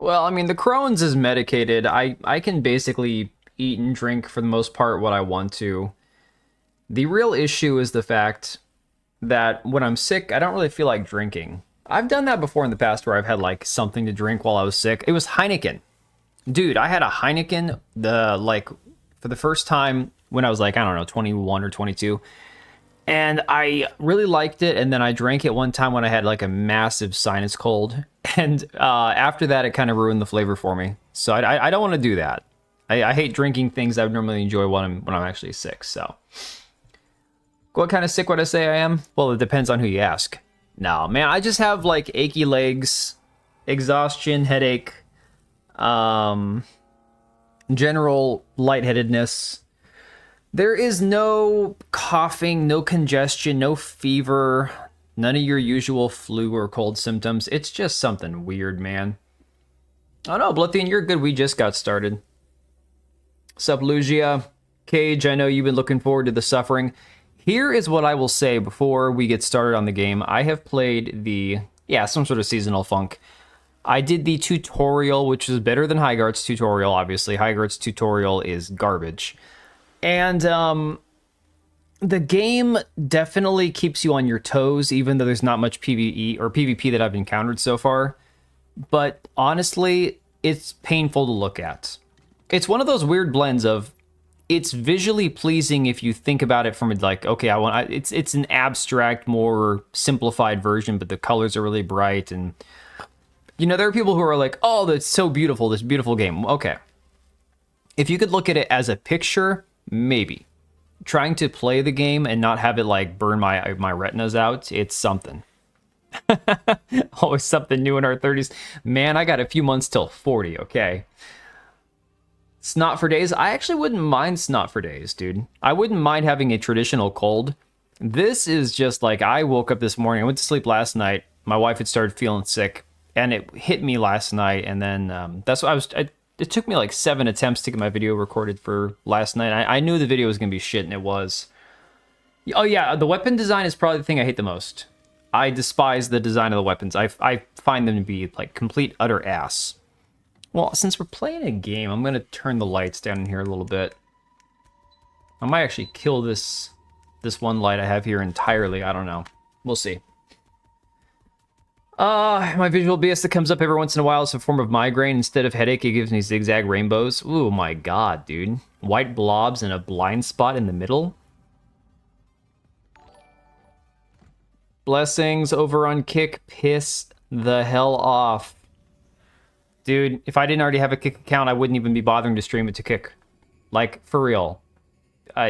Well, I mean, the Crohn's is medicated. I can basically eat and drink for the most part what I want to. The real issue is the fact that when I'm sick, I don't really feel like drinking. I've done that before in the past where I've had like something to drink while I was sick. It was Heineken. Dude, I had a Heineken for the first time when I was like, I don't know, 21 or 22. And I really liked it. And then I drank it one time when I had like a massive sinus cold. And after that, it kind of ruined the flavor for me. So I don't want to do that. I hate drinking things I would normally enjoy when I'm actually sick. So what kind of sick would I say I am? Well, it depends on who you ask. No, man, I just have like achy legs, exhaustion, headache, um, general lightheadedness. There is no coughing, no congestion, no fever, none of your usual flu or cold symptoms. It's just something weird, man. Oh no, Blithian, you're good. We just got started. Sup, Lugia? Cage, I know you've been looking forward to the suffering. Here is what I will say before we get started on the game. I have played some sort of seasonal funk. I did the tutorial, which is better than Highguard's tutorial, obviously. Highguard's tutorial is garbage. And the game definitely keeps you on your toes, even though there's not much PvE or PvP that I've encountered so far. But honestly, it's painful to look at. It's one of those weird blends of it's visually pleasing if you think about it from like, okay, it's an abstract, more simplified version, but the colors are really bright. And, you know, there are people who are like, oh, that's so beautiful, this beautiful game. Okay. If you could look at it as a picture, maybe. Trying to play the game and not have it like burn my retinas out, it's something. Always something new in our 30s. Man, I got a few months till 40, okay? Snot for days. I actually wouldn't mind snot for days, dude. I wouldn't mind having a traditional cold. This is just like, I woke up this morning, I went to sleep last night, my wife had started feeling sick, and it hit me last night, and then that's what it took me like 7 attempts to get my video recorded for last night. I knew the video was going to be shit, and it was. Oh yeah, the weapon design is probably the thing I hate the most. I despise the design of the weapons. I find them to be like complete utter ass. Well, since we're playing a game, I'm going to turn the lights down in here a little bit. I might actually kill this one light I have here entirely. I don't know. We'll see. My visual BS that comes up every once in a while is a form of migraine. Instead of headache, it gives me zigzag rainbows. Ooh, my god, dude. White blobs and a blind spot in the middle. Blessings over on Kick. Piss the hell off. Dude, if I didn't already have a Kick account, I wouldn't even be bothering to stream it to Kick. Like, for real.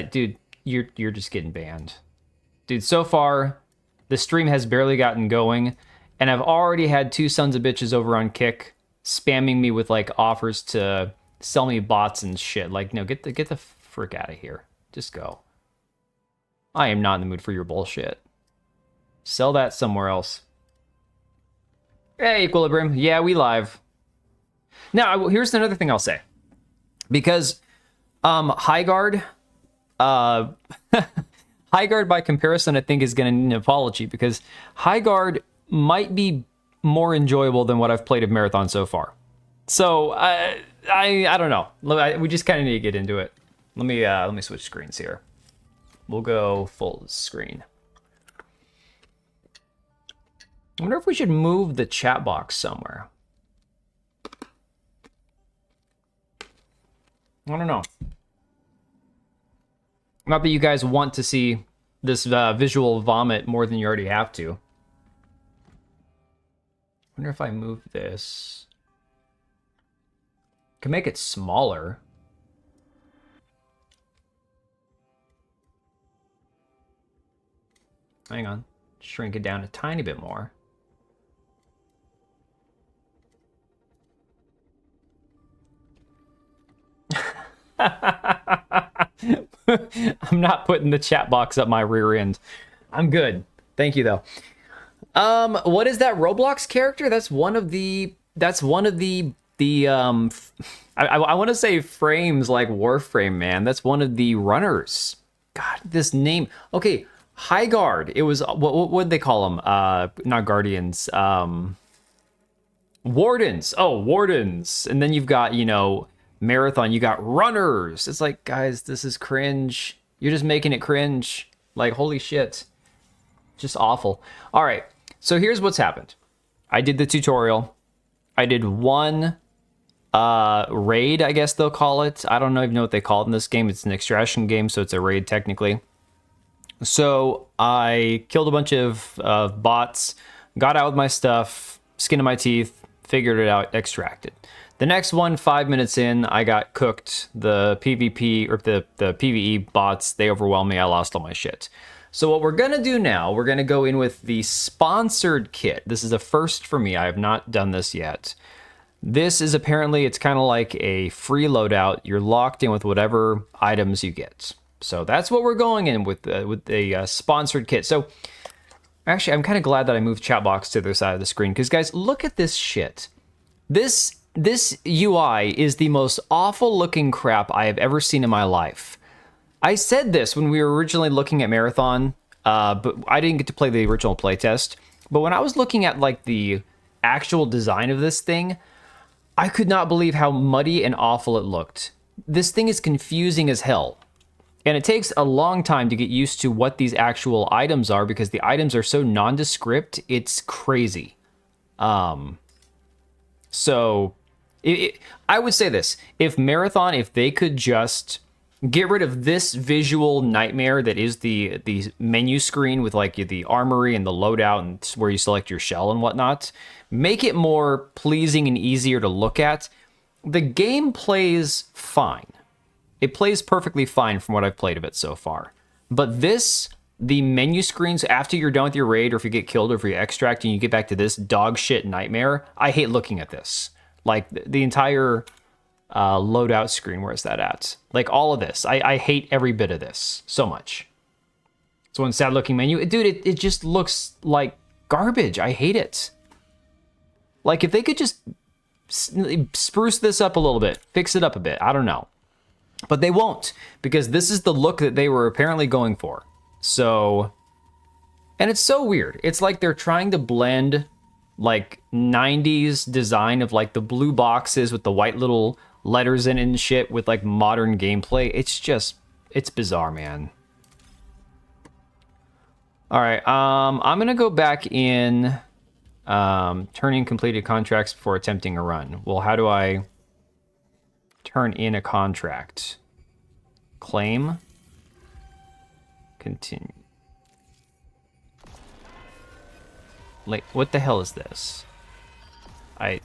Dude, you're just getting banned. Dude, so far, the stream has barely gotten going, and I've already had 2 sons of bitches over on Kick spamming me with, like, offers to sell me bots and shit. Like, no, get the frick out of here. Just go. I am not in the mood for your bullshit. Sell that somewhere else. Hey, Equilibrium. Yeah, we live. Now, here's another thing I'll say. Because Highguard, Highguard by comparison, I think is going to need an apology because Highguard might be more enjoyable than what I've played of Marathon so far. So I don't know. We just kind of need to get into it. Let me switch screens here. We'll go full screen. I wonder if we should move the chat box somewhere. I don't know. Not that you guys want to see this visual vomit more than you already have to. I wonder if I move this. I can make it smaller. Hang on. Shrink it down a tiny bit more. I'm not putting the chat box up my rear end. I'm good. Thank you though. What is that Roblox character? That's one of the I want to say frames like Warframe, man. That's one of the runners. God, this name. Okay, Highguard. It was what would they call them? Not Guardians. Wardens. Oh, wardens. And then you've got, you know, marathon. You got runners. It's like, guys, this is cringe. You're just making it cringe. Like, holy shit. Just awful. All right. So here's what's happened. I did the tutorial. I did one raid, I guess they'll call it. I don't even know what they call it in this game. It's an extraction game, so it's a raid technically. So I killed a bunch of bots, got out with my stuff, skin of my teeth, figured it out, extracted. The next one, 5 minutes in, I got cooked. The PvP or the PvE bots, they overwhelmed me. I lost all my shit. So what we're gonna do now, we're gonna go in with the sponsored kit. This is a first for me. I have not done this yet. This is apparently, it's kind of like a free loadout. You're locked in with whatever items you get. So that's what we're going in with the sponsored kit. So actually, I'm kind of glad that I moved chat box to the other side of the screen because guys, look at this shit. This UI is the most awful looking crap I have ever seen in my life. I said this when we were originally looking at Marathon, but I didn't get to play the original playtest. But when I was looking at like the actual design of this thing, I could not believe how muddy and awful it looked. This thing is confusing as hell. And it takes a long time to get used to what these actual items are because the items are so nondescript, it's crazy. So I would say this, if Marathon, if they could just get rid of this visual nightmare that is the menu screen with like the armory and the loadout and where you select your shell and whatnot, make it more pleasing and easier to look at, the game plays fine. It plays perfectly fine from what I've played of it so far. But this, the menu screens after you're done with your raid or if you get killed or if you extract and you get back to this dog shit nightmare, I hate looking at this. Like the entire loadout screen, where's that at? Like all of this. I hate every bit of this so much. It's one sad looking menu. Dude, it just looks like garbage. I hate it. Like if they could just spruce this up a little bit, fix it up a bit. I don't know. But they won't, because this is the look that they were apparently going for. So, and it's so weird. It's like they're trying to blend like 90s design of like the blue boxes with the white little letters in it and shit with like modern gameplay. It's just, it's bizarre, man. All right, I'm gonna go back in turning completed contracts before attempting a run. Well, how do I turn in a contract? Claim. Continue. Like, what the hell is this? Attention,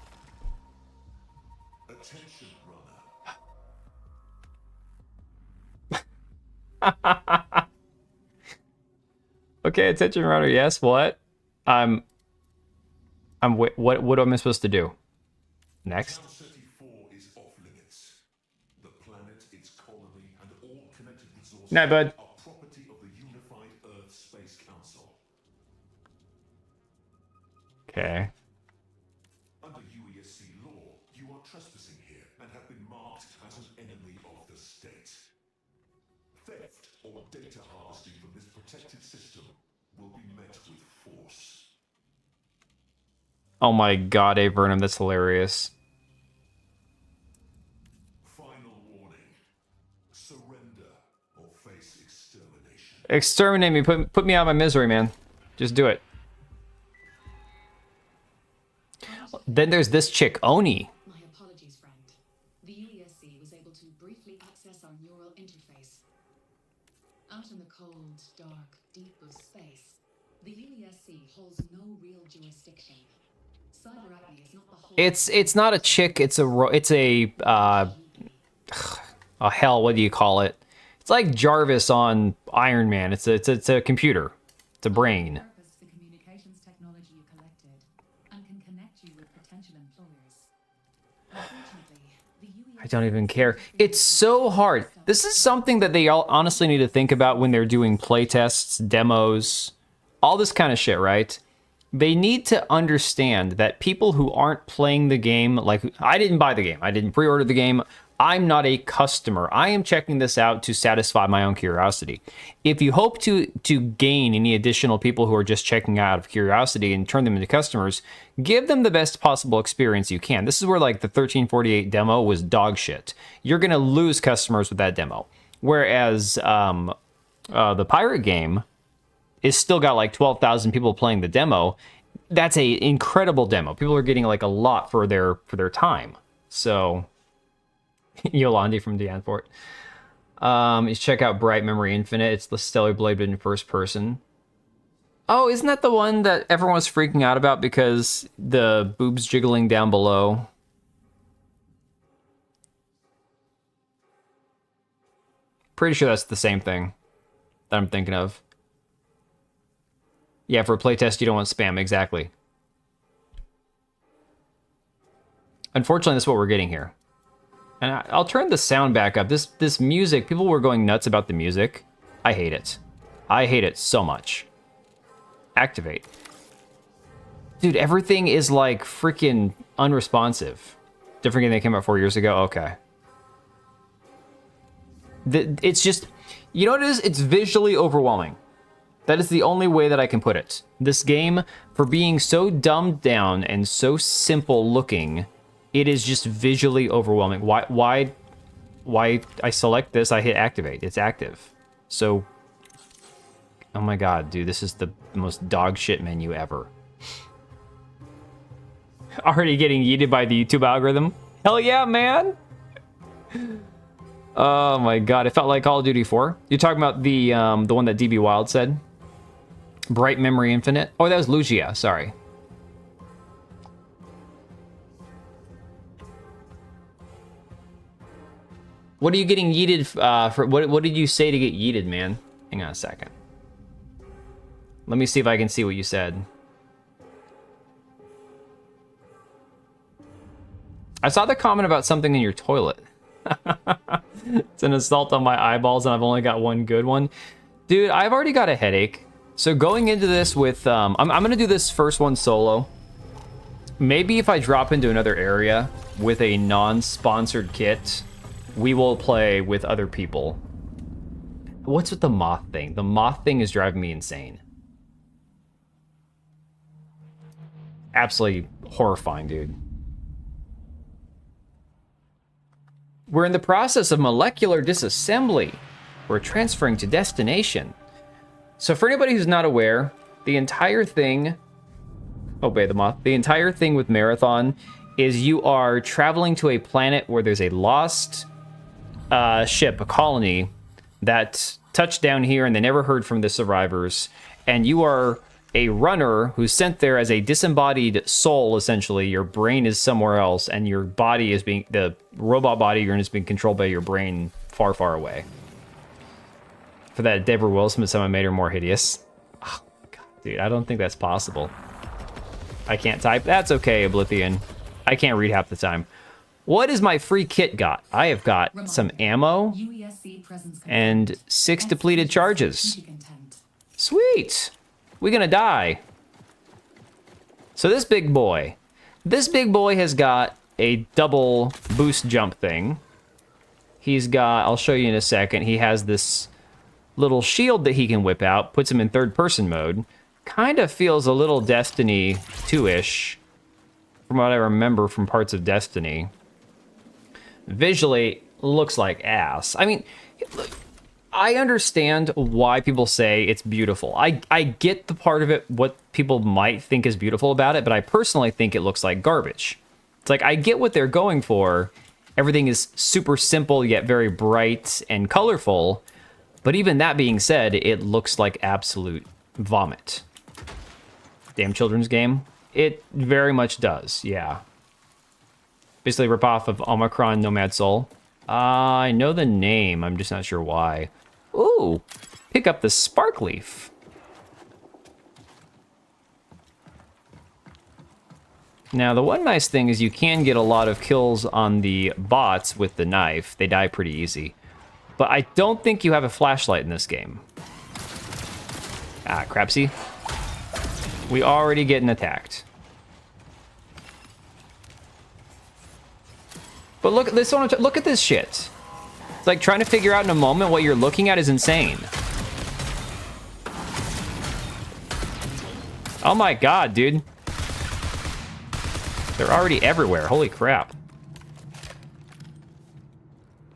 Okay, attention runner. Yes, what? What am I supposed to do? Next. No, bud. Property of the Unified Earth Space Council. Okay. Under UESC law, you are trespassing here and have been marked as an enemy of the state. Theft or data harvesting from this protected system will be met with force. Oh my god, A. Burnham, that's hilarious. Final warning. Surrender or face extermination. Exterminate me. Put me out of my misery, man. Just do it. Then there's this chick, Oni. My apologies, friend. The UESC was able to briefly access our neural interface. Out in the cold, dark, deep of space, the UESC holds no real jurisdiction. Cyberacne is not the whole... It's not a chick. It's a oh hell, what do you call it? It's like Jarvis on Iron Man. It's a computer. It's a brain. The communications technology you collected and can connect you with potential employers. Unfortunately, the UESC... I don't even care. It's so hard. This is something that they all honestly need to think about when they're doing playtests, demos, all this kind of shit, right? They need to understand that people who aren't playing the game, like I didn't buy the game, I didn't pre-order the game, I'm not a customer. I am checking this out to satisfy my own curiosity. If you hope to gain any additional people who are just checking out of curiosity and turn them into customers, give them the best possible experience you can. This is where like the 1348 demo was dog shit. You're gonna lose customers with that demo. Whereas the pirate game is still got like 12,000 people playing the demo. That's a incredible demo. People are getting like a lot for their time. So Yolandi from Danfort. You check out Bright Memory Infinite. It's the Stellar Blade in first person. Oh, isn't that the one that everyone was freaking out about because the boobs jiggling down below? Pretty sure that's the same thing that I'm thinking of. Yeah, for a playtest, you don't want spam, exactly. Unfortunately, that's what we're getting here. And I'll turn the sound back up. This music, people were going nuts about the music. I hate it. I hate it so much. Activate. Dude, everything is like freaking unresponsive. Different game that came out 4 years ago? Okay. It's just, you know what it is? It's visually overwhelming. That is the only way that I can put it. This game, for being so dumbed down and so simple looking, it is just visually overwhelming. Why I select this, I hit activate. It's active. So, oh my god, dude, this is the most dog shit menu ever. Already getting yeeted by the YouTube algorithm? Hell yeah, man! Oh my god, it felt like Call of Duty 4. You're talking about the one that DB Wild said? Bright Memory Infinite? Oh, that was Lugia, sorry. What are you getting yeeted for? What did you say to get yeeted, man? Hang on a second. Let me see if I can see what you said. I saw the comment about something in your toilet. It's an assault on my eyeballs and I've only got one good one. Dude, I've already got a headache. So going into this with, I'm gonna do this first one solo. Maybe if I drop into another area with a non-sponsored kit, we will play with other people. What's with the moth thing? The moth thing is driving me insane. Absolutely horrifying, dude. We're in the process of molecular disassembly. We're transferring to destination. So for anybody who's not aware, the entire thing, obey the moth, the entire thing with Marathon is you are traveling to a planet where there's a lost ship, a colony, that touched down here and they never heard from the survivors. And you are a runner who's sent there as a disembodied soul, essentially. Your brain is somewhere else and your body is being, the robot body you're in is being controlled by your brain far, far away. For that Deborah Wilson, someone made her more hideous. Oh, God, dude, I don't think that's possible. I can't type. That's okay, Oblivion. I can't read half the time. What is my free kit got? I have got some ammo and 6 depleted charges. Sweet. We're gonna die. So this big boy has got a double boost jump thing. He's got, I'll show you in a second, he has this little shield that he can whip out, puts him in third person mode. Kind of feels a little Destiny 2-ish, from what I remember from parts of Destiny. Visually, looks like ass. I mean, I understand why people say it's beautiful. I get the part of it, what people might think is beautiful about it, but I personally think it looks like garbage. It's like, I get what they're going for. Everything is super simple, yet very bright and colorful. But even that being said, it looks like absolute vomit. Damn children's game. It very much does, yeah. Basically a ripoff of Omicron Nomad Soul. I know the name, I'm just not sure why. Ooh, pick up the Spark Leaf. Now, the one nice thing is you can get a lot of kills on the bots with the knife. They die pretty easy. But I don't think you have a flashlight in this game. Ah, crapsy. We already getting attacked. But look, look at this shit. It's like trying to figure out in a moment what you're looking at is insane. Oh my god, dude. They're already everywhere. Holy crap.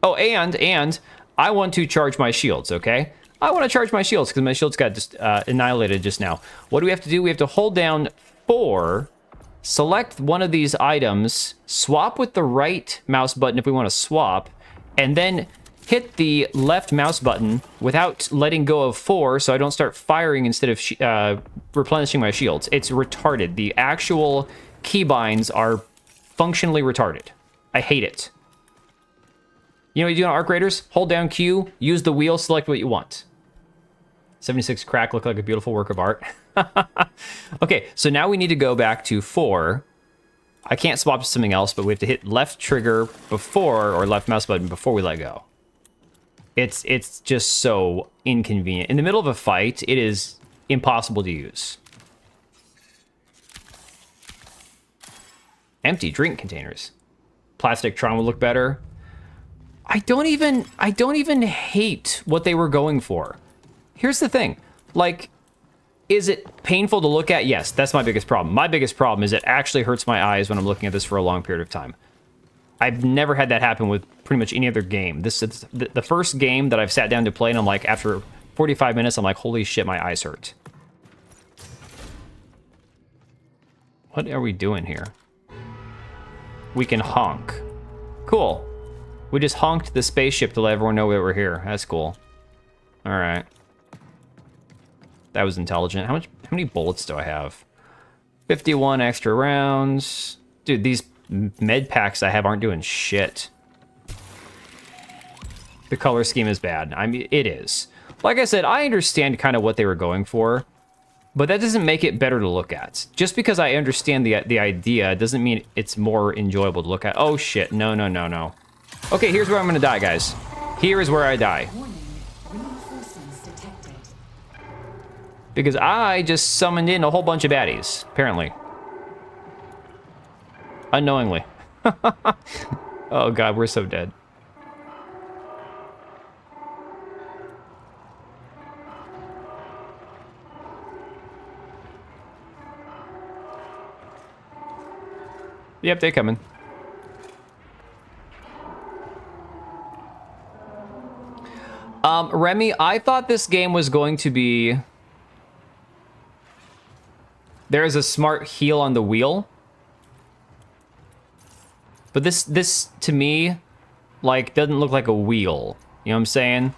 Oh, and I want to charge my shields, okay? I want to charge my shields because my shields got just annihilated just now. What do we have to do? We have to hold down 4, select one of these items, swap with the right mouse button if we want to swap, and then hit the left mouse button without letting go of 4 so I don't start firing instead of replenishing my shields. It's retarded. The actual keybinds are functionally retarded. I hate it. You know what you do on Arc Raiders? Hold down Q, use the wheel, select what you want. 76 crack looked like a beautiful work of art. Okay, so now we need to go back to 4. I can't swap to something else, but we have to hit left trigger before, or left mouse button before we let go. It's just so inconvenient. In the middle of a fight, it is impossible to use. Empty drink containers. Plastic Tron would look better. I don't even hate what they were going for. Here's the thing. Like, is it painful to look at? Yes, that's my biggest problem. My biggest problem is it actually hurts my eyes when I'm looking at this for a long period of time. I've never had that happen with pretty much any other game. This is the first game that I've sat down to play, and I'm like, after 45 minutes, I'm like, holy shit, my eyes hurt. What are we doing here? We can honk. Cool. We just honked the spaceship to let everyone know that we're here. That's cool. All right. That was intelligent. How many bullets do I have? 51 extra rounds. Dude, these med packs I have aren't doing shit. The color scheme is bad. I mean, it is. Like I said, I understand kind of what they were going for, but that doesn't make it better to look at. Just because I understand the idea doesn't mean it's more enjoyable to look at. Oh shit, no, no, no, no. Okay, here's where I'm gonna die, guys. Here is where I die. Warning, reinforcements detected. Because I just summoned in a whole bunch of baddies, apparently. Unknowingly. Oh god, we're so dead. Yep, they're coming. Remy, I thought this game was going to be... There is a smart heel on the wheel. But this to me, like, doesn't look like a wheel. You know what I'm saying?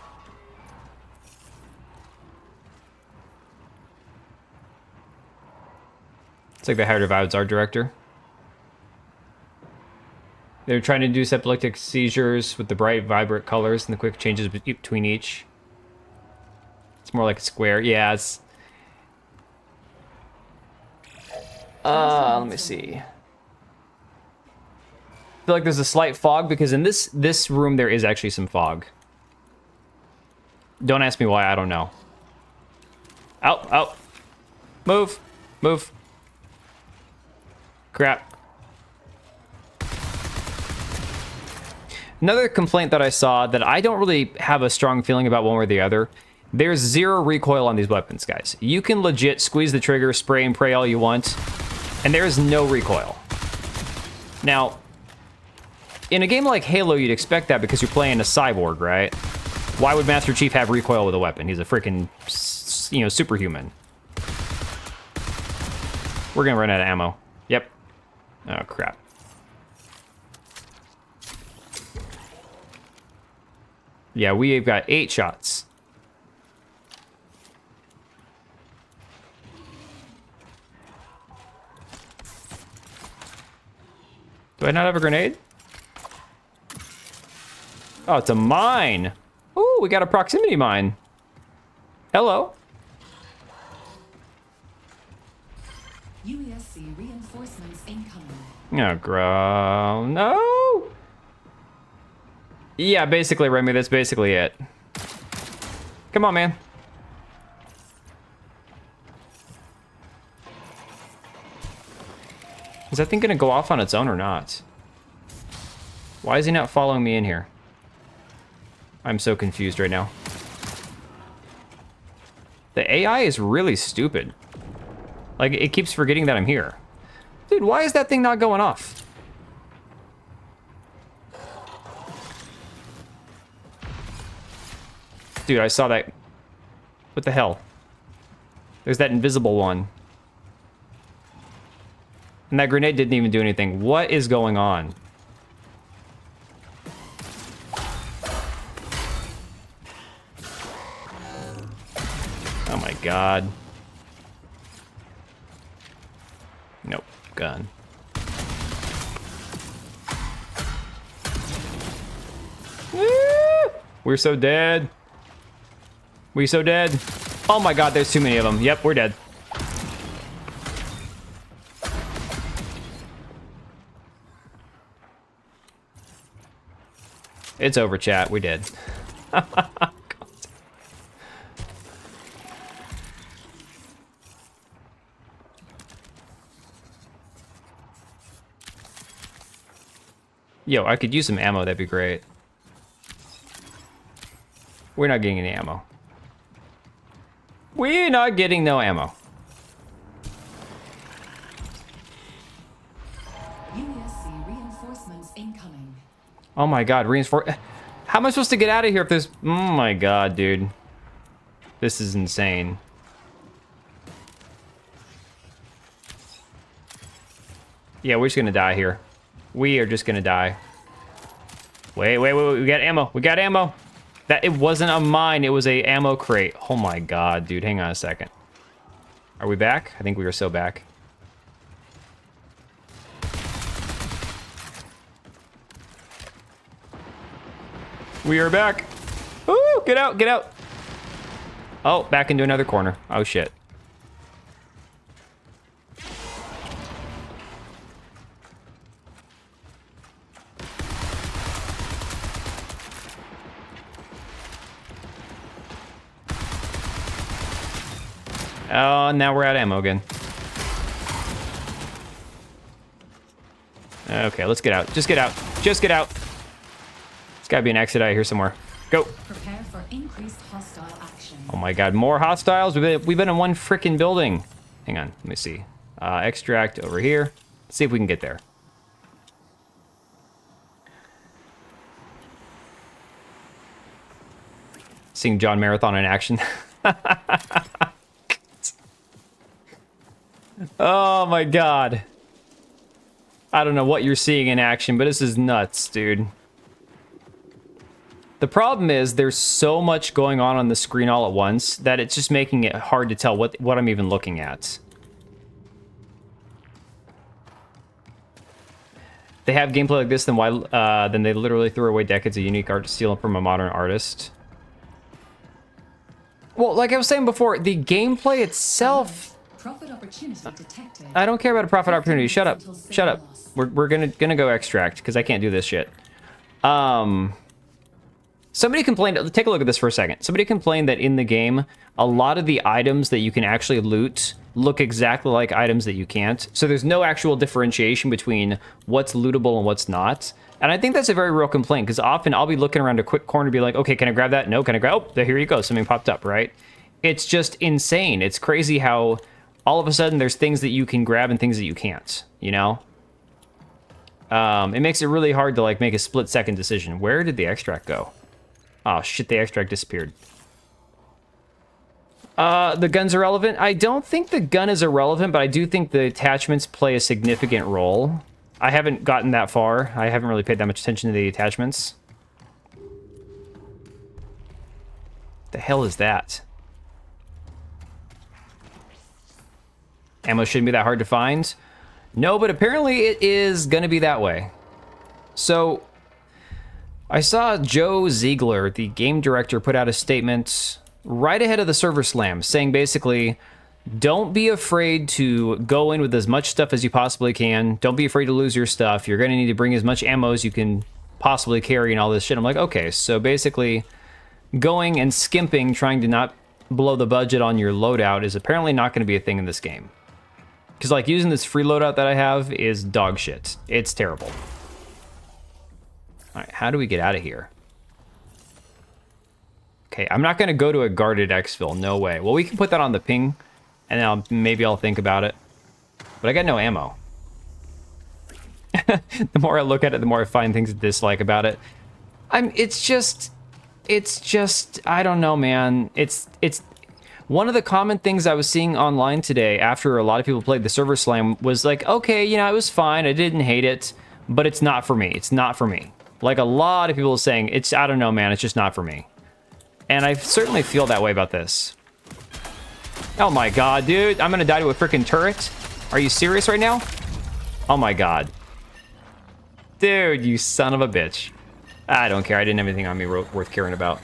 It's like the Higher Divides art director. They're trying to induce epileptic seizures with the bright, vibrant colors and the quick changes between each. It's more like a square. Yeah, it's... let me see. I feel like there's a slight fog because in this room there is actually some fog. Don't ask me why, I don't know. Out, out. Move, move. Crap. Another complaint that I saw that I don't really have a strong feeling about one way or the other, there's 0 recoil on these weapons, guys. You can legit squeeze the trigger, spray and pray all you want, and there is no recoil. Now, in a game like Halo, you'd expect that because you're playing a cyborg, right? Why would Master Chief have recoil with a weapon? He's a freaking, you know, superhuman. We're gonna run out of ammo. Yep. Oh, crap. Yeah, we've got 8 shots. Do I not have a grenade? Oh, it's a mine. Ooh, we got a proximity mine. Hello. UESC reinforcements incoming. Oh, growl. No. Yeah, basically, Remy, that's basically it. Come on, man. Is that thing gonna go off on its own or not? Why is he not following me in here? I'm so confused right now. The AI is really stupid. Like, it keeps forgetting that I'm here. Dude, why is that thing not going off? Dude, I saw that. What the hell? There's that invisible one. And that grenade didn't even do anything. What is going on? Oh my god. Nope. Gun. Woo! We're so dead. We're so dead. Oh my god, there's too many of them. Yep, we're dead. It's over, chat. We did. Yo, I could use some ammo. That'd be great. We're not getting any ammo. We're not getting no ammo. USC reinforcements incoming. Oh my god, reinforce. How am I supposed to get out of here if there's... Oh my god, dude. This is insane. Yeah, we're just gonna die here. We are just gonna die. Wait, we got ammo. We got ammo. That, it wasn't a mine, it was a ammo crate. Oh my god, dude, hang on a second. Are we back? I think we are so back. We are back. Ooh, get out, get out. Oh, back into another corner. Oh shit. Oh, now we're out of ammo again. Okay, let's get out. Just get out. Just get out. There's gotta be an exit out here somewhere. Go. Prepare for increased hostile action. Oh my god, more hostiles? We've been in one freaking building. Hang on, let me see. Extract over here. Let's see if we can get there. Seeing John Marathon in action. Oh my god. I don't know what you're seeing in action, but this is nuts, dude. The problem is there's so much going on the screen all at once that it's just making it hard to tell what I'm even looking at. They have gameplay like this, then why? Then they literally threw away decades of unique art to steal from a modern artist. Well, like I was saying before, the gameplay itself. Profit opportunity detected. I don't care about a profit opportunity. Shut up. Shut up. We're gonna go extract because I can't do this shit. Somebody complained. Take a look at this for a second. Somebody complained that in the game, a lot of the items that you can actually loot look exactly like items that you can't. So there's no actual differentiation between what's lootable and what's not. And I think that's a very real complaint because often I'll be looking around a quick corner and be like, okay, can I grab that? No, can I grab? Oh, there, here you go. Something popped up, right? It's just insane. It's crazy how all of a sudden there's things that you can grab and things that you can't, you know? It makes it really hard to like make a split-second decision. Where did the extract go? Oh shit, the extract disappeared. The gun's irrelevant? I don't think the gun is irrelevant, but I do think the attachments play a significant role. I haven't gotten that far. I haven't really paid that much attention to the attachments. The hell is that? Ammo shouldn't be that hard to find. No, but apparently it is gonna be that way. So, I saw Joe Ziegler, the game director, put out a statement right ahead of the server slam, saying basically, don't be afraid to go in with as much stuff as you possibly can. Don't be afraid to lose your stuff. You're gonna need to bring as much ammo as you can possibly carry and all this shit. I'm like, okay, so basically, going and skimping, trying to not blow the budget on your loadout is apparently not gonna be a thing in this game. Because, like, using this free loadout that I have is dog shit. It's terrible. All right, how do we get out of here? Okay, I'm not going to go to a guarded exfil. No way. Well, we can put that on the ping, and then maybe I'll think about it. But I got no ammo. The more I look at it, the more I find things to dislike about it. It's just, I don't know, man. It's one of the common things I was seeing online today after a lot of people played the server slam was like, okay, you know, it was fine. I didn't hate it, but it's not for me. It's not for me. Like a lot of people saying, I don't know, man. It's just not for me. And I certainly feel that way about this. Oh my god, dude. I'm gonna die to a freaking turret? Are you serious right now? Oh my god. Dude, you son of a bitch. I don't care. I didn't have anything on me worth caring about.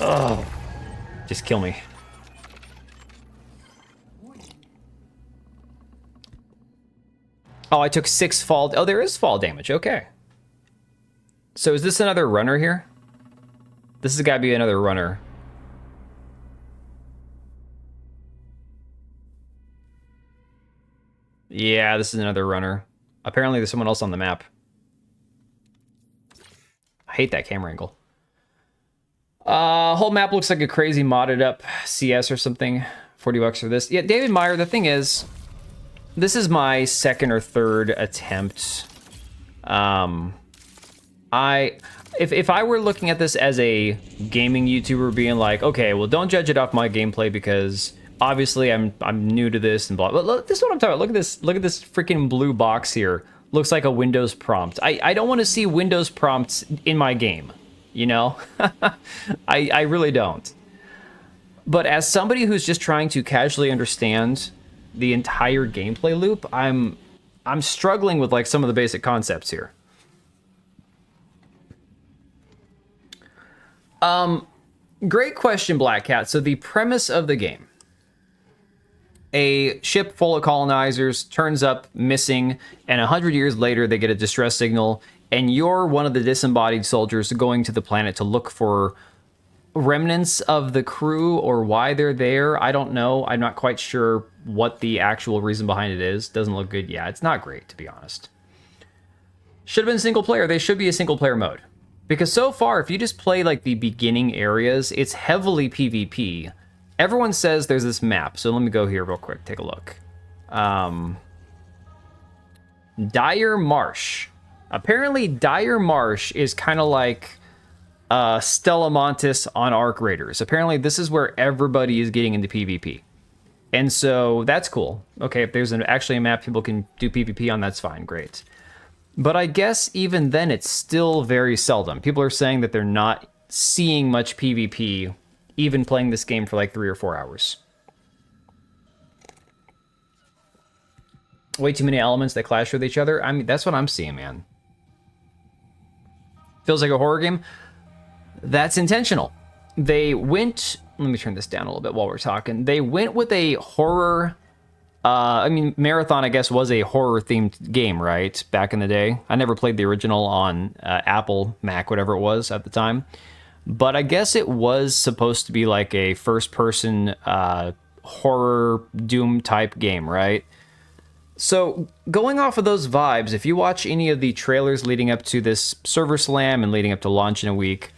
Oh. Just kill me. Oh, I took 6 fall... Oh, there is fall damage. Okay. So is this another runner here? This has got to be another runner. Yeah, this is another runner. Apparently there's someone else on the map. I hate that camera angle. Whole map looks like a crazy modded up CS or something. 40 bucks for this. Yeah, David Meyer, the thing is, this is my second or third attempt. If I were looking at this as a gaming YouTuber being like, okay, well, don't judge it off my gameplay because obviously I'm new to this and blah. But look, this is what I'm talking about. Look at this. Look at this freaking blue box here. Looks like a Windows prompt. I don't want to see Windows prompts in my game. You know, I really don't. But as somebody who's just trying to casually understand the entire gameplay loop, I'm struggling with like some of the basic concepts here. Great question, Black Cat. So the premise of the game. A ship full of colonizers turns up missing, and 100 years later they get a distress signal, and you're one of the disembodied soldiers going to the planet to look for remnants of the crew or why they're there. I don't know. I'm not quite sure what the actual reason behind it is. Doesn't look good. Yeah, it's not great, to be honest. Should have been single player. They should be a single player mode. Because so far, if you just play like the beginning areas, it's heavily PvP. Everyone says there's this map. So let me go here real quick. Take a look. Dire Marsh. Apparently, Dire Marsh is kind of like Stella Montis on Arc Raiders. Apparently, this is where everybody is getting into PvP. And so that's cool. Okay, if there's actually a map people can do PvP on, that's fine. Great. But I guess even then, it's still very seldom. People are saying that they're not seeing much PvP, even playing this game for like 3 or 4 hours. Way too many elements that clash with each other. I mean, that's what I'm seeing, man. Feels like a horror game. That's intentional. They went... Let me turn this down a little bit while we're talking. They went with a horror... I mean, Marathon, I guess, was a horror-themed game, right? Back in the day. I never played the original on Apple, Mac, whatever it was at the time. But I guess it was supposed to be like a first-person horror Doom-type game, right? So, going off of those vibes, if you watch any of the trailers leading up to this server slam and leading up to launch in a week,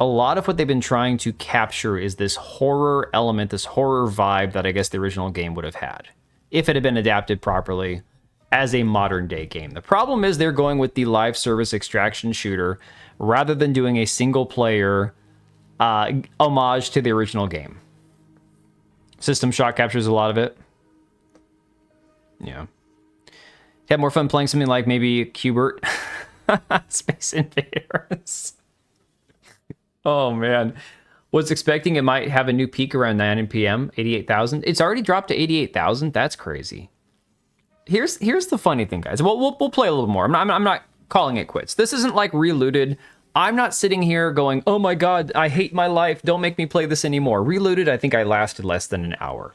a lot of what they've been trying to capture is this horror element, this horror vibe that I guess the original game would have had, if it had been adapted properly as a modern-day game. The problem is they're going with the live service extraction shooter rather than doing a single-player homage to the original game. System Shock captures a lot of it. Yeah. Have more fun playing something like maybe Qbert. Space Invaders. Oh, man. Was expecting it might have a new peak around 9 p.m. 88,000. It's already dropped to 88,000. That's crazy. Here's the funny thing, guys. We'll play a little more. I'm not calling it quits. This isn't like Reloaded. I'm not sitting here going, oh my god, I hate my life. Don't make me play this anymore. Reloaded, I think I lasted less than an hour.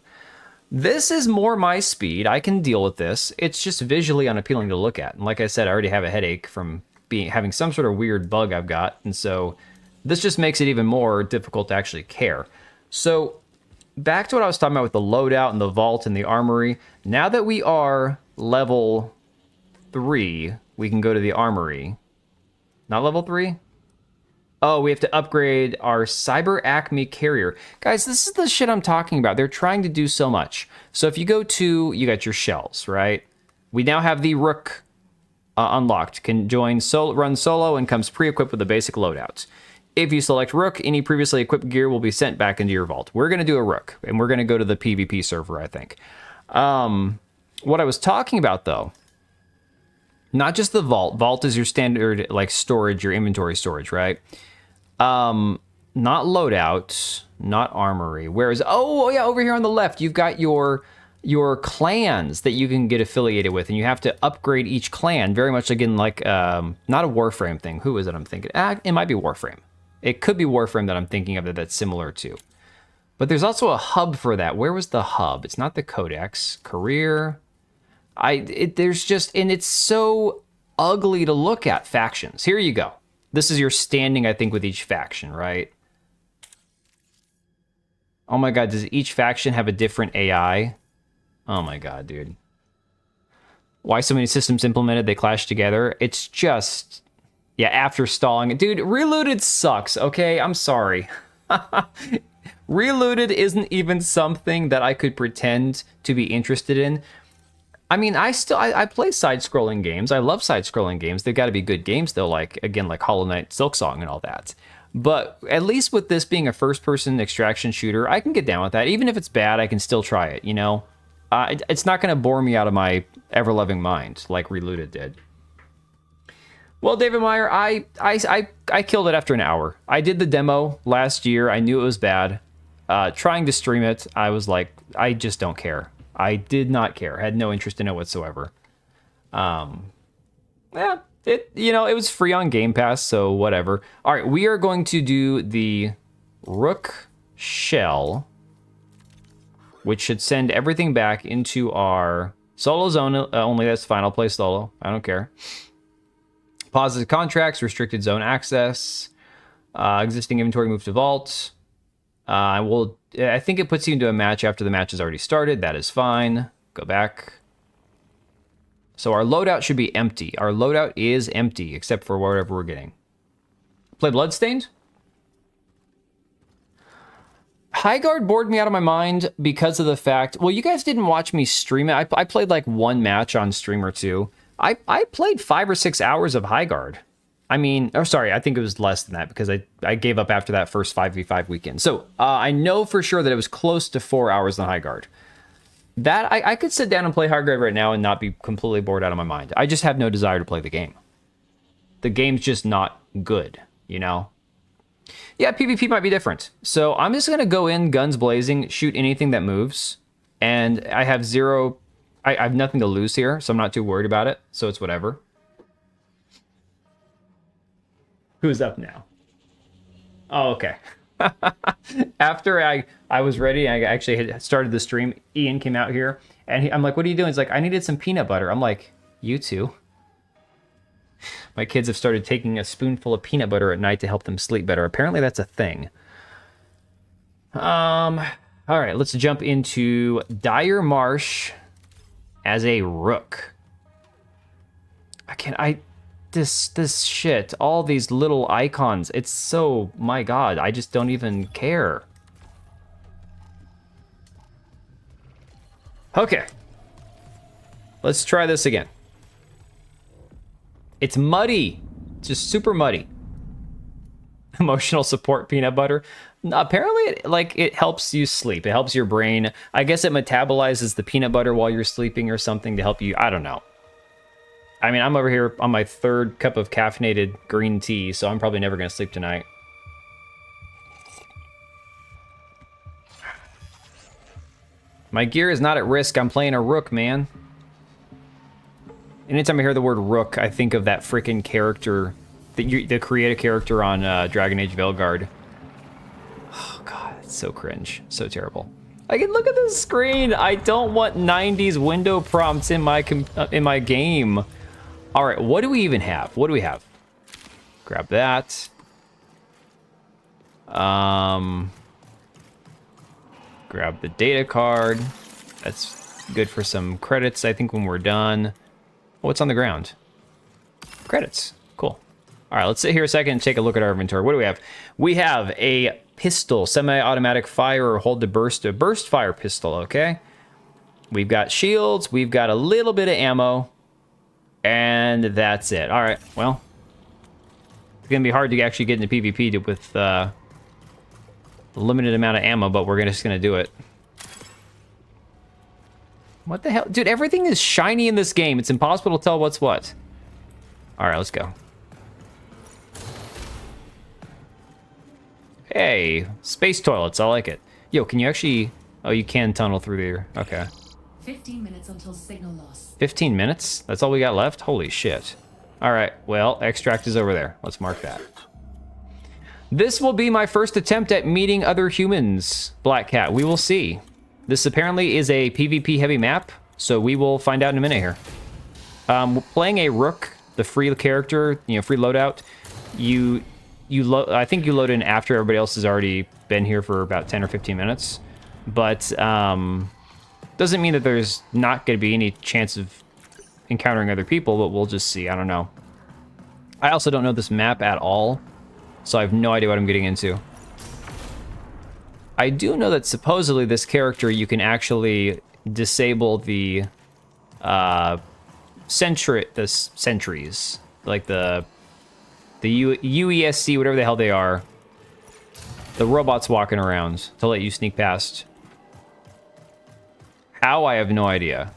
This is more my speed. I can deal with this. It's just visually unappealing to look at. And like I said, I already have a headache from having some sort of weird bug I've got. And so this just makes it even more difficult to actually care. So back to what I was talking about with the loadout and the vault and the armory. Now that we are level 3, we can go to the armory. Not level 3? Oh, we have to upgrade our Cyber Acme carrier. Guys, this is the shit I'm talking about. They're trying to do so much. So if you go to, you got your shells, right? We now have the Rook unlocked. Can join run solo and comes pre-equipped with a basic loadout. If you select Rook, any previously equipped gear will be sent back into your vault. We're going to do a Rook, and we're going to go to the PvP server, I think. What I was talking about, though, not just the vault. Vault is your standard, like, storage, your inventory storage, right? Not loadout, not armory. Whereas, oh yeah, over here on the left, you've got your clans that you can get affiliated with, and you have to upgrade each clan, very much again like, not a Warframe thing. Who is it I'm thinking? It might be Warframe. It could be Warframe that I'm thinking of that's similar to. But there's also a hub for that. Where was the hub? It's not the Codex. Career. There's just, and it's so ugly to look at. Factions. Here you go. This is your standing, I think, with each faction, right? Oh my god, does each faction have a different AI? Oh my god, dude. Why so many systems implemented, they clash together? It's just... Yeah, after stalling. Dude, Reloaded sucks, okay? I'm sorry. Reloaded isn't even something that I could pretend to be interested in. I mean, I play side-scrolling games. I love side-scrolling games. They've got to be good games, though, like, again, like Hollow Knight, Silksong, and all that. But at least with this being a first-person extraction shooter, I can get down with that. Even if it's bad, I can still try it, you know? It's not going to bore me out of my ever-loving mind, like Reloaded did. Well, David Meyer, I killed it after an hour. I did the demo last year. I knew it was bad. Trying to stream it, I was like, I just don't care. I did not care. Had no interest in it whatsoever. Yeah, it was free on Game Pass, so whatever. All right, we are going to do the Rook Shell, which should send everything back into our solo zone only. That's fine. I'll play solo. I don't care. Positive contracts, restricted zone access, existing inventory move to vault. I think it puts you into a match after the match has already started. That is fine. Go back. So our loadout should be empty. Our loadout is empty, except for whatever we're getting. Play Bloodstained? Highguard bored me out of my mind because of the fact... Well, you guys didn't watch me stream it. I played like one match on stream or two. I played 5 or 6 hours of Highguard. I mean, oh, sorry, I think it was less than that because I gave up after that first 5v5 weekend. So I know for sure that it was close to 4 hours on Highguard. That I could sit down and play Highguard right now and not be completely bored out of my mind. I just have no desire to play the game. The game's just not good, you know? Yeah, PvP might be different. So I'm just going to go in guns blazing, shoot anything that moves. And I have zero... I have nothing to lose here, so I'm not too worried about it. So it's whatever. Who's up now? Oh, okay. After I was ready, I actually had started the stream, Ian came out here, and I'm like, what are you doing? He's like, I needed some peanut butter. I'm like, you too? My kids have started taking a spoonful of peanut butter at night to help them sleep better. Apparently that's a thing. All right, let's jump into Dire Marsh as a Rook. This shit, all these little icons, it's so, my god, I just don't even care. Okay. Let's try this again. It's muddy. Just super muddy. Emotional support peanut butter. Apparently, it helps you sleep. It helps your brain. I guess it metabolizes the peanut butter while you're sleeping or something to help you. I don't know. I mean, I'm over here on my 3rd cup of caffeinated green tea, so I'm probably never going to sleep tonight. My gear is not at risk. I'm playing a Rook, man. Anytime I hear the word Rook, I think of that freaking character, the create a character on Dragon Age Veilguard. Oh god, it's so cringe, so terrible. I can look at the screen. I don't want 90s window prompts in my game. All right, what do we even have? What do we have? Grab that. Grab the data card. That's good for some credits, I think, when we're done. What's on the ground? credits. Cool. All right, let's sit here a second and take a look at our inventory. What do we have? We have a pistol, semi-automatic fire or hold to burst, a burst fire pistol, okay? We've got shields, we've got a little bit of ammo, and that's it. All right, well, it's gonna be hard to actually get into PvP with a limited amount of ammo, but we're just gonna do it. What the hell? Dude, everything is shiny in this game. It's impossible to tell what's what. All right, let's go. Hey, space toilets. I like it. Yo, can you actually... Oh, you can tunnel through there. Okay. 15 minutes until signal loss. 15 minutes? That's all we got left? Holy shit. All right, well, extract is over there. Let's mark that. This will be my first attempt at meeting other humans, Black Cat. We will see. This apparently is a PvP-heavy map, so we will find out in a minute here. Playing a Rook, the free character, free loadout, I think you load in after everybody else has already been here for about 10 or 15 minutes. But doesn't mean that there's not going to be any chance of encountering other people, but we'll just see. I don't know. I also don't know this map at all, so I have no idea what I'm getting into. I do know that supposedly this character, you can actually disable the sentries, like the UESC, whatever the hell they are, the robots walking around to let you sneak past. How? I have no idea.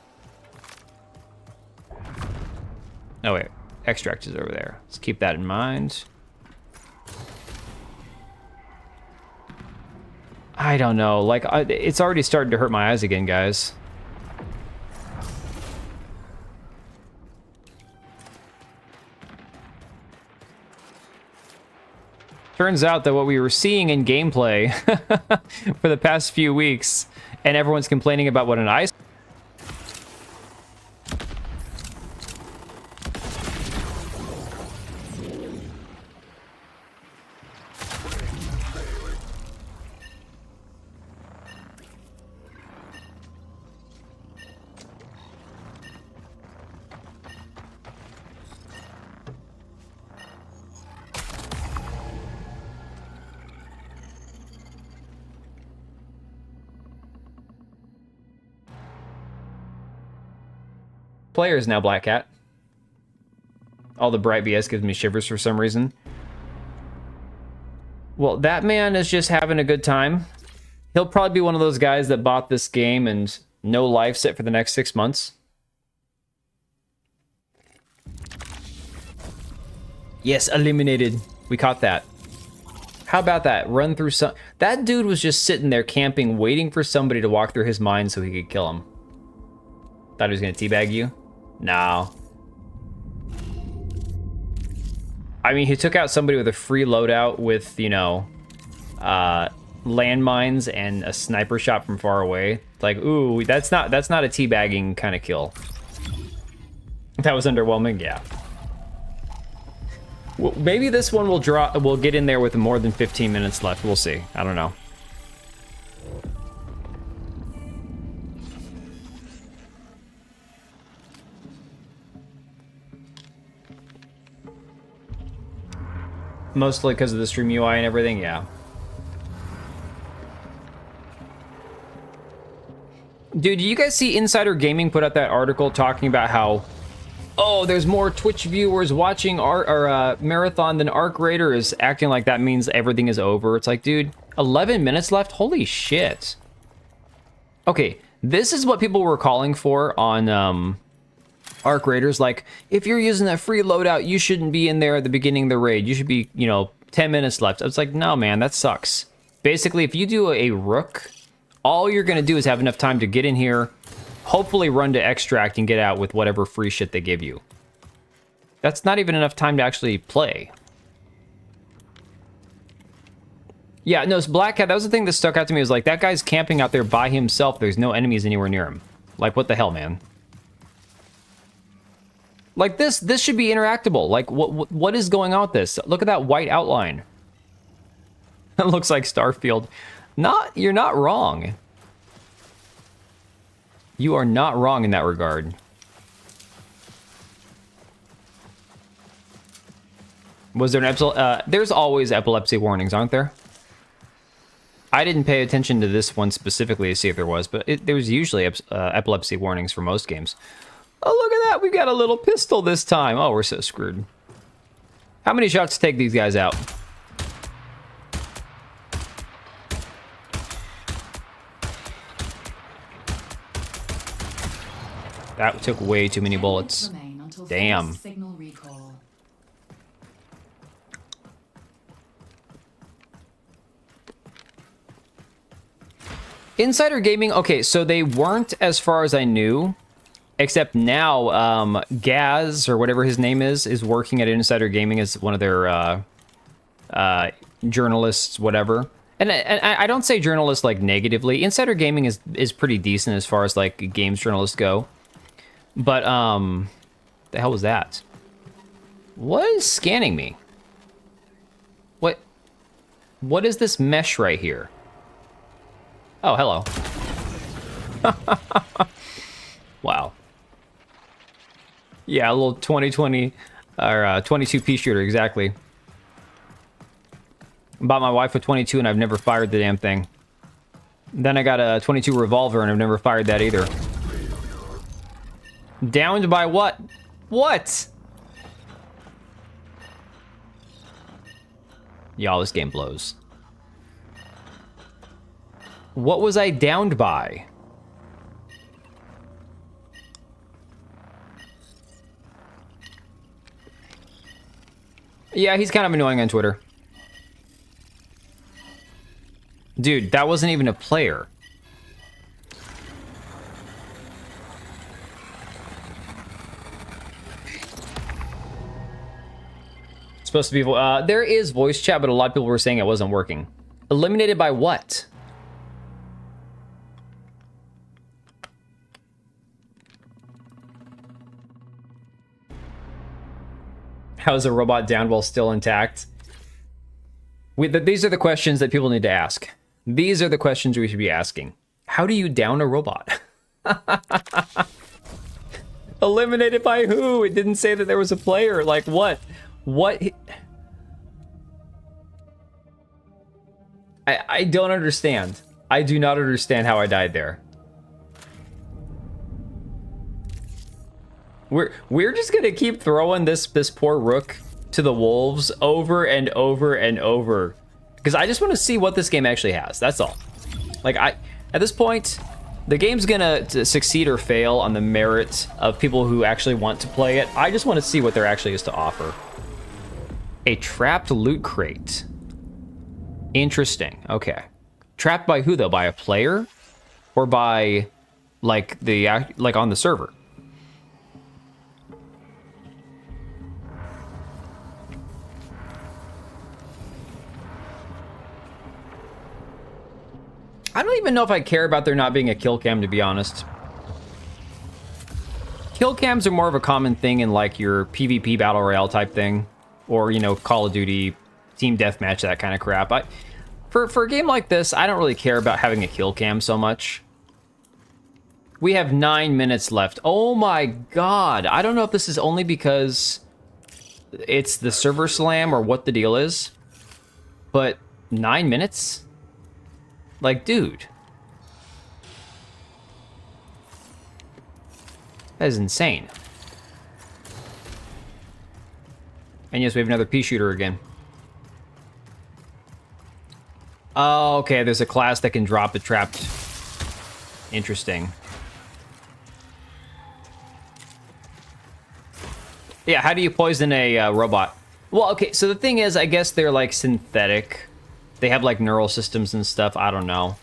Oh wait, extract is over there. Let's keep that in mind. I don't know, like, it's already starting to hurt my eyes again, guys. Turns out that what we were seeing in gameplay for the past few weeks, and everyone's complaining about what an ice... Players now, Black Cat. All the bright BS gives me shivers for some reason. Well, that man is just having a good time. He'll probably be one of those guys that bought this game and no life set for the next 6 months. Yes, eliminated. We caught that. How about that? Run through some... That dude was just sitting there camping, waiting for somebody to walk through his mind so he could kill him. Thought he was gonna teabag you? No. I mean, he took out somebody with a free loadout with, landmines and a sniper shot from far away. Like, ooh, that's not a teabagging kind of kill. That was underwhelming, yeah. Well, maybe this one will get in there with more than 15 minutes left. We'll see. I don't know. Mostly because of the stream UI and everything, yeah. Dude, do you guys see Insider Gaming put out that article talking about how, oh, there's more Twitch viewers watching Marathon than Arc Raider, is acting like that means everything is over? It's like, dude, 11 minutes left? Holy shit. Okay, this is what people were calling for on Arc Raiders. Like, if you're using that free loadout, you shouldn't be in there at the beginning of the raid. You should be, 10 minutes left. I was like, no, man, that sucks. Basically, if you do a Rook, all you're going to do is have enough time to get in here, hopefully run to extract and get out with whatever free shit they give you. That's not even enough time to actually play. Yeah, no, it's Black Cat. That was the thing that stuck out to me. Was like, that guy's camping out there by himself. There's no enemies anywhere near him. Like, what the hell, man? Like, this should be interactable. Like, what is going on with this? Look at that white outline. That looks like Starfield. You're not wrong. You are not wrong in that regard. Was there an episode? There's always epilepsy warnings, aren't there? I didn't pay attention to this one specifically to see if there was, but there was usually epilepsy warnings for most games. Oh, look at that. We got a little pistol this time. Oh, we're so screwed. How many shots to take these guys out? That took way too many bullets. Damn. Signal recall. Insider Gaming, okay, so they weren't as far as I knew, except now Gaz, or whatever his name is working at Insider Gaming as one of their journalists, whatever. And I don't say journalists like negatively. Insider Gaming is pretty decent as far as like games journalists go. But the hell was that? What is scanning me? What is this mesh right here? Oh, hello. Wow. Yeah, a little 2020 or 22 pea shooter, exactly. Bought my wife a 22 and I've never fired the damn thing. Then I got a 22 revolver and I've never fired that either. Downed by what? What? Y'all, this game blows. What was I downed by? Yeah, he's kind of annoying on Twitter. Dude, that wasn't even a player. It's supposed to be... there is voice chat, but a lot of people were saying it wasn't working. Eliminated by what? How's a robot down while still intact? These are the questions that people need to ask. These are the questions we should be asking. How do you down a robot? Eliminated by who? It didn't say that there was a player. Like, what? What? I don't understand. I do not understand how I died there. We're just gonna keep throwing this poor rook to the wolves over and over and over, because I just want to see what this game actually has. That's all. Like, at this point, the game's gonna succeed or fail on the merit of people who actually want to play it. I just want to see what there actually is to offer. A trapped loot crate. Interesting. Okay. Trapped by who though? By a player, or by like on the server? I don't even know if I care about there not being a kill cam, to be honest. Kill cams are more of a common thing in like your PvP battle royale type thing, or, you know, Call of Duty, team deathmatch, that kind of crap. For a game like this, I don't really care about having a kill cam so much. We have 9 minutes left. Oh my god. I don't know if this is only because it's the server slam or what the deal is, but 9 minutes? Like, dude. That is insane. And yes, we have another pea shooter again. Oh, okay, there's a class that can drop a trapped. Interesting. Yeah, how do you poison a robot? Well, okay, so the thing is, I guess they're like synthetic. They have like neural systems and stuff. I don't know.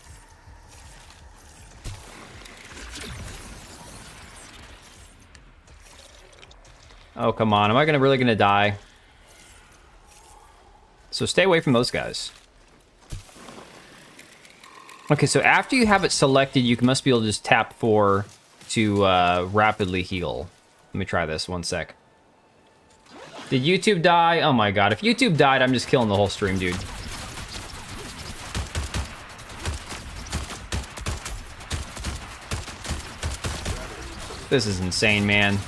Oh, come on. Am I really gonna die? So stay away from those guys. Okay, so after you have it selected, you must be able to just tap 4 to rapidly heal. Let me try this. 1 sec. Did YouTube die? Oh my god. If YouTube died, I'm just killing the whole stream, dude. This is insane, man.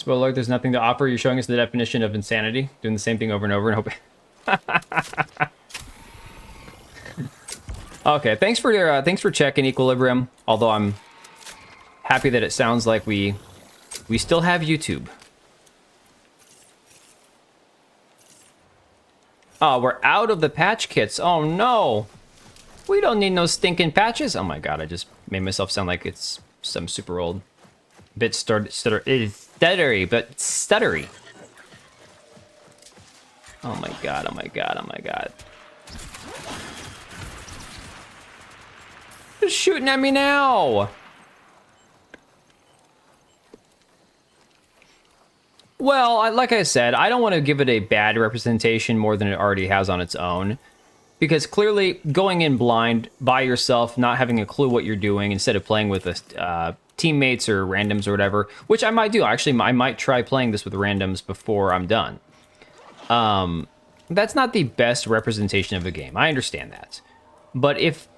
Spoiler alert, there's nothing to offer. You're showing us the definition of insanity. Doing the same thing over and over and hoping. Okay, thanks for checking Equilibrium. Although I'm happy that it sounds like we still have YouTube. Oh, we're out of the patch kits. Oh no. We don't need no stinking patches. Oh my god, I just made myself sound like it's some super old. Bit stuttery, but stuttery. Oh my god, oh my god, oh my god. They're shooting at me now. Well, like I said, I don't want to give it a bad representation more than it already has on its own. Because clearly, going in blind, by yourself, not having a clue what you're doing, instead of playing with teammates or randoms or whatever, which I might do. Actually, I might try playing this with randoms before I'm done. That's not the best representation of the game. I understand that. But if...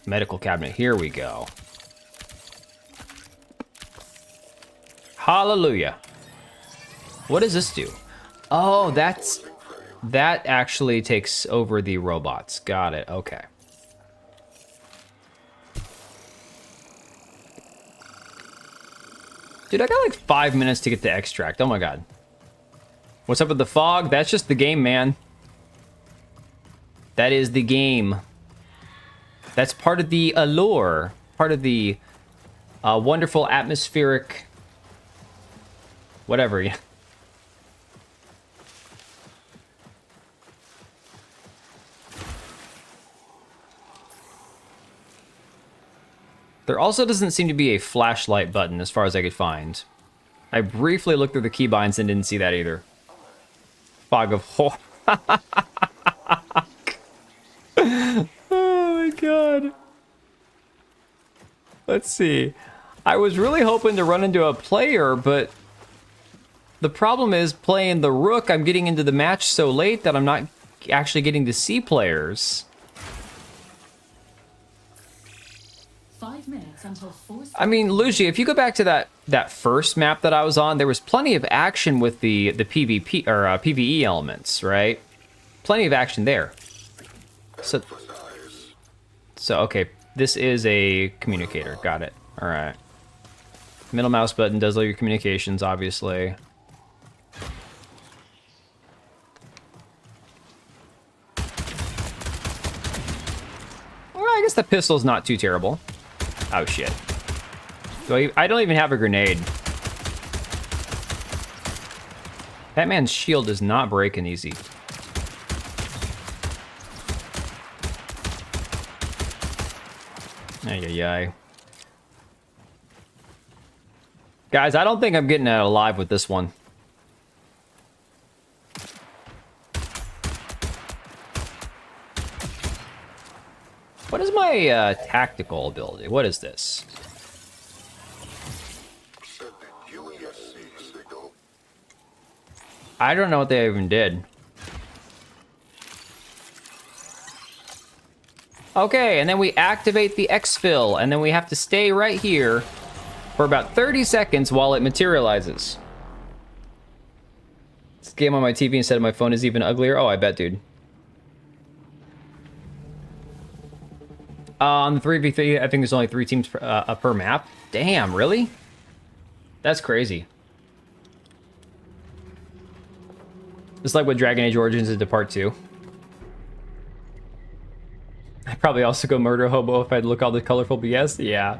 Medical cabinet, here we go. Hallelujah. What does this do? Oh, that actually takes over the robots. Got it. Okay. Dude, I got like 5 minutes to get the extract. Oh my god. What's up with the fog? That's just the game, man. That is the game. That's part of the allure. Part of the wonderful atmospheric... Whatever, yeah. There also doesn't seem to be a flashlight button as far as I could find. I briefly looked through the keybinds and didn't see that either. Fog of horror. Oh my god. Let's see. I was really hoping to run into a player, but the problem is playing the Rook, I'm getting into the match so late that I'm not actually getting to see players. 5 minutes until 4. I mean, Luigi, if you go back to that first map that I was on, there was plenty of action with the PvP or PvE elements, right? Plenty of action there. So okay, this is a communicator. Got it. All right. Middle mouse button does all your communications, obviously. Well, I guess the pistol's not too terrible. Oh shit. I don't even have a grenade. That man's shield is not breaking easy. Ay. Guys, I don't think I'm getting out alive with this one. What is my tactical ability? What is this? I don't know what they even did. Okay, and then we activate the exfil, and then we have to stay right here for about 30 seconds while it materializes. This game on my TV instead of my phone is even uglier. Oh, I bet, dude. On the 3v3, I think there's only 3 teams per map. Damn, really? That's crazy. It's like what Dragon Age Origins did to Part 2. I'd probably also go murder a hobo if I'd look all the colorful BS. Yeah.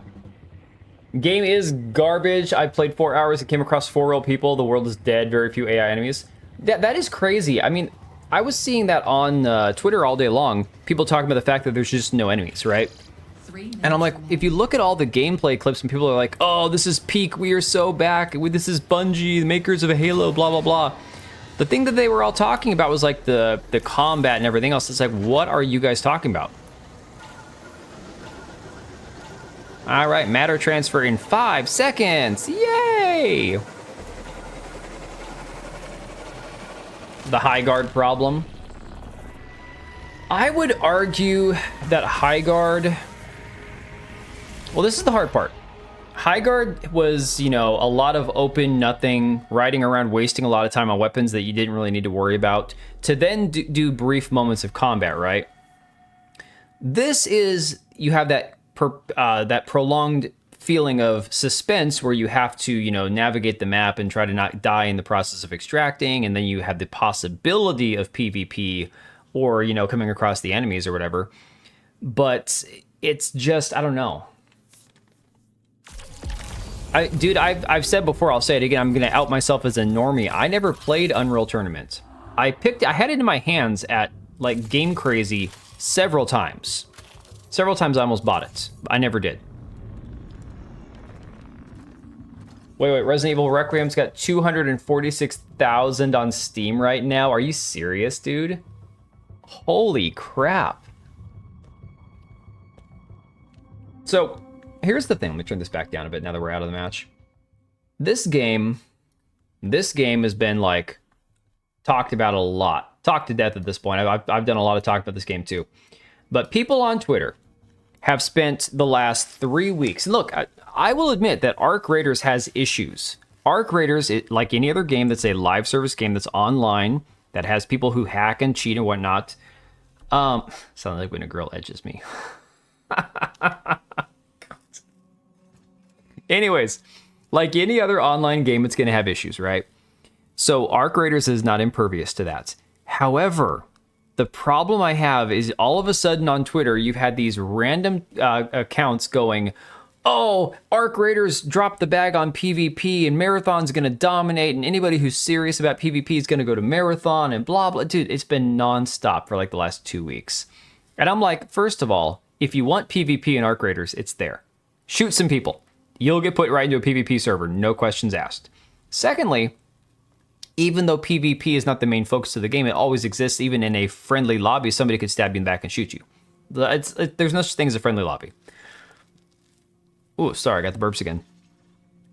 Game is garbage. I played 4 hours and came across 4 real people. The world is dead. Very few AI enemies. That is crazy. I mean, I was seeing that on Twitter all day long. People talking about the fact that there's just no enemies, right? And I'm like, if you look at all the gameplay clips and people are like, oh, this is peak. We are so back. This is Bungie, the makers of Halo, blah, blah, blah. The thing that they were all talking about was like the combat and everything else. It's like, what are you guys talking about? All right, matter transfer in 5 seconds. Yay! The high guard problem. I would argue that high guard... Well, this is the hard part. Highguard was, you know, a lot of open nothing, riding around, wasting a lot of time on weapons that you didn't really need to worry about, to then do brief moments of combat, right? This is, you have that that prolonged feeling of suspense where you have to, you know, navigate the map and try to not die in the process of extracting, and then you have the possibility of PvP or, you know, coming across the enemies or whatever. But it's just, I don't know. Dude, I've said before, I'll say it again, I'm gonna out myself as a normie. I never played Unreal Tournament. I had it in my hands at, like, Game Crazy several times. Several times I almost bought it. I never did. Wait, Resident Evil Requiem's got 246,000 on Steam right now. Are you serious, dude? Holy crap. So, here's the thing. Let me turn this back down a bit now that we're out of the match. This game has been, like, talked about a lot. Talked to death at this point. I've done a lot of talk about this game too. But people on Twitter have spent the last 3 weeks. Look, I will admit that Arc Raiders has issues. Arc Raiders, like any other game that's a live service game that's online, that has people who hack and cheat and whatnot. Sounds like when a girl edges me. Anyways, like any other online game, it's going to have issues, right? So Arc Raiders is not impervious to that. However, the problem I have is all of a sudden on Twitter, you've had these random accounts going, oh, Arc Raiders dropped the bag on PvP and Marathon's going to dominate, and anybody who's serious about PvP is going to go to Marathon and blah, blah. Dude, it's been nonstop for like the last 2 weeks. And I'm like, first of all, if you want PvP in Arc Raiders, it's there. Shoot some people. You'll get put right into a PvP server, no questions asked. Secondly, even though PvP is not the main focus of the game, it always exists. Even in a friendly lobby, somebody could stab you in the back and shoot you. There's no such thing as a friendly lobby. Ooh, sorry, I got the burps again.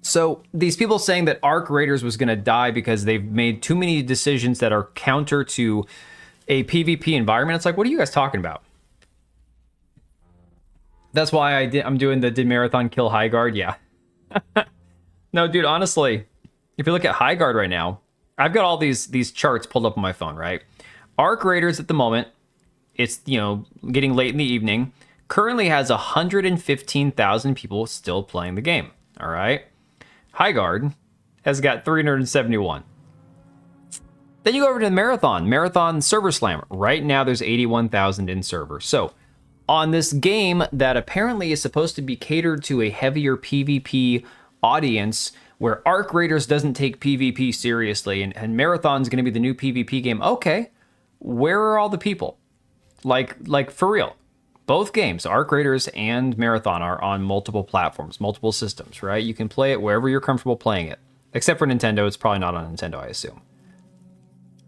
So these people saying that Arc Raiders was going to die because they've made too many decisions that are counter to a PvP environment. It's like, what are you guys talking about? That's why I'm doing the did Marathon kill Highguard? Yeah. No, dude, honestly, if you look at Highguard right now, I've got all these charts pulled up on my phone, right? Arc Raiders at the moment, it's, you know, getting late in the evening, currently has 115,000 people still playing the game, all right? Highguard has got 371. Then you go over to the Marathon Server Slam. Right now there's 81,000 in server. So on this game that apparently is supposed to be catered to a heavier PvP audience, where Arc Raiders doesn't take PvP seriously, and Marathon's going to be the new PvP game. Okay, where are all the people? Like for real. Both games, Arc Raiders and Marathon, are on multiple platforms, multiple systems, right? You can play it wherever you're comfortable playing it. Except for Nintendo, it's probably not on Nintendo, I assume.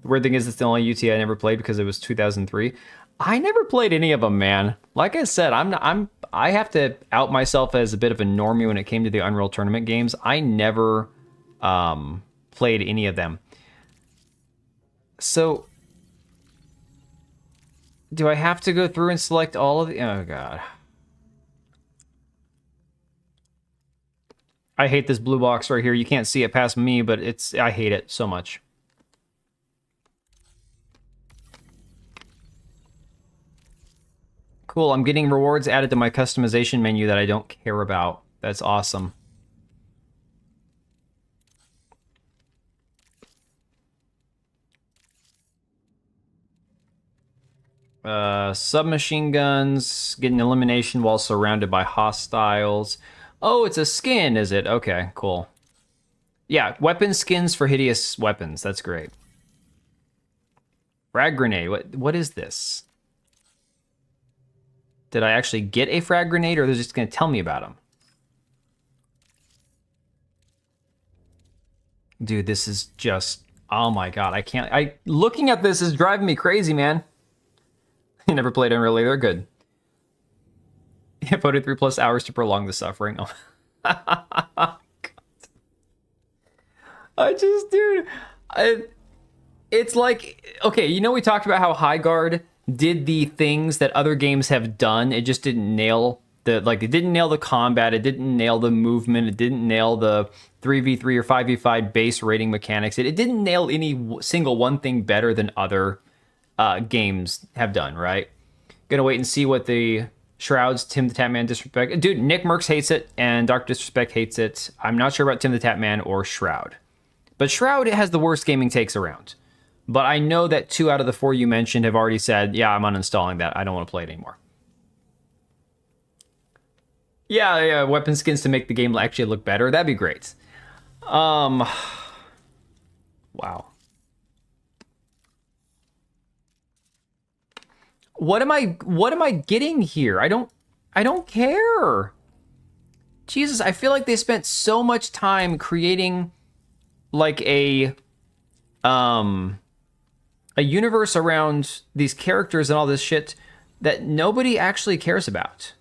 The weird thing is it's the only UT I never played because it was 2003. I never played any of them, man. Like I said, I have to out myself as a bit of a normie when it came to the Unreal Tournament games. I never played any of them. So, do I have to go through and select all of the... Oh, God. I hate this blue box right here. You can't see it past me, but I hate it so much. Cool, I'm getting rewards added to my customization menu that I don't care about. That's awesome. Submachine guns, getting elimination while surrounded by hostiles. Oh, it's a skin, is it? Okay, cool. Yeah, weapon skins for hideous weapons. That's great. Frag grenade. What is this? Did I actually get a frag grenade, or they're just going to tell me about them? Dude, this is just... Oh my god, I can't... Looking at this is driving me crazy, man. I never played Unreal either. Good. Yeah, voted 3+ hours to prolong the suffering. Oh. Dude... It's like... Okay, you know we talked about how Highguard did the things that other games have done. It just didn't nail It didn't nail the combat, it didn't nail the movement, it didn't nail the 3v3 or 5v5 base rating mechanics. It didn't nail any single one thing better than other games have done, right? Gonna wait and see what the Shrouds, Tim the Tatman Disrespect. Dude, Nick Merckx hates it and Dark Disrespect hates it. I'm not sure about Tim the Tatman or Shroud. But Shroud has the worst gaming takes around. But I know that 2 out of the 4 you mentioned have already said, yeah, I'm uninstalling that. I don't want to play it anymore. Yeah, weapon skins to make the game actually look better. That'd be great. Wow. What am I getting here? I don't care. Jesus, I feel like they spent so much time creating like a universe around these characters and all this shit that nobody actually cares about.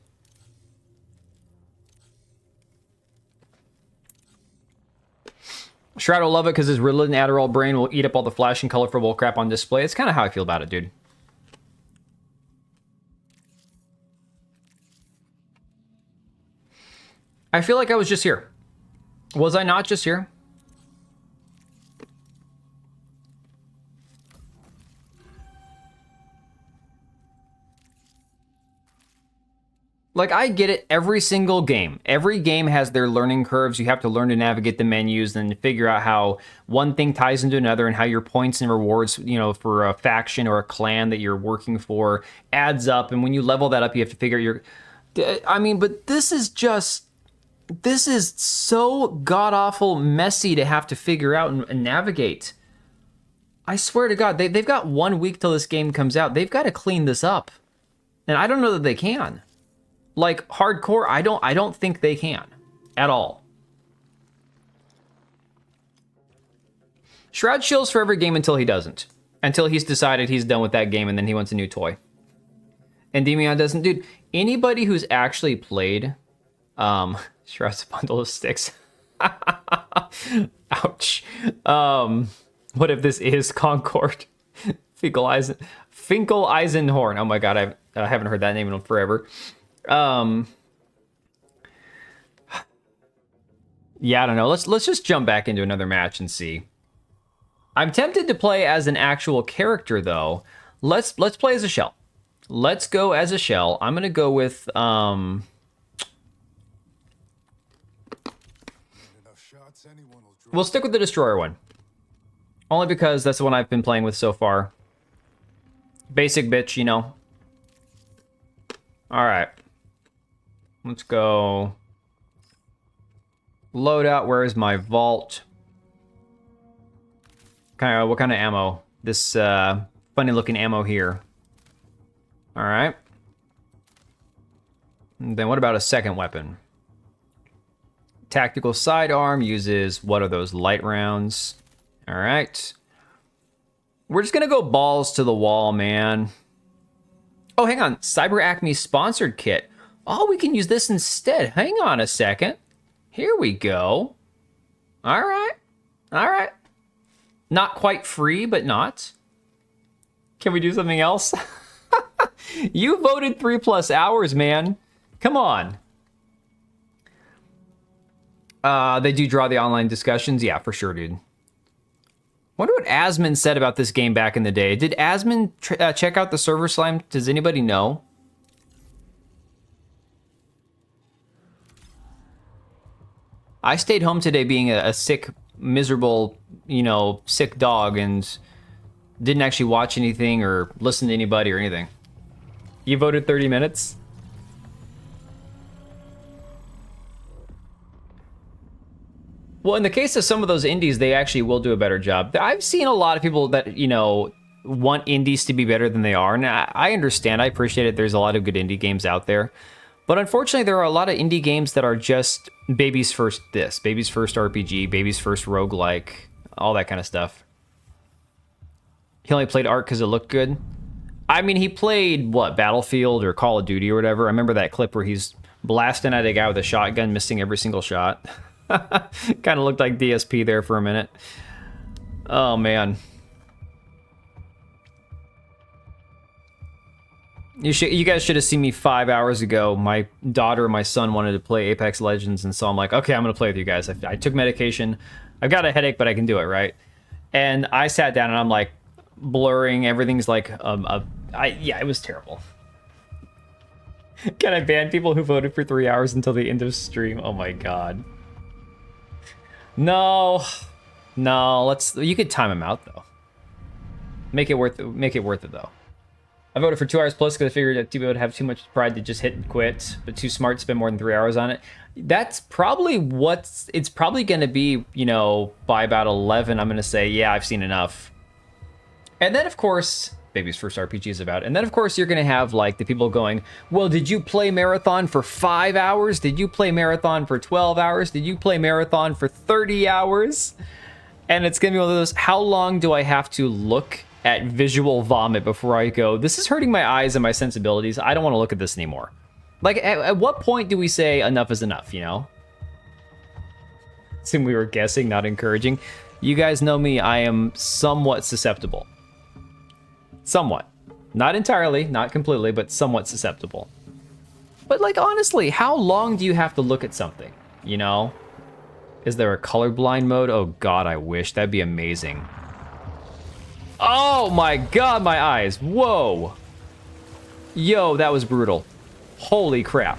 Shroud will love it because his Ritalin Adderall brain will eat up all the flash and colorful crap on display. It's kind of how I feel about it, dude. I feel like I was just here. Was I not just here? Like, I get it. Every single game. Every game has their learning curves. You have to learn to navigate the menus and figure out how one thing ties into another and how your points and rewards, for a faction or a clan that you're working for adds up. And when you level that up, you have to figure out but this is so god-awful messy to have to figure out and navigate. I swear to God, they've got 1 week till this game comes out. They've got to clean this up. And I don't know that they can. Like, hardcore, I don't think they can. At all. Shroud chills for every game until he doesn't. Until he's decided he's done with that game and then he wants a new toy. And Demion doesn't. Dude, anybody who's actually played Shroud's a bundle of sticks. Ouch. What if this is Concord? Finkel Eisenhorn. Oh my God, I haven't heard that name in forever. Yeah, I don't know. Let's just jump back into another match and see. I'm tempted to play as an actual character though. Let's play as a shell. Let's go as a shell. I'm gonna go with we'll stick with the destroyer one. Only because that's the one I've been playing with so far. Basic bitch, Alright. Let's go. Loadout, where is my vault? What kind of ammo? This funny looking ammo here. Alright. Then what about a second weapon? Tactical sidearm uses, what are those, light rounds? Alright. We're just gonna go balls to the wall, man. Oh, hang on. Cyber Acme sponsored kit. Oh, we can use this instead. Hang on a second. Here we go. Alright. Alright. Not quite free, but not. Can we do something else? You voted 3+ hours, man. Come on. They do draw the online discussions? Yeah, for sure, dude. Wonder what Asmon said about this game back in the day. Did Asmon check out the server slime? Does anybody know? I stayed home today being a sick, miserable, sick dog and didn't actually watch anything or listen to anybody or anything. You voted 30 minutes? Well, in the case of some of those indies, they actually will do a better job. I've seen a lot of people that, want indies to be better than they are. And I understand, I appreciate it. There's a lot of good indie games out there. But unfortunately, there are a lot of indie games that are just baby's first this, baby's first RPG, baby's first roguelike, all that kind of stuff. He only played Ark because it looked good. I mean, he played, Battlefield or Call of Duty or whatever. I remember that clip where he's blasting at a guy with a shotgun, missing every single shot. Kind of looked like DSP there for a minute. Oh, man. You guys should have seen me 5 hours ago. My daughter and my son wanted to play Apex Legends, and so I'm like, okay, I'm gonna play with you guys. I took medication. I've got a headache, but I can do it, right? And I sat down and I'm like blurring. Everything's like, yeah, it was terrible. Can I ban people who voted for 3 hours until the end of stream? Oh my god. No, you could time them out though. Make it worth it though. I voted for 2 hours plus because I figured that people would have too much pride to just hit and quit, but too smart to spend more than 3 hours on it. That's probably it's probably going to be, you know, by about 11, I'm going to say, yeah, I've seen enough. And then, of course, Baby's First RPG is about. And then, of course, you're going to have, like, the people going, well, did you play Marathon for 5 hours? Did you play Marathon for 12 hours? Did you play Marathon for 30 hours? And it's going to be one of those, how long do I have to look at visual vomit before I go, this is hurting my eyes and my sensibilities. I don't want to look at this anymore. Like, at what point do we say enough is enough, you know? Since we were guessing, not encouraging. You guys know me, I am somewhat susceptible. Somewhat. Not entirely, not completely, but somewhat susceptible. But, like, honestly, how long do you have to look at something, you know? Is there a colorblind mode? Oh god, I wish. That'd be amazing. Oh my god, my eyes. Whoa. Yo, that was brutal. Holy crap.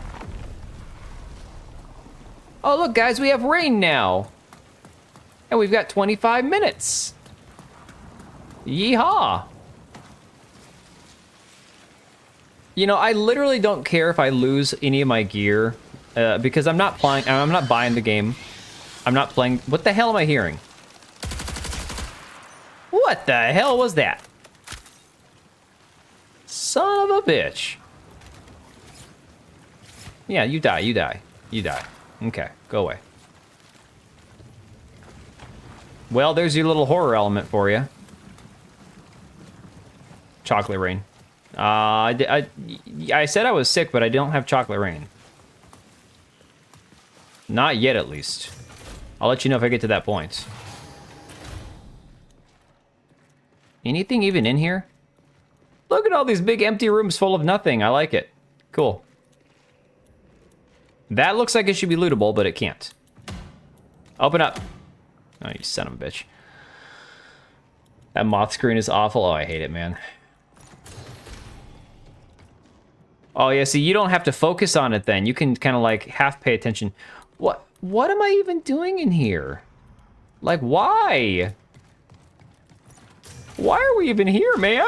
Oh, look, guys, we have rain now. And we've got 25 minutes. Yeehaw. You know, I literally don't care if I lose any of my gear because I'm not buying the game. I'm not playing. What the hell am I hearing? What the hell was that? Son of a bitch. Yeah, you die, you die, you die. Okay, go away. Well, there's your little horror element for you. Chocolate rain. I said I was sick, but I don't have chocolate rain. Not yet, at least. I'll let you know if I get to that point. Anything even in here? Look at all these big empty rooms full of nothing. I like it. Cool. That looks like it should be lootable, but it can't. Open up. Oh, you son of a bitch. That moth screen is awful. Oh, I hate it, man. Oh, yeah, see, you don't have to focus on it then. You can kind of, like, half pay attention. What am I even doing in here? Like, why? Why are we even here, man?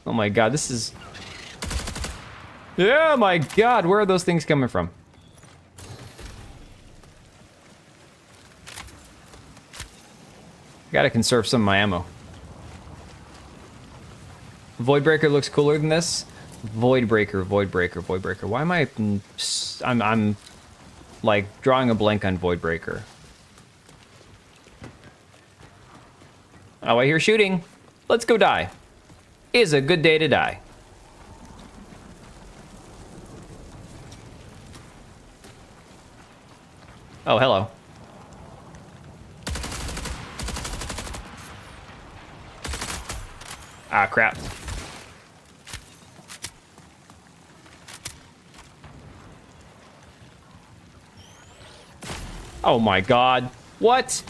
Oh my god, this is... Yeah, my god, where are those things coming from? Gotta conserve some of my ammo. Voidbreaker looks cooler than this. Voidbreaker. Why am I... I'm like, drawing a blank on Voidbreaker. Oh, I hear shooting. Let's go die. Is a good day to die. Oh, hello. Ah, crap. Oh my god. What?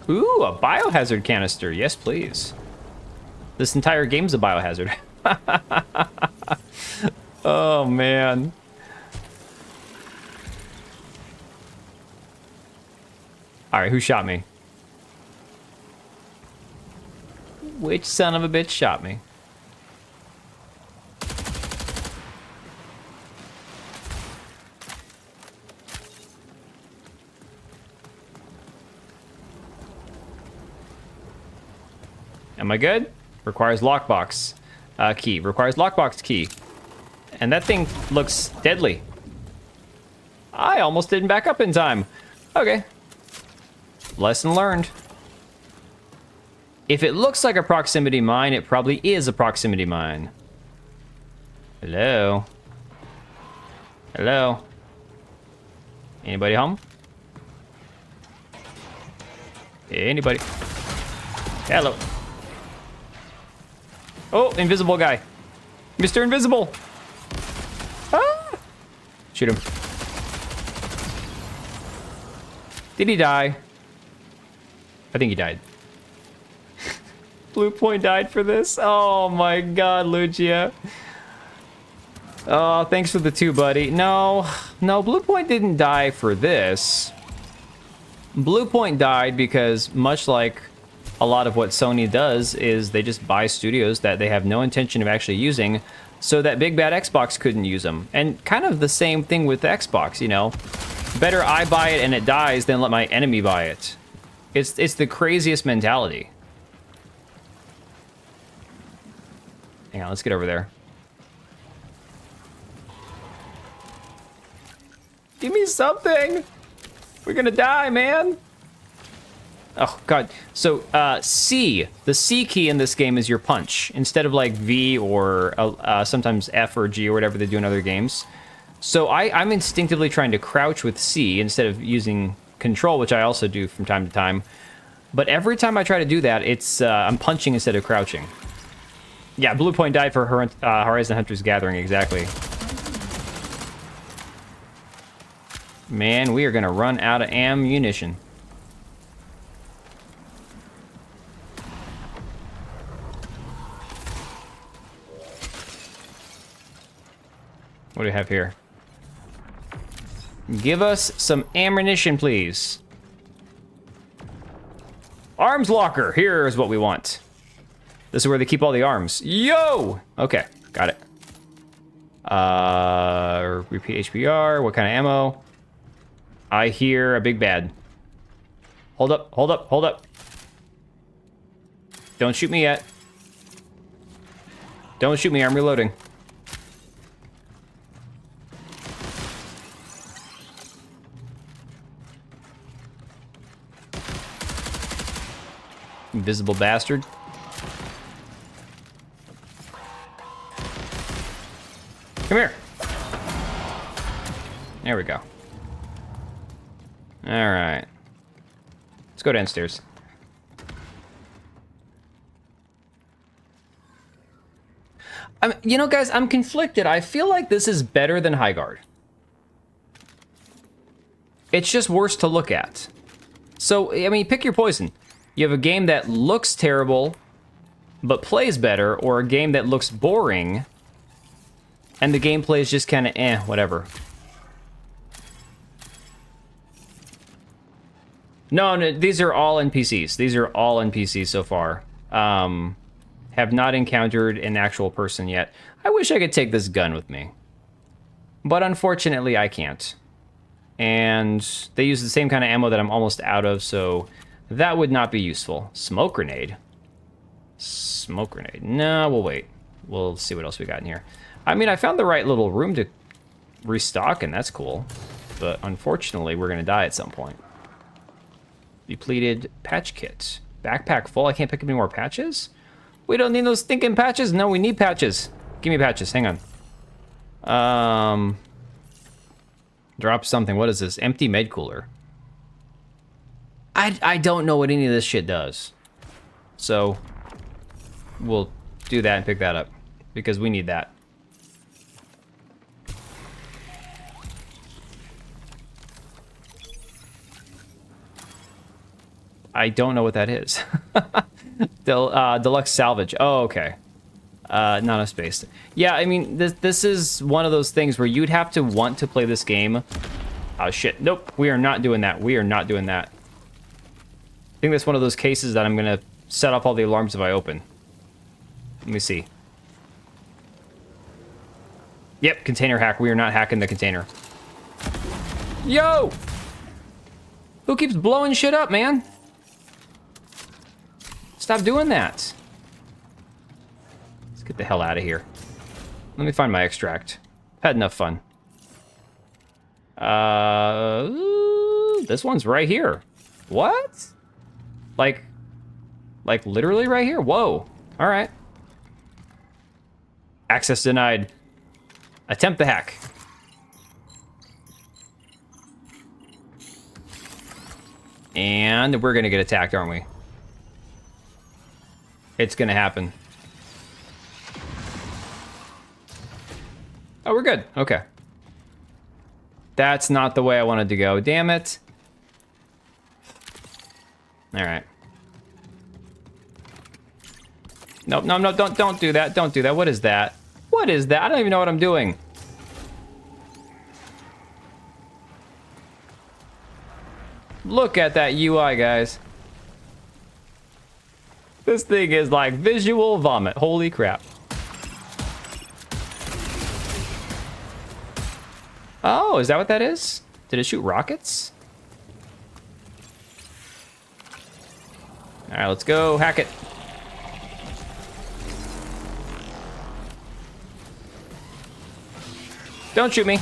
Ooh, a biohazard canister. Yes, please. This entire game's a biohazard. Oh, man. Alright, who shot me? Which son of a bitch shot me? Am I good? Requires lockbox key. Requires lockbox key. And that thing looks deadly. I almost didn't back up in time. Okay. Lesson learned. If it looks like a proximity mine, it probably is a proximity mine. Hello? Hello? Anybody home? Anybody? Hello. Oh, invisible guy. Mr. Invisible. Ah! Shoot him. Did he die? I think he died. Blue Point died for this. Oh my god, Lucia. Oh, thanks for the 2, buddy. No, Blue Point didn't die for this. Blue Point died because, much like a lot of what Sony does, is they just buy studios that they have no intention of actually using, so that big bad Xbox couldn't use them. And kind of the same thing with Xbox, you know? Better I buy it and it dies than let my enemy buy it. It's the craziest mentality. Hang on, let's get over there. Give me something! We're gonna die, man! Oh, God. So, C. The C key in this game is your punch, instead of, like, V or sometimes F or G or whatever they do in other games. So I'm instinctively trying to crouch with C instead of using control, which I also do from time to time. But every time I try to do that, it's I'm punching instead of crouching. Yeah, Blue Point died for Horizon Hunter's Gathering, exactly. Man, we are going to run out of ammunition. What do we have here? Give us some ammunition, please. Arms locker. Here's what we want. This is where they keep all the arms. Yo! Okay, got it. Repeat HPR. What kind of ammo? I hear a big bad. Hold up, hold up, hold up. Don't shoot me yet. Don't shoot me, I'm reloading. Invisible bastard. Come here. There we go. All right. Let's go downstairs. You know, guys, I'm conflicted. I feel like this is better than High Guard. It's just worse to look at. So, I mean, pick your poison. You have a game that looks terrible, but plays better, or a game that looks boring, and the gameplay is just kind of whatever. No, these are all NPCs. These are all NPCs so far. Have not encountered an actual person yet. I wish I could take this gun with me. But unfortunately, I can't. And they use the same kind of ammo that I'm almost out of, so that would not be useful. Smoke grenade. Smoke grenade. No, we'll wait. We'll see what else we got in here. I mean, I found the right little room to restock, and that's cool. But unfortunately, we're going to die at some point. Depleted patch kit. Backpack full. I can't pick up any more patches? We don't need those stinking patches? No, we need patches. Give me patches. Hang on. Drop something. What is this? Empty med cooler. I don't know what any of this shit does. So, we'll do that and pick that up. Because we need that. I don't know what that is. Deluxe salvage. Oh, okay. Not a space. Yeah, I mean, this is one of those things where you'd have to want to play this game. Oh, shit. Nope. We are not doing that. We are not doing that. I think that's one of those cases that I'm going to set off all the alarms if I open. Let me see. Yep, container hack. We are not hacking the container. Yo! Who keeps blowing shit up, man? Stop doing that. Let's get the hell out of here. Let me find my extract. Had enough fun. This one's right here. What? Like literally right here? Whoa. All right. Access denied. Attempt the hack. And we're gonna get attacked, aren't we? It's gonna happen. Oh, we're good. Okay. That's not the way I wanted to go. Damn it. All right. Nope, no, no, don't do that. Don't do that. What is that? What is that? I don't even know what I'm doing. Look at that UI, guys. This thing is like visual vomit. Holy crap. Oh, is that what that is? Did it shoot rockets? All right, let's go hack it. Don't shoot me.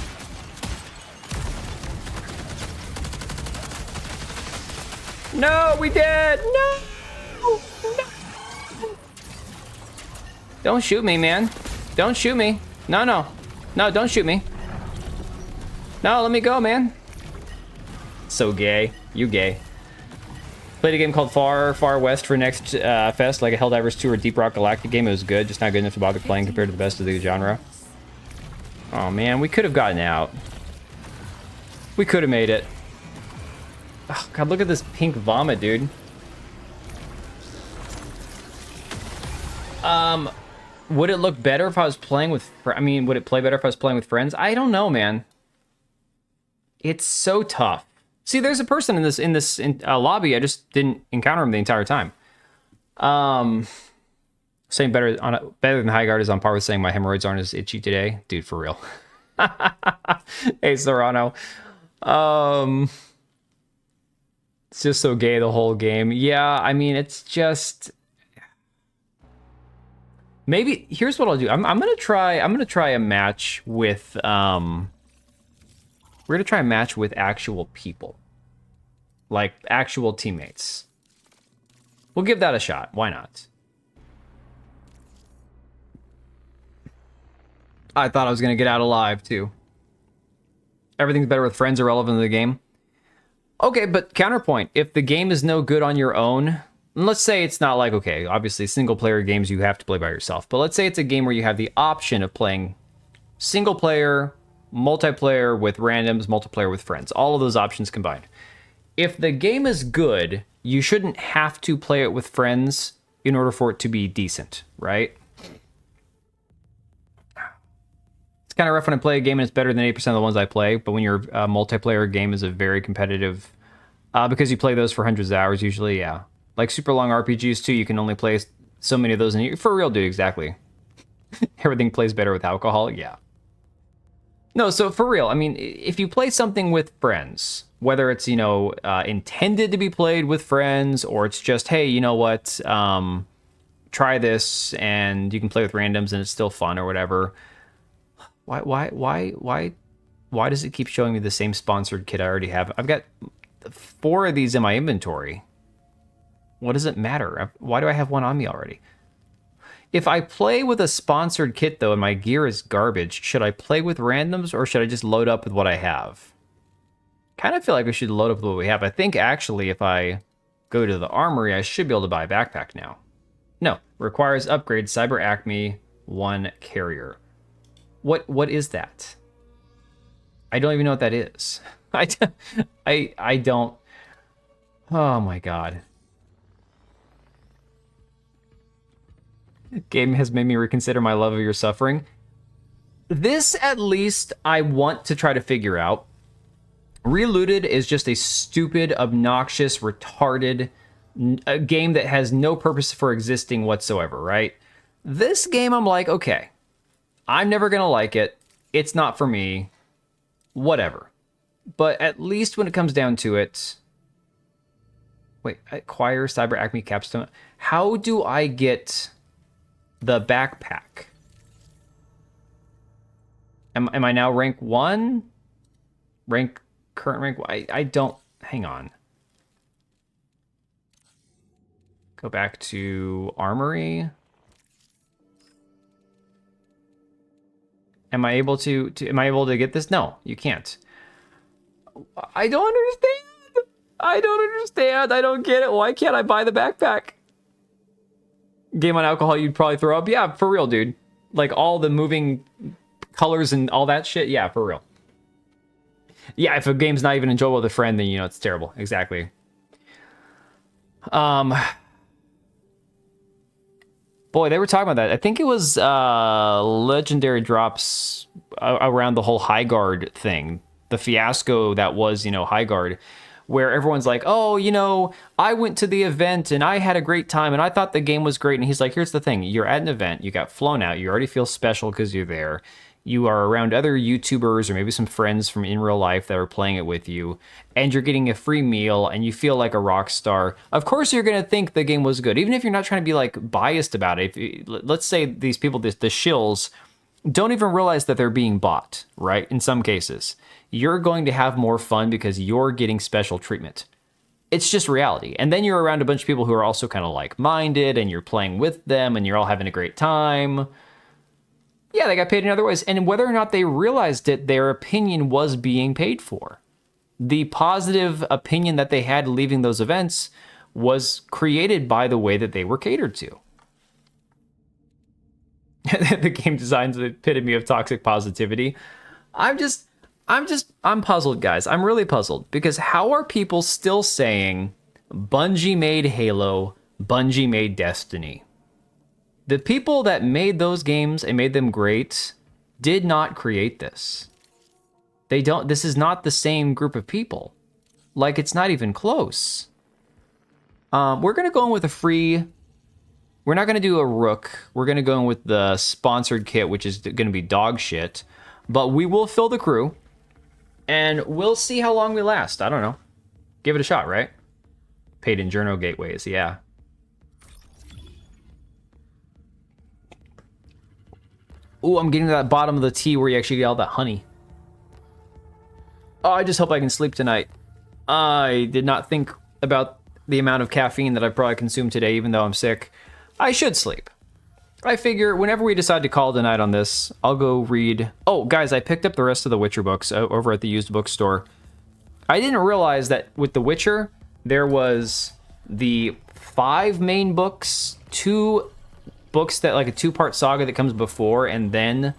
No, we did. No. No. Don't shoot me, man. Don't shoot me. No, no. No, don't shoot me. No, let me go, man. So gay. You gay. Played a game called Far West for next fest, like a Helldivers 2 or Deep Rock Galactic game. It was good, just not good enough to bother playing compared to the best of the genre. Oh, man, we could have gotten out. We could have made it. Oh, God, look at this pink vomit, dude. Would it look better if I was playing with... I mean, would it play better if I was playing with friends? I don't know, man. It's so tough. See, there's a person in this lobby. I just didn't encounter him the entire time. Saying better than High Guard is on par with saying my hemorrhoids aren't as itchy today. Dude, for real. Hey, Serrano. It's just so gay the whole game. Yeah, I mean, it's just... Maybe here's what I'll do. I'm gonna try a match with we're gonna try a match with actual people. Like actual teammates. We'll give that a shot. Why not? I thought I was gonna get out alive too. Everything's better with friends irrelevant to the game. Okay, but counterpoint. If the game is no good on your own, let's say it's not like, okay, obviously single player games you have to play by yourself, but let's say it's a game where you have the option of playing single player, multiplayer with randoms, multiplayer with friends, all of those options combined. If the game is good, you shouldn't have to play it with friends in order for it to be decent, right? It's kind of rough when I play a game and it's better than 80% of the ones I play, but when your multiplayer game is a very competitive, because you play those for hundreds of hours usually, yeah. Like super long RPGs too, you can only play so many of those in for real, dude, exactly. Everything plays better with alcohol, yeah. No, so for real, I mean, if you play something with friends, whether it's, you know, intended to be played with friends, or it's just, hey, you know what, try this and you can play with randoms and it's still fun or whatever. Why does it keep showing me the same sponsored kit I already have? I've got 4 of these in my inventory. What does it matter? Why do I have one on me already? If I play with a sponsored kit, though, and my gear is garbage, should I play with randoms or should I just load up with what I have? Kind of feel like we should load up with what we have. I think, actually, if I go to the armory, I should be able to buy a backpack now. No. Requires upgrade Cyber Acme 1 carrier. What is that? I don't even know what that is. I don't... Oh, my God. Game has made me reconsider my love of your suffering. This, at least, I want to try to figure out. Relooted is just a stupid, obnoxious, retarded a game that has no purpose for existing whatsoever, right? This game, I'm like, okay, I'm never going to like it. It's not for me. Whatever. But at least when it comes down to it... Wait, acquire Cyber Acme Capstone. How do I get... the backpack? Am I now rank 1? Current rank? I don't... Hang on. Go back to Armory. Am I able to am I able to get this? No, you can't. I don't understand. I don't understand. I don't get it. Why can't I buy the backpack? Game on alcohol, you'd probably throw up. Yeah, for real, dude. Like all the moving colors and all that shit. Yeah, for real. Yeah, if a game's not even enjoyable with a friend, then you know it's terrible. Exactly. Boy, they were talking about that. I think it was legendary drops around the whole High Guard thing. The fiasco that was, you know, High Guard, where everyone's like, oh, you know, I went to the event and I had a great time and I thought the game was great. And he's like, here's the thing. You're at an event. You got flown out. You already feel special because you're there. You are around other YouTubers or maybe some friends from in real life that are playing it with you, and you're getting a free meal and you feel like a rock star. Of course, you're going to think the game was good, even if you're not trying to be like biased about it. Let's say these people, the shills, don't even realize that they're being bought, right? In some cases, you're going to have more fun because you're getting special treatment. It's just reality. And then you're around a bunch of people who are also kind of like-minded and you're playing with them and you're all having a great time. Yeah, they got paid in other ways. And whether or not they realized it, their opinion was being paid for. The positive opinion that they had leaving those events was created by the way that they were catered to. The game design's the epitome of toxic positivity. I'm puzzled, guys. I'm really puzzled because how are people still saying Bungie made Halo, Bungie made Destiny? The people that made those games and made them great did not create this. This is not the same group of people. Like, it's not even close. We're going to go in with a free... We're not going to do a Rook. We're going to go in with the sponsored kit, which is going to be dog shit. But we will fill the crew. And we'll see how long we last. I don't know. Give it a shot, right? Paid in journal gateways, yeah. Ooh, I'm getting to that bottom of the tea where you actually get all that honey. Oh, I just hope I can sleep tonight. I did not think about the amount of caffeine that I probably consumed today, even though I'm sick. I should sleep. I figure whenever we decide to call tonight on this, I'll go read... Oh, guys, I picked up the rest of the Witcher books over at the used bookstore. I didn't realize that with The Witcher, there was the 5 main books, 2 books that like a 2-part saga that comes before, and then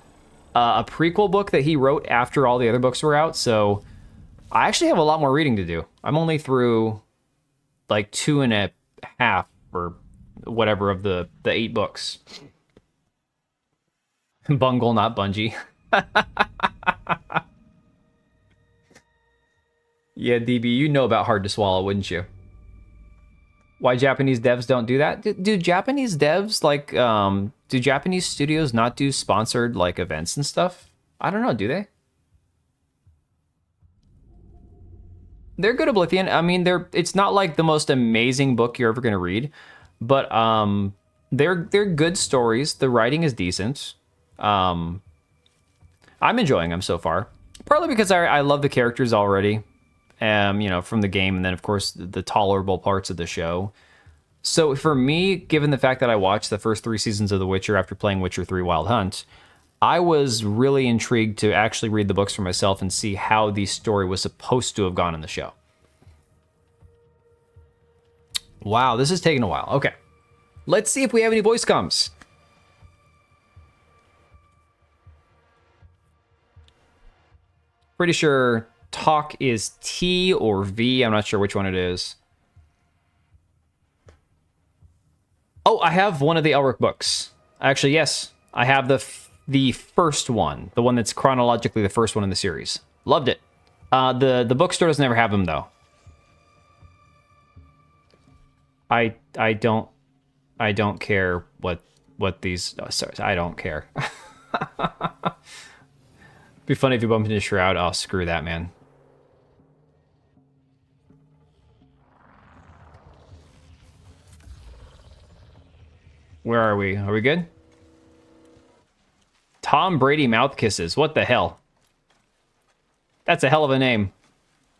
a prequel book that he wrote after all the other books were out. So I actually have a lot more reading to do. I'm only through like 2.5 or whatever of the 8 books. Bungle, not Bungie. Yeah, DB, you know about hard to swallow, wouldn't you? Why Japanese devs don't do that? Do Japanese devs, like, do Japanese studios not do sponsored, like, events and stuff? I don't know, do they? They're good Oblivion. I mean, it's not, like, the most amazing book you're ever going to read, but they're good stories. The writing is decent. I'm enjoying them so far. Partly because I love the characters already. You know, from the game, and then of course the tolerable parts of the show. So for me, given the fact that I watched the first 3 seasons of The Witcher after playing Witcher 3 Wild Hunt, I was really intrigued to actually read the books for myself and see how the story was supposed to have gone in the show. Wow, this is taking a while. Okay. Let's see if we have any voice comms. Pretty sure talk is T or V. I'm not sure which one it is. Oh, I have one of the Elric books. Actually, yes. I have the first one. The one that's chronologically the first one in the series. Loved it. The bookstore doesn't ever have them, though. I don't care what these... Oh, sorry, I don't care. Be funny if you bump into Shroud. Oh, screw that, man. Where are we? Are we good? Tom Brady mouth kisses. What the hell? That's a hell of a name.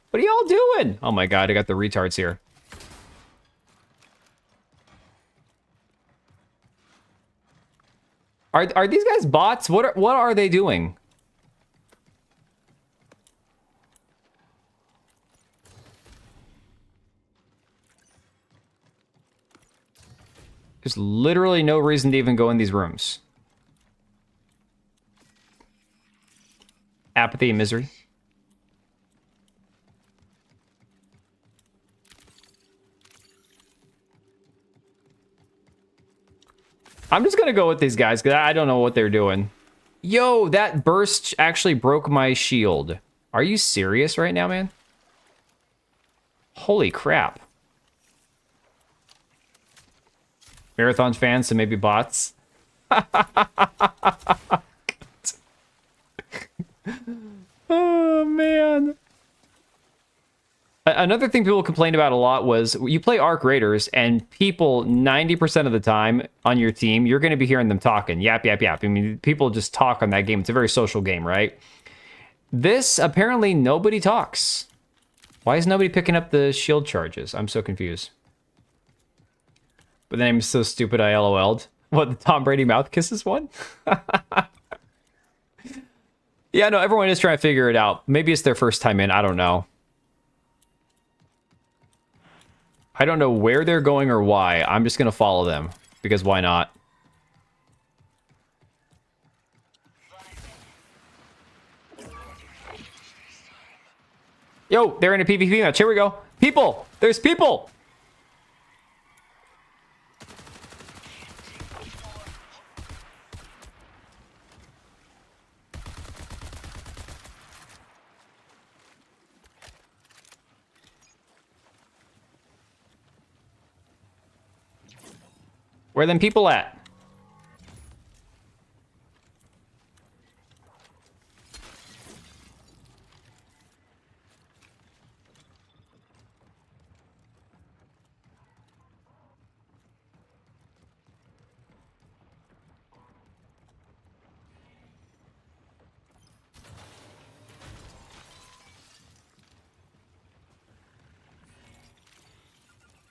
What are y'all doing? Oh my god, I got the retards here. Are these guys bots? What are they doing? There's literally no reason to even go in these rooms. Apathy and misery. I'm just gonna go with these guys because I don't know what they're doing. Yo, that burst actually broke my shield. Are you serious right now, man? Holy crap. Marathon fans, so maybe bots. Oh, man. Another thing people complained about a lot was you play Arc Raiders and people 90% of the time on your team, you're going to be hearing them talking. Yap, yap, yap. I mean, people just talk on that game. It's a very social game, right? This, apparently, nobody talks. Why is nobody picking up the shield charges? I'm so confused. But the name is so stupid, I LOL'd. What, the Tom Brady mouth kisses one? Yeah, no, everyone is trying to figure it out. Maybe it's their first time in. I don't know. I don't know where they're going or why. I'm just going to follow them. Because why not? Yo, they're in a PvP match. Here we go. People! There's people! Where them people at?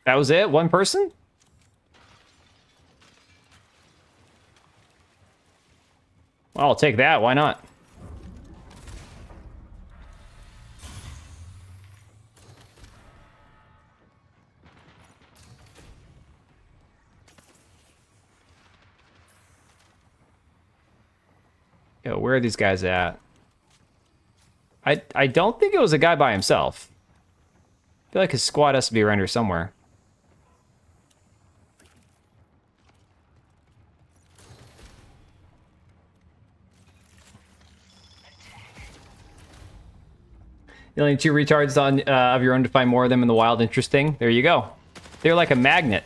That was it? One person? Well, I'll take that. Why not? Yo, where are these guys at? I don't think it was a guy by himself. I feel like his squad has to be around here somewhere. You only need 2 retards on of your own to find more of them in the wild. Interesting. There you go. They're like a magnet.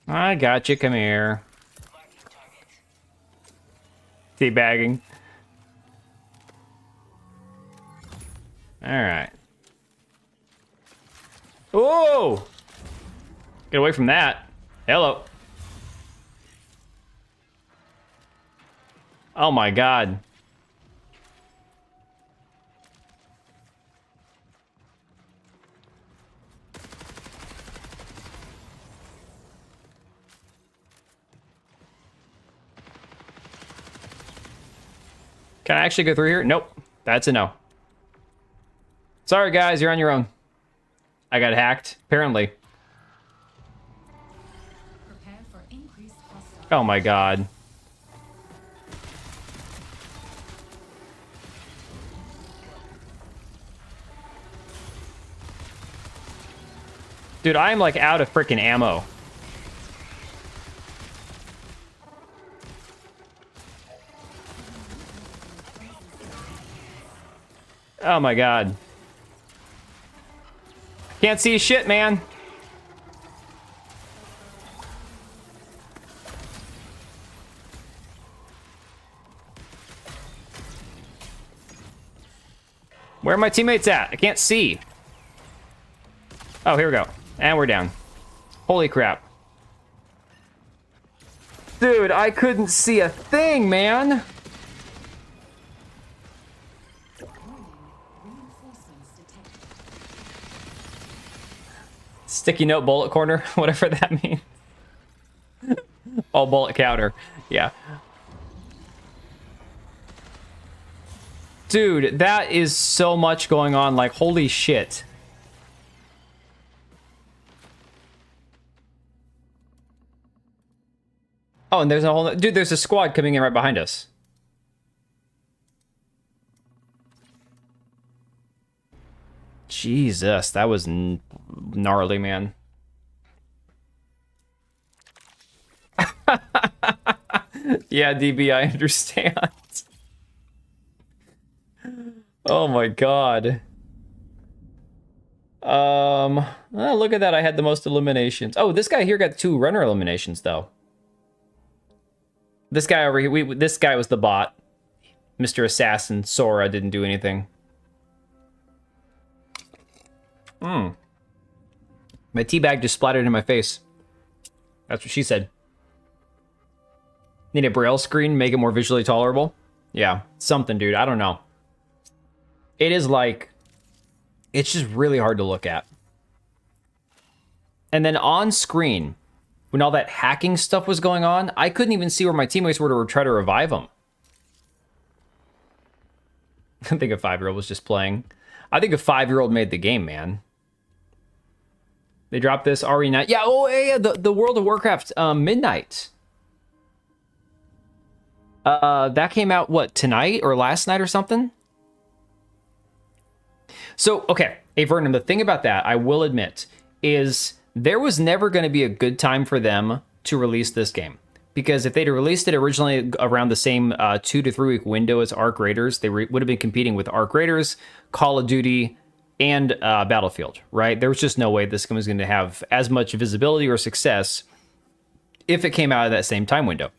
I got you. Come here. Teabagging. All right. Whoa! Get away from that. Hello. Oh my god. Can I actually go through here? Nope. That's a no. Sorry, guys. You're on your own. I got hacked, apparently. Prepare for increased hostile. Oh my god. Dude, I am like out of freaking ammo. Oh my god. Can't see shit, man. Where are my teammates at? I can't see. Oh, here we go. And we're down. Holy crap. Dude, I couldn't see a thing, man. Sticky note bullet corner, whatever that means. Oh, bullet counter. Yeah. Dude, that is so much going on. Like, holy shit. Oh, and there's a whole... Dude, there's a squad coming in right behind us. Jesus, that was gnarly, man. Yeah, DB, I understand. Oh my god. Oh, look at that. I had the most eliminations. Oh, this guy here got 2 runner eliminations, though. This guy over here, this guy was the bot. Mr. Assassin, Sora didn't do anything. My teabag just splattered in my face. That's what she said. Need a braille screen, make it more visually tolerable? Yeah, something, dude. I don't know. It is like... It's just really hard to look at. And then on screen, when all that hacking stuff was going on, I couldn't even see where my teammates were to try to revive them. I think a 5-year-old was just playing. I think a 5-year-old made the game, man. They dropped this RE9. Yeah, oh, yeah, the World of Warcraft Midnight. That came out, what, tonight or last night or something? So, okay, hey, Vernon, the thing about that, I will admit, is there was never going to be a good time for them to release this game. Because if they'd released it originally around the same 2 to 3 week window as Arc Raiders, they would have been competing with Arc Raiders, Call of Duty, and Battlefield, right? There was just no way this game was going to have as much visibility or success if it came out of that same time window.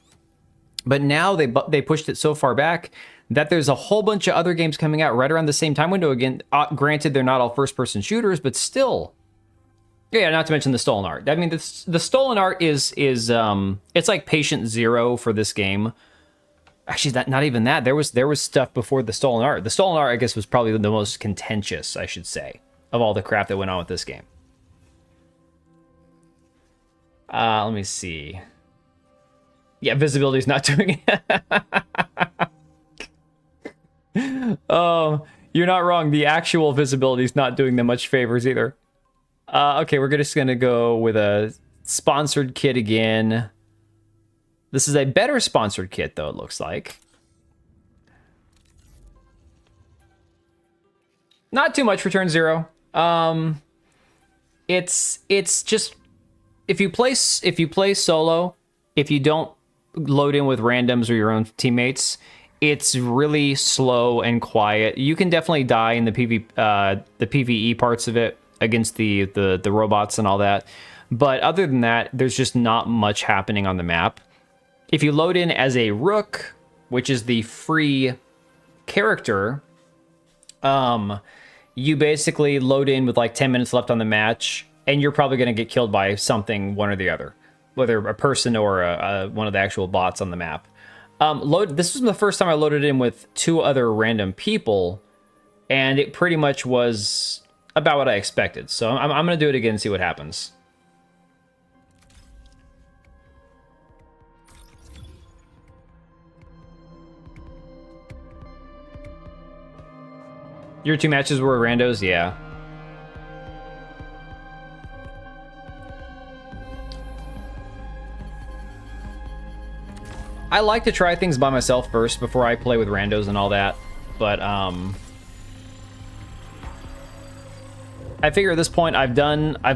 But now they pushed it so far back that there's a whole bunch of other games coming out right around the same time window again. Granted, they're not all first-person shooters, but still. Yeah, not to mention the stolen art. I mean, the stolen art is it's like patient zero for this game. Actually, not even that. There was stuff before the stolen art. The stolen art, I guess, was probably the most contentious, I should say, of all the crap that went on with this game. Let me see. Yeah, visibility's not doing it. Oh, you're not wrong. The actual visibility's not doing them much favors either. Okay, we're just gonna go with a sponsored kit again. This is a better sponsored kit, though, it looks like. Not too much for turn 0. It's just if you play solo, if you don't load in with randoms or your own teammates, it's really slow and quiet. You can definitely die in the PvE parts of it against the robots and all that. But other than that, there's just not much happening on the map. If you load in as a Rook, which is the free character, you basically load in with like 10 minutes left on the match, and you're probably going to get killed by something, one or the other, whether a person or one of the actual bots on the map. This was the first time I loaded in with 2 other random people, and it pretty much was about what I expected. So I'm going to do it again and see what happens. Your 2 matches were randos? Yeah. I like to try things by myself first before I play with randos and all that, but I figure at this point I've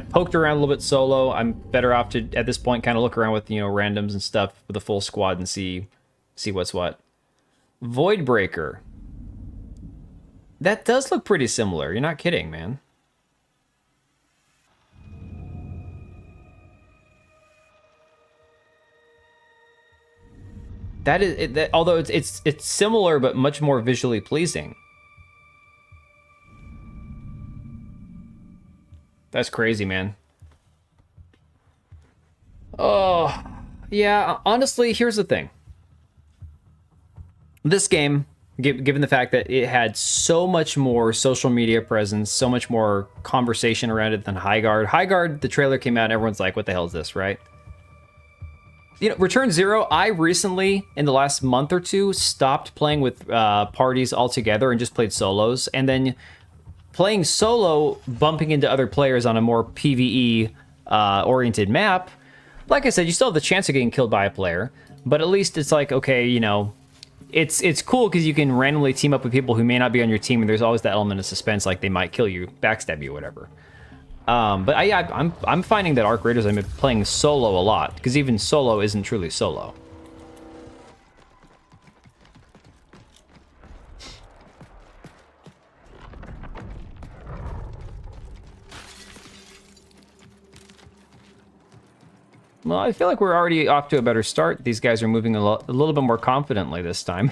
poked around a little bit solo. I'm better off to at this point kind of look around with, you know, randoms and stuff with a full squad and see what's what. Voidbreaker. That does look pretty similar. You're not kidding, man. That is that, although it's similar but much more visually pleasing. That's crazy, man. Oh, yeah, honestly, here's the thing. This game, Given the fact that it had so much more social media presence, so much more conversation around it than High Guard. High Guard, the trailer came out and everyone's like, what the hell is this, right? You know, Return Zero, I recently, in the last month or two, stopped playing with parties altogether and just played solos. And then playing solo, bumping into other players on a more PvE oriented map, like I said, you still have the chance of getting killed by a player, but at least it's like, okay, you know, it's cool because you can randomly team up with people who may not be on your team, and there's always that element of suspense, like they might kill you, backstab you, whatever. But I'm finding that Arc Raiders, I've been playing solo a lot, because even solo isn't truly solo. Well, I feel like we're already off to a better start. These guys are moving a little bit more confidently this time.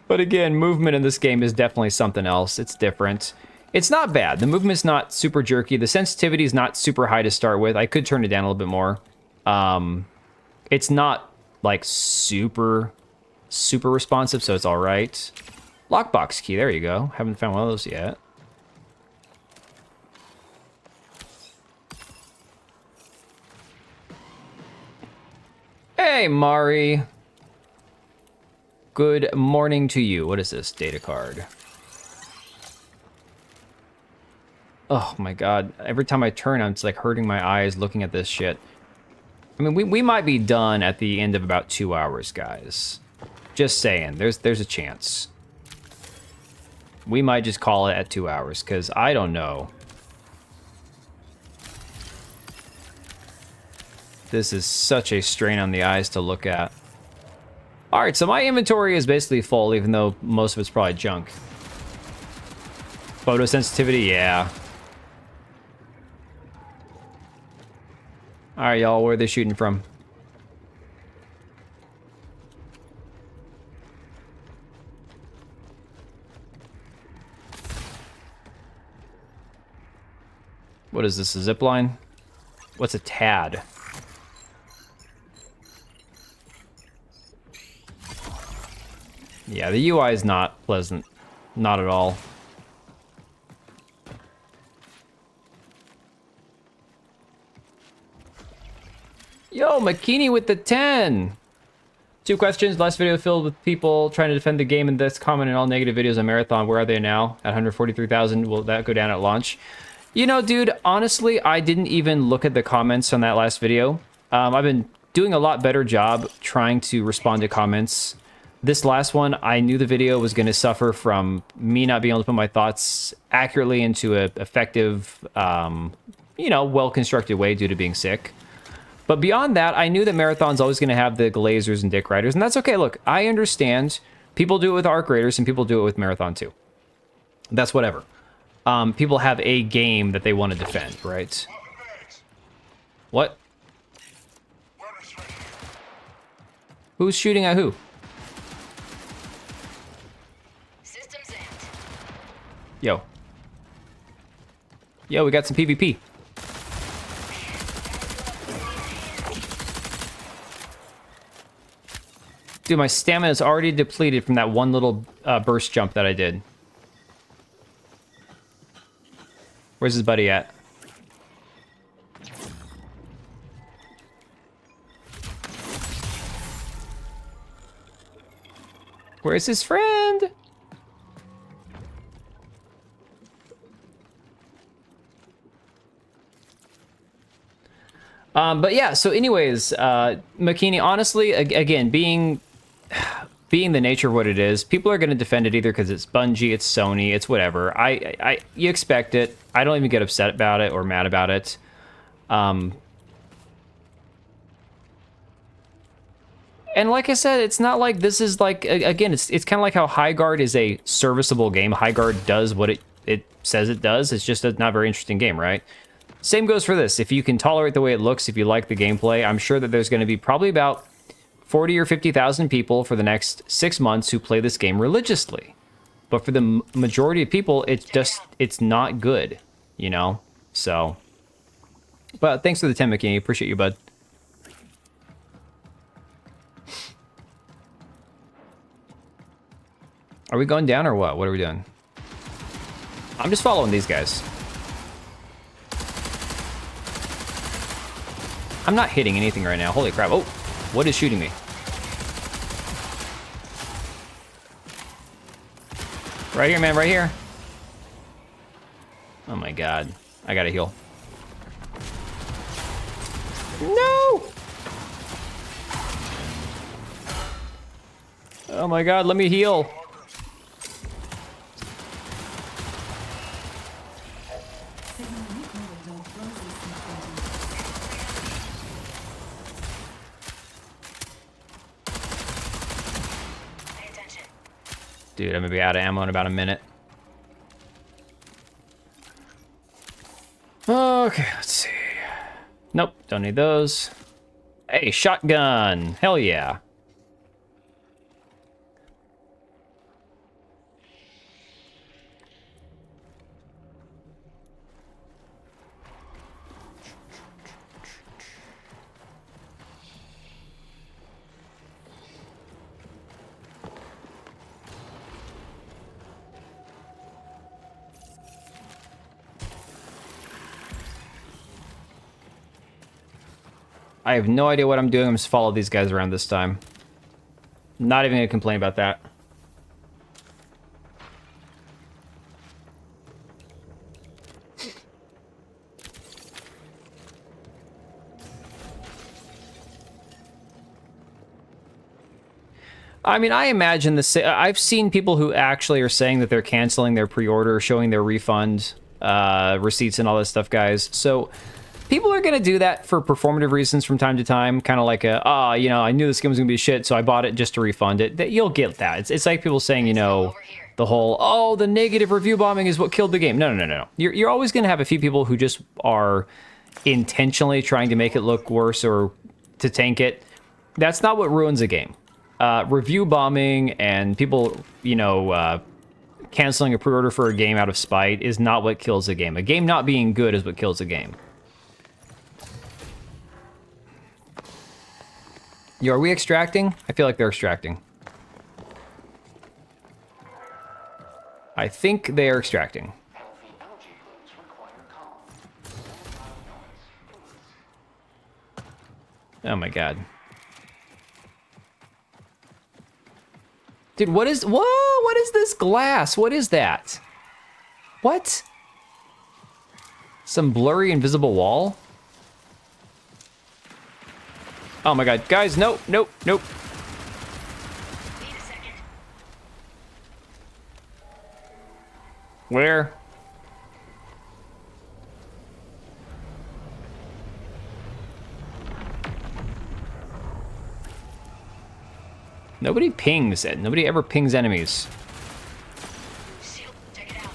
But again, movement in this game is definitely something else. It's different. It's not bad. The movement's not super jerky. The sensitivity is not super high to start with. I could turn it down a little bit more. It's not, like, super responsive, so it's all right. Lockbox key, there you go. Haven't found one of those yet. Hey, Mari. Good morning to you. What is this? Data card. Oh my god. Every time I turn, I'm just like hurting my eyes looking at this shit. I mean, we might be done at the end of about 2 hours, guys. Just saying. There's a chance. We might just call it at 2 hours, because I don't know. This is such a strain on the eyes to look at. Alright, so my inventory is basically full, even though most of it's probably junk. Photosensitivity, yeah. Alright, y'all, where are they shooting from? What is this, a zip line? What's a tad? Yeah, the UI is not pleasant. Not at all. Yo, Makini with the 10! 2 questions. Last video filled with people trying to defend the game, and this comment in all negative videos on Marathon. Where are they now? At 143,000. Will that go down at launch? You know, dude, honestly, I didn't even look at the comments on that last video. I've been doing a lot better job trying to respond to comments. This last one, I knew the video was going to suffer from me not being able to put my thoughts accurately into an effective, you know, well-constructed way due to being sick. But beyond that, I knew that Marathon's always going to have the Glazers and Dick Riders, and that's okay. Look, I understand. People do it with Arc Raiders, and people do it with Marathon too. That's whatever. People have a game that they want to defend, right? What? Who's shooting at who? Yo. Yo, we got some PvP. Dude, my stamina is already depleted from that one little burst jump that I did. Where's his buddy at? Where's his friend? But yeah, so anyways, Makini, honestly, again, being the nature of what it is, people are going to defend it either because it's Bungie, it's Sony, it's whatever. You expect it. I don't even get upset about it or mad about it. And like I said, it's not like this is like, again, it's kind of like how High Guard is a serviceable game. High Guard does what it says it does. It's just a not very interesting game, right? Same goes for this. If you can tolerate the way it looks, if you like the gameplay, I'm sure that there's going to be probably about 40 or 50,000 people for the next 6 months who play this game religiously. But for the majority of people, it's not good, you know? So, but thanks for the 10, McKinney. Appreciate you, bud. Are we going down or what? What are we doing? I'm just following these guys. I'm not hitting anything right now. Holy crap. Oh, what is shooting me? Right here, man, right here. Oh my god. I gotta heal. No! Oh my god, let me heal. Dude, I'm gonna be out of ammo in about a minute. Okay, let's see. Nope, don't need those. Hey, shotgun. Hell yeah. I have no idea what I'm doing. I'm just follow these guys around this time. Not even gonna complain about that. I mean, I imagine this. I've seen people who actually are saying that they're canceling their pre-order, showing their refund receipts and all this stuff, guys. So people are going to do that for performative reasons from time to time. Kind of like you know, I knew this game was going to be shit, so I bought it just to refund it. You'll get that. It's like people saying, you know, the whole, oh, the negative review bombing is what killed the game. No. You're always going to have a few people who just are intentionally trying to make it look worse or to tank it. That's not what ruins a game. Review bombing and people, you know, canceling a pre-order for a game out of spite is not what kills a game. A game not being good is what kills a game. Yo, are we extracting? I feel like they're extracting. I think they are extracting. Oh my god. Dude, what is... Whoa! What is this glass? What is that? What? Some blurry invisible wall? Oh my god. Guys, nope. Wait a second. Where? Nobody pings it. Nobody ever pings enemies. Shield, check it out.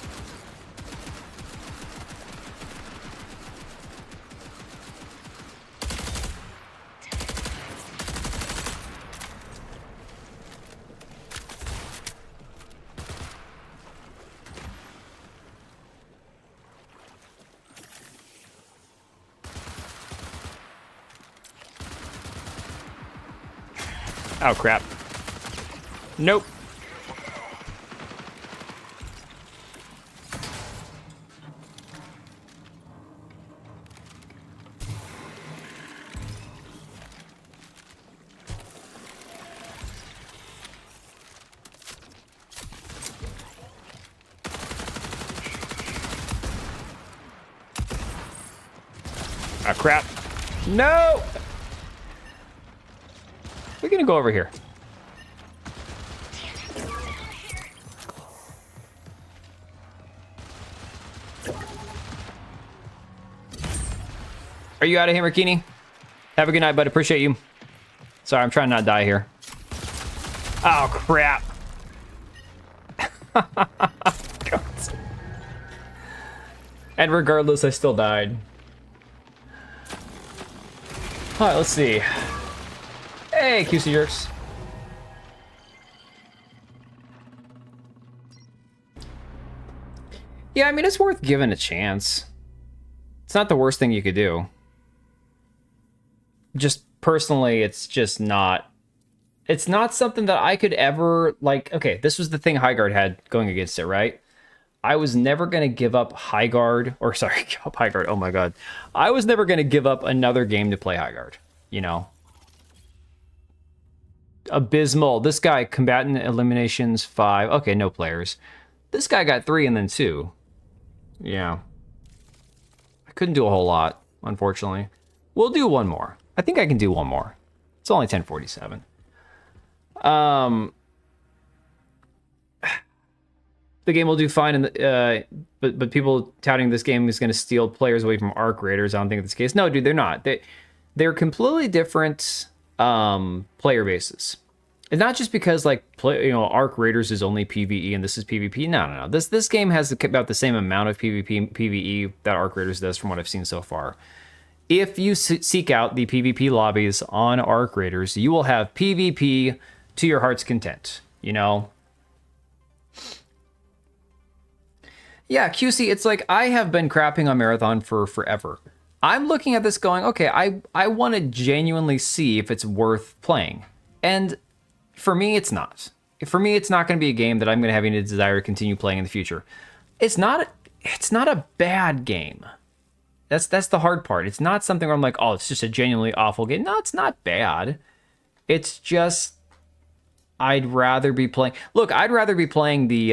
Oh crap. Nope. Oh crap. No! We're gonna go over here. Are you out of here, Markini? Have a good night, bud. Appreciate you. Sorry, I'm trying not to die here. Oh, crap. God. And regardless, I still died. All right, let's see. Hey, QC Jerks. Yeah, I mean, it's worth giving a chance. It's not the worst thing you could do. Just personally, it's just not It's not something that I could ever, like, okay, this was the thing Highguard had going against it, right? I was never going to give up Highguard, or sorry, give up Highguard, oh my god. I was never going to give up another game to play Highguard, you know? Abysmal. This guy, combatant eliminations 5. Okay, no players. This guy got 3 and then 2. Yeah. I couldn't do a whole lot, unfortunately. We'll do one more. I think I can do one more. It's only 10:47. The game will do fine, but people touting this game is going to steal players away from Arc Raiders. I don't think that's the case. No, dude, they're not. They're completely different player bases. And not just because Arc Raiders is only PvE and this is PvP. No. This game has about the same amount of PvP and PvE that Arc Raiders does from what I've seen so far. If you seek out the PvP lobbies on Arc Raiders, you will have PvP to your heart's content, you know? Yeah, QC, it's like I have been crapping on Marathon for forever. I'm looking at this going, okay, I want to genuinely see if it's worth playing. And for me, it's not. For me, it's not going to be a game that I'm going to have any desire to continue playing in the future. It's not a bad game. That's the hard part. It's not something where I'm like, oh, it's just a genuinely awful game. No, it's not bad. It's just I'd rather be playing. Look, I'd rather be playing the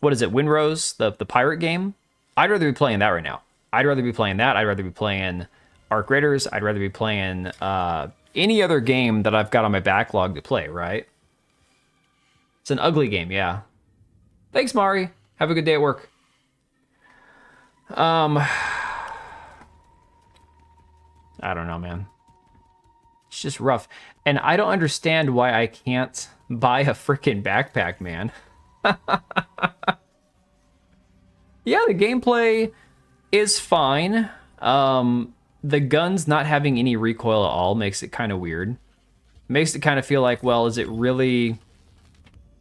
what is it, Windrose, the pirate game? I'd rather be playing that right now. I'd rather be playing that. I'd rather be playing Arc Raiders. I'd rather be playing any other game that I've got on my backlog to play, right? It's an ugly game, yeah. Thanks, Mari. Have a good day at work. I don't know, man. It's just rough. And I don't understand why I can't buy a freaking backpack, man. Yeah, the gameplay is fine. The guns not having any recoil at all makes it kind of weird. Makes it kind of feel like, well, is it really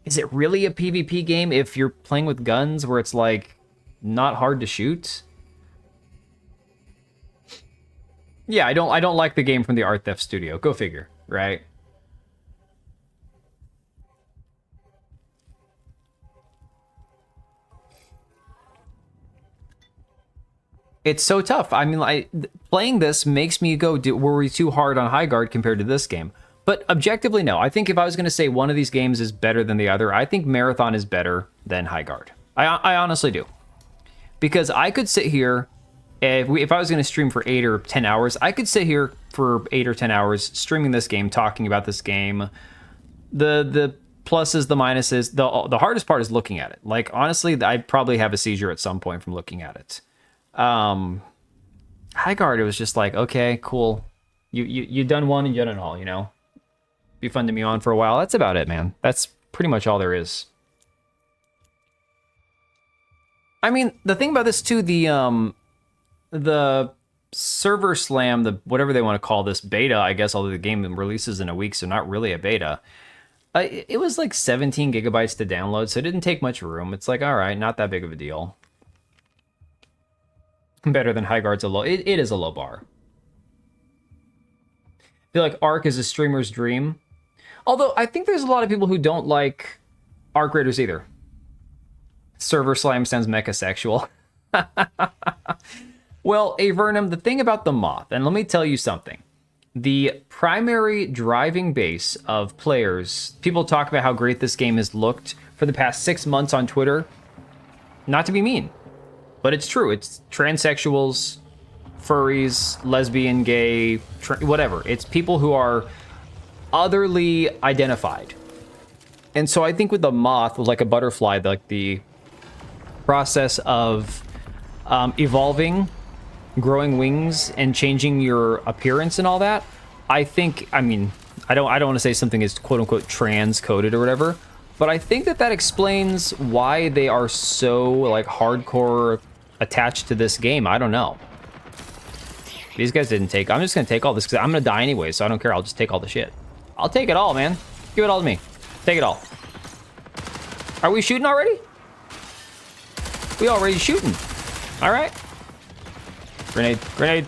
a PvP game if you're playing with guns where it's like not hard to shoot? Yeah, I don't like the game from the Art Theft Studio. Go figure, right? It's so tough. I mean, playing this makes me go, were we too hard on Highguard compared to this game? But objectively, no. I think if I was going to say one of these games is better than the other, I think Marathon is better than Highguard. I honestly do. Because I could sit here, if I was going to stream for 8 or 10 hours, I could sit here for 8 or 10 hours streaming this game, talking about this game. The pluses, the minuses, the hardest part is looking at it. Like, honestly, I'd probably have a seizure at some point from looking at it. Highguard, it was just like, okay, cool. You done one and you done it all, you know? Be fun to me on for a while. That's about it, man. That's pretty much all there is. I mean, the thing about this too, the server slam, the whatever they want to call this beta, I guess, although the game releases in a week, so not really a beta. It was like 17 gigabytes to download, so it didn't take much room. It's like, all right, not that big of a deal. Better than Highguard's a low. It is a low bar. I feel like Arc is a streamer's dream. Although I think there's a lot of people who don't like Arc Raiders either. Server slam sounds mecha-sexual. Well, Avernum, the thing about the Moth, and let me tell you something. The primary driving base of players, people talk about how great this game has looked for the past 6 months on Twitter. Not to be mean, but it's true. It's transsexuals, furries, lesbian, gay, whatever. It's people who are otherly identified. And so I think with the Moth, was like a butterfly, like the process of evolving, growing wings, and changing your appearance and all that. I think, I mean, I don't want to say something is quote unquote trans-coded or whatever, but I think that explains why they are so like hardcore attached to this game. I don't know. These guys didn't take. I'm just gonna take all this because I'm gonna die anyway, so I don't care. I'll just take all the shit. I'll take it all, man. Give it all to me. Take it all. Are we shooting already? We already shooting. All right. Grenade. Grenade.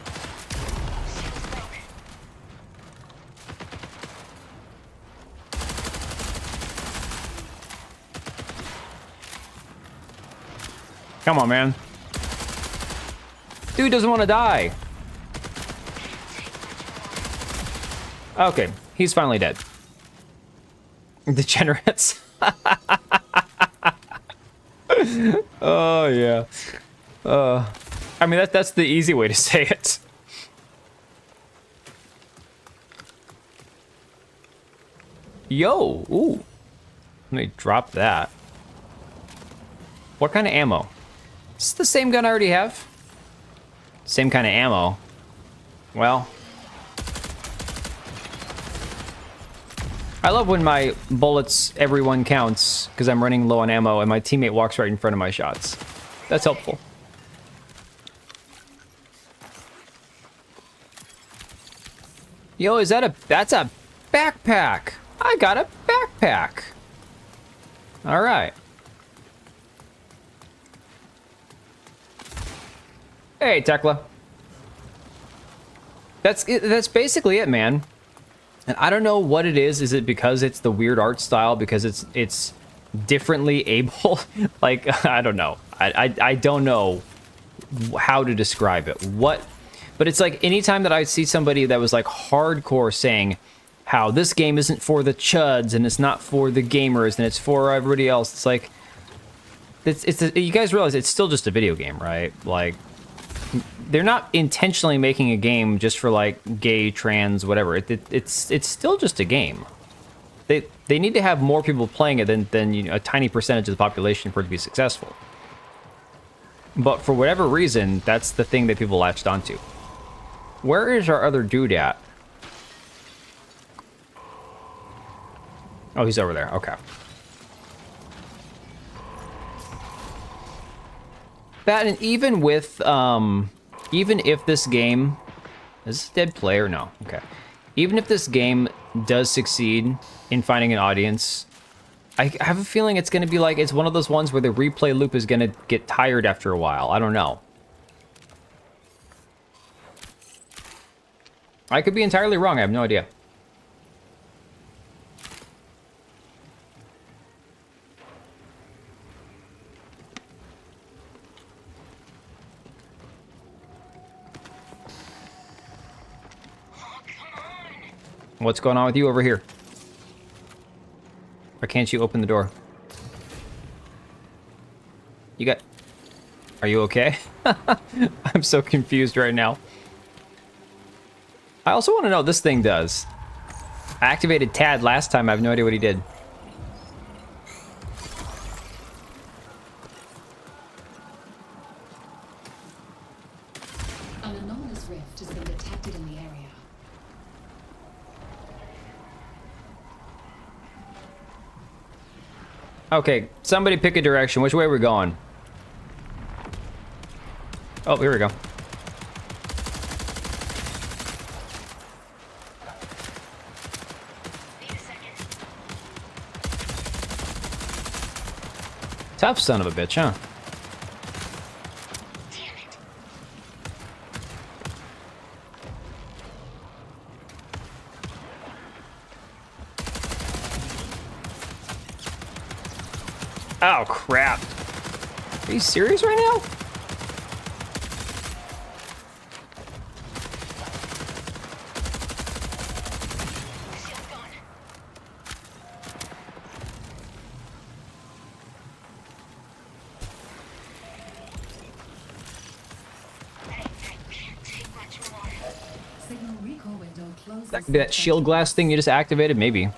Come on, man. Dude doesn't want to die. Okay, he's finally dead. Degenerates. Oh, yeah. I mean, that's the easy way to say it. Yo, ooh. Let me drop that. What kind of ammo? Is this the same gun I already have? Same kind of ammo. Well. I love when my bullets, every one counts, because I'm running low on ammo, and my teammate walks right in front of my shots. That's helpful. Yo, that's a backpack. I got a backpack. All right. Hey, Tekla. That's basically it, man. And I don't know what it is. Is it because it's the weird art style? Because it's differently able? Like, I don't know. I don't know how to describe it. But it's like anytime that I see somebody that was like hardcore saying how this game isn't for the chuds and it's not for the gamers and it's for everybody else. It's like, you guys realize it's still just a video game, right? Like, they're not intentionally making a game just for like gay, trans, whatever. It's still just a game. They need to have more people playing it than you know, a tiny percentage of the population for it to be successful. But for whatever reason, that's the thing that people latched onto. Where is our other dude at? Oh, he's over there. Okay. That, and even with, even if this game... Is this a dead player? No. Okay. Even if this game does succeed in finding an audience, I have a feeling it's going to be like, it's one of those ones where the replay loop is going to get tired after a while. I don't know. I could be entirely wrong. I have no idea. What's going on with you over here? Or can't you open the door? You got... Are you okay? I'm so confused right now. I also want to know what this thing does. I activated Tad last time. I have no idea what he did. An anomalous rift has been detected in the area. Okay, somebody pick a direction. Which way are we going? Oh, here we go. Tough son of a bitch, huh? Oh, crap. Are you serious right now? Signal recall window closes. That shield glass thing you just activated? Maybe.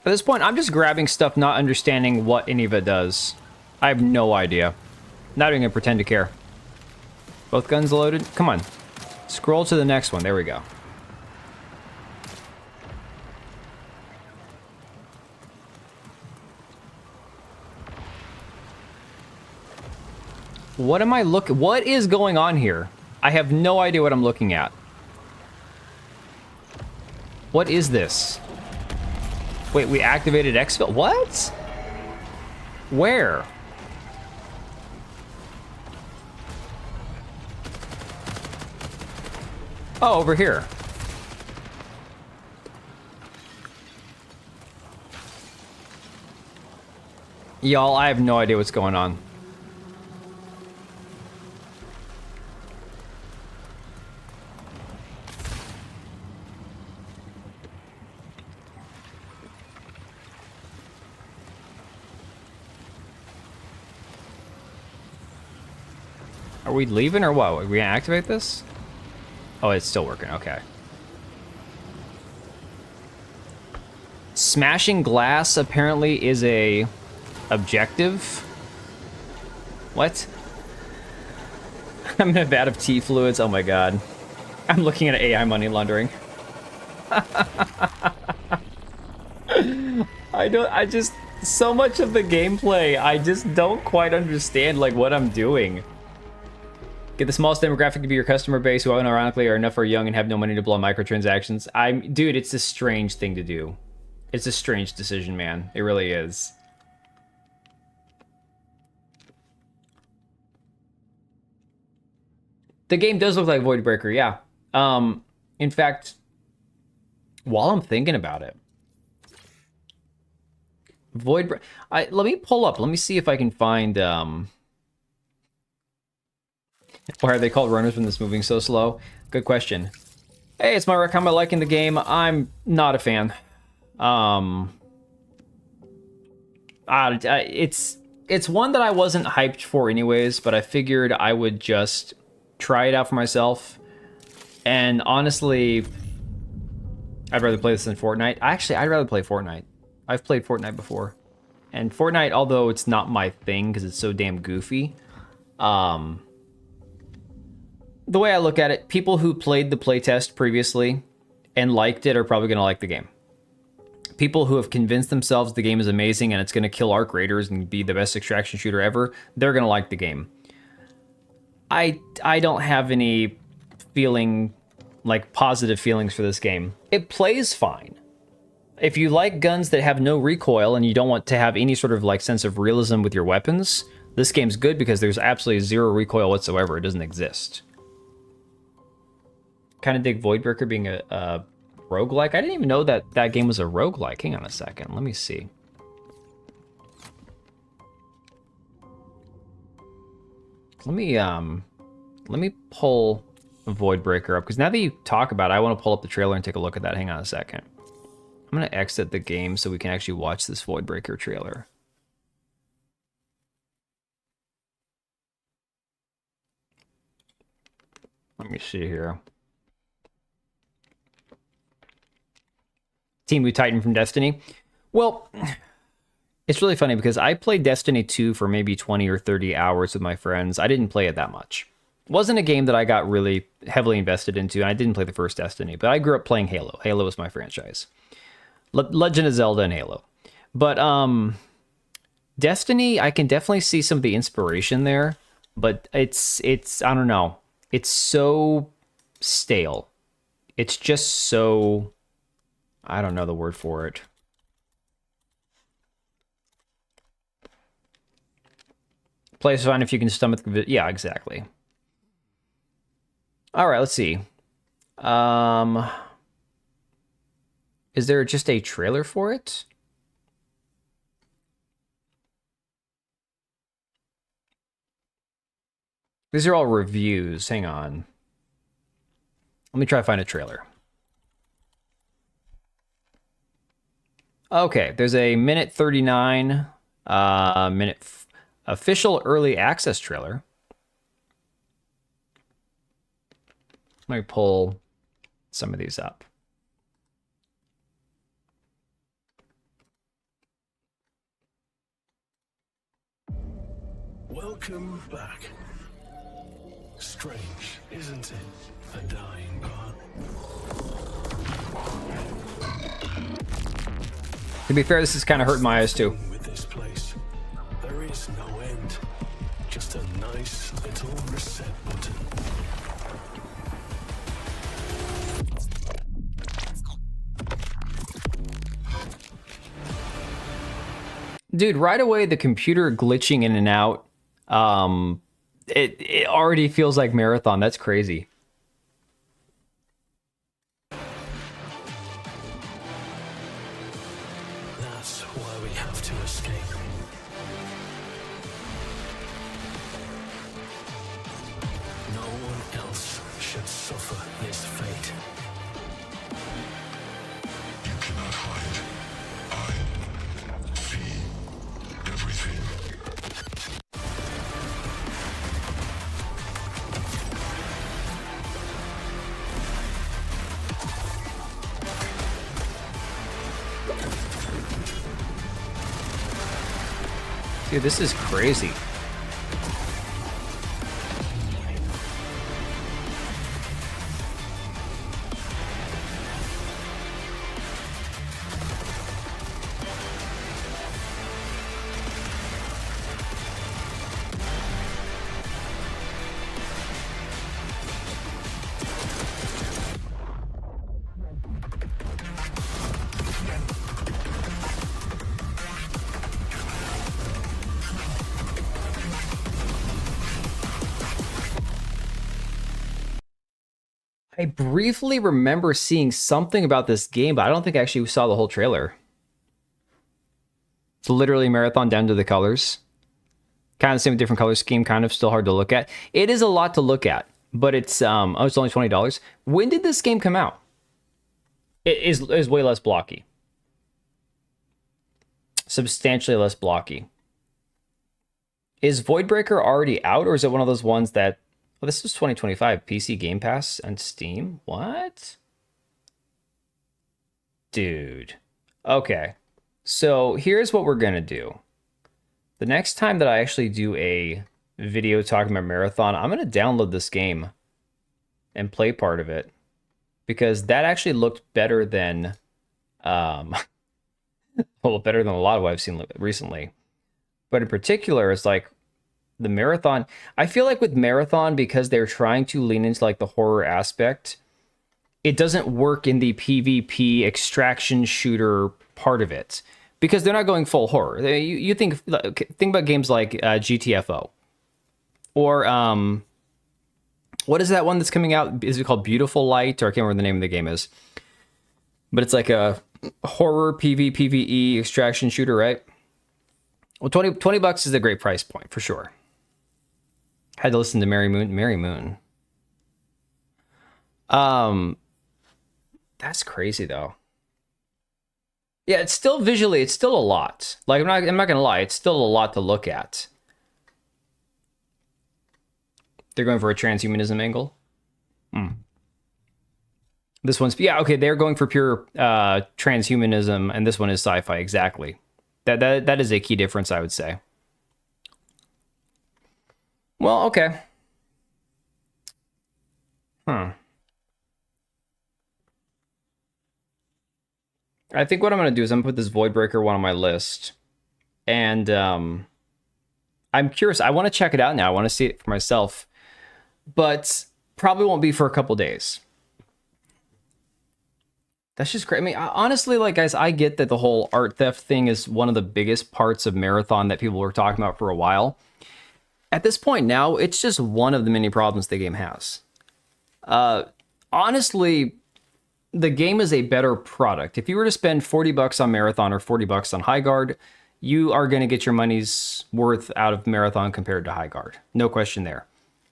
At this point, I'm just grabbing stuff, not understanding what any of it does. I have no idea. Not even gonna pretend to care. Both guns loaded? Come on. Scroll to the next one. There we go. What am I looking... What is going on here? I have no idea what I'm looking at. What is this? Wait, we activated exfil. What? Where? Oh, over here. Y'all, I have no idea what's going on. Are we leaving or what? Are we gonna activate this? Oh, it's still working. Okay. Smashing glass apparently is a objective. What? I'm in a vat of tea fluids. Oh my god. I'm looking at AI money laundering. So much of the gameplay, I just don't quite understand, like, what I'm doing. Get the smallest demographic to be your customer base, who unironically are enough or young and have no money to blow on microtransactions. Dude, it's a strange thing to do. It's a strange decision, man. It really is. The game does look like Voidbreaker, yeah. In fact, while I'm thinking about it, let me pull up. Let me see if I can find, why are they called runners when it's moving so slow? Good question. Hey, it's Myrick. How am I liking the game? I'm not a fan. It's one that I wasn't hyped for anyways, but I figured I would just try it out for myself. And honestly, I'd rather play this than Fortnite. Actually, I'd rather play Fortnite. I've played Fortnite before. And Fortnite, although it's not my thing because it's so damn goofy, the way I look at it, people who played the playtest previously and liked it are probably going to like the game. People who have convinced themselves the game is amazing and it's going to kill arc raiders and be the best extraction shooter ever, they're going to like the game. I don't have any positive feelings for this game. It plays fine. If you like guns that have no recoil and you don't want to have any sort of like sense of realism with your weapons, this game's good because there's absolutely zero recoil whatsoever. It doesn't exist. Kind of dig Voidbreaker being a roguelike. I didn't even know that that game was a roguelike. Hang on a second. Let me see. Let me pull Voidbreaker up, because now that you talk about it, I want to pull up the trailer and take a look at that. Hang on a second. I'm going to exit the game so we can actually watch this Voidbreaker trailer. Let me see here. Team Blue Titan from Destiny. Well, it's really funny because I played Destiny 2 for maybe 20 or 30 hours with my friends. I didn't play it that much. It wasn't a game that I got really heavily invested into, and I didn't play the first Destiny, but I grew up playing Halo. Halo was my franchise. Legend of Zelda and Halo. But Destiny, I can definitely see some of the inspiration there, but it's I don't know. It's so stale. It's just so, I don't know the word for it. Plays fine if you can stomach the, yeah, exactly. All right, let's see. Is there just a trailer for it? These are all reviews. Hang on. Let me try to find a trailer. Okay, there's a minute 39 official early access trailer. Let me pull some of these up. Welcome back. Strange, isn't it? A dying god. To be fair, this is kind of hurting my eyes too. With this place, there is no end. Just a nice little reset button. Dude, right away the computer glitching in and out. It already feels like Marathon. That's crazy. That's why we have to escape. should suffer this fate. You cannot hide. I see everything. Dude, this is crazy. I briefly remember seeing something about this game, but I don't think I actually saw the whole trailer. It's literally marathon down to the colors. Kind of the same different color scheme, kind of still hard to look at. It is a lot to look at, but it's it's only $20. When did this game come out? It is way less blocky. Substantially less blocky. Is Voidbreaker already out, or is it one of those ones that... Well, this is 2025. PC Game Pass and Steam? What? Dude. Okay. So here's what we're going to do. The next time that I actually do a video talking about Marathon, I'm going to download this game and play part of it. Because that actually looked better than... well, better than a lot of what I've seen recently. But in particular, it's like... The Marathon, I feel like with Marathon, because they're trying to lean into like the horror aspect, it doesn't work in the PvP extraction shooter part of it because they're not going full horror. You think about games like GTFO or what is that one that's coming out? Is it called Beautiful Light? Or I can't remember the name of the game is, but it's like a horror PvE extraction shooter, right? Well, 20 bucks is a great price point for sure. Had to listen to Mary Moon. That's crazy though. Yeah, it's still visually, it's still a lot. Like I'm not gonna lie, it's still a lot to look at. They're going for a transhumanism angle. This one's okay. They're going for pure transhumanism, and this one is sci-fi. Exactly. That is a key difference, I would say. Well, okay. I think what I'm going to do is I'm going to put this Voidbreaker one on my list. And I'm curious. I want to check it out now. I want to see it for myself. But probably won't be for a couple days. That's just great. I mean, honestly, like, guys, I get that the whole art theft thing is one of the biggest parts of Marathon that people were talking about for a while. At this point now, it's just one of the many problems the game has. Honestly, the game is a better product. If you were to spend 40 bucks on Marathon or 40 bucks on Highguard, you are going to get your money's worth out of Marathon compared to Highguard. No question there.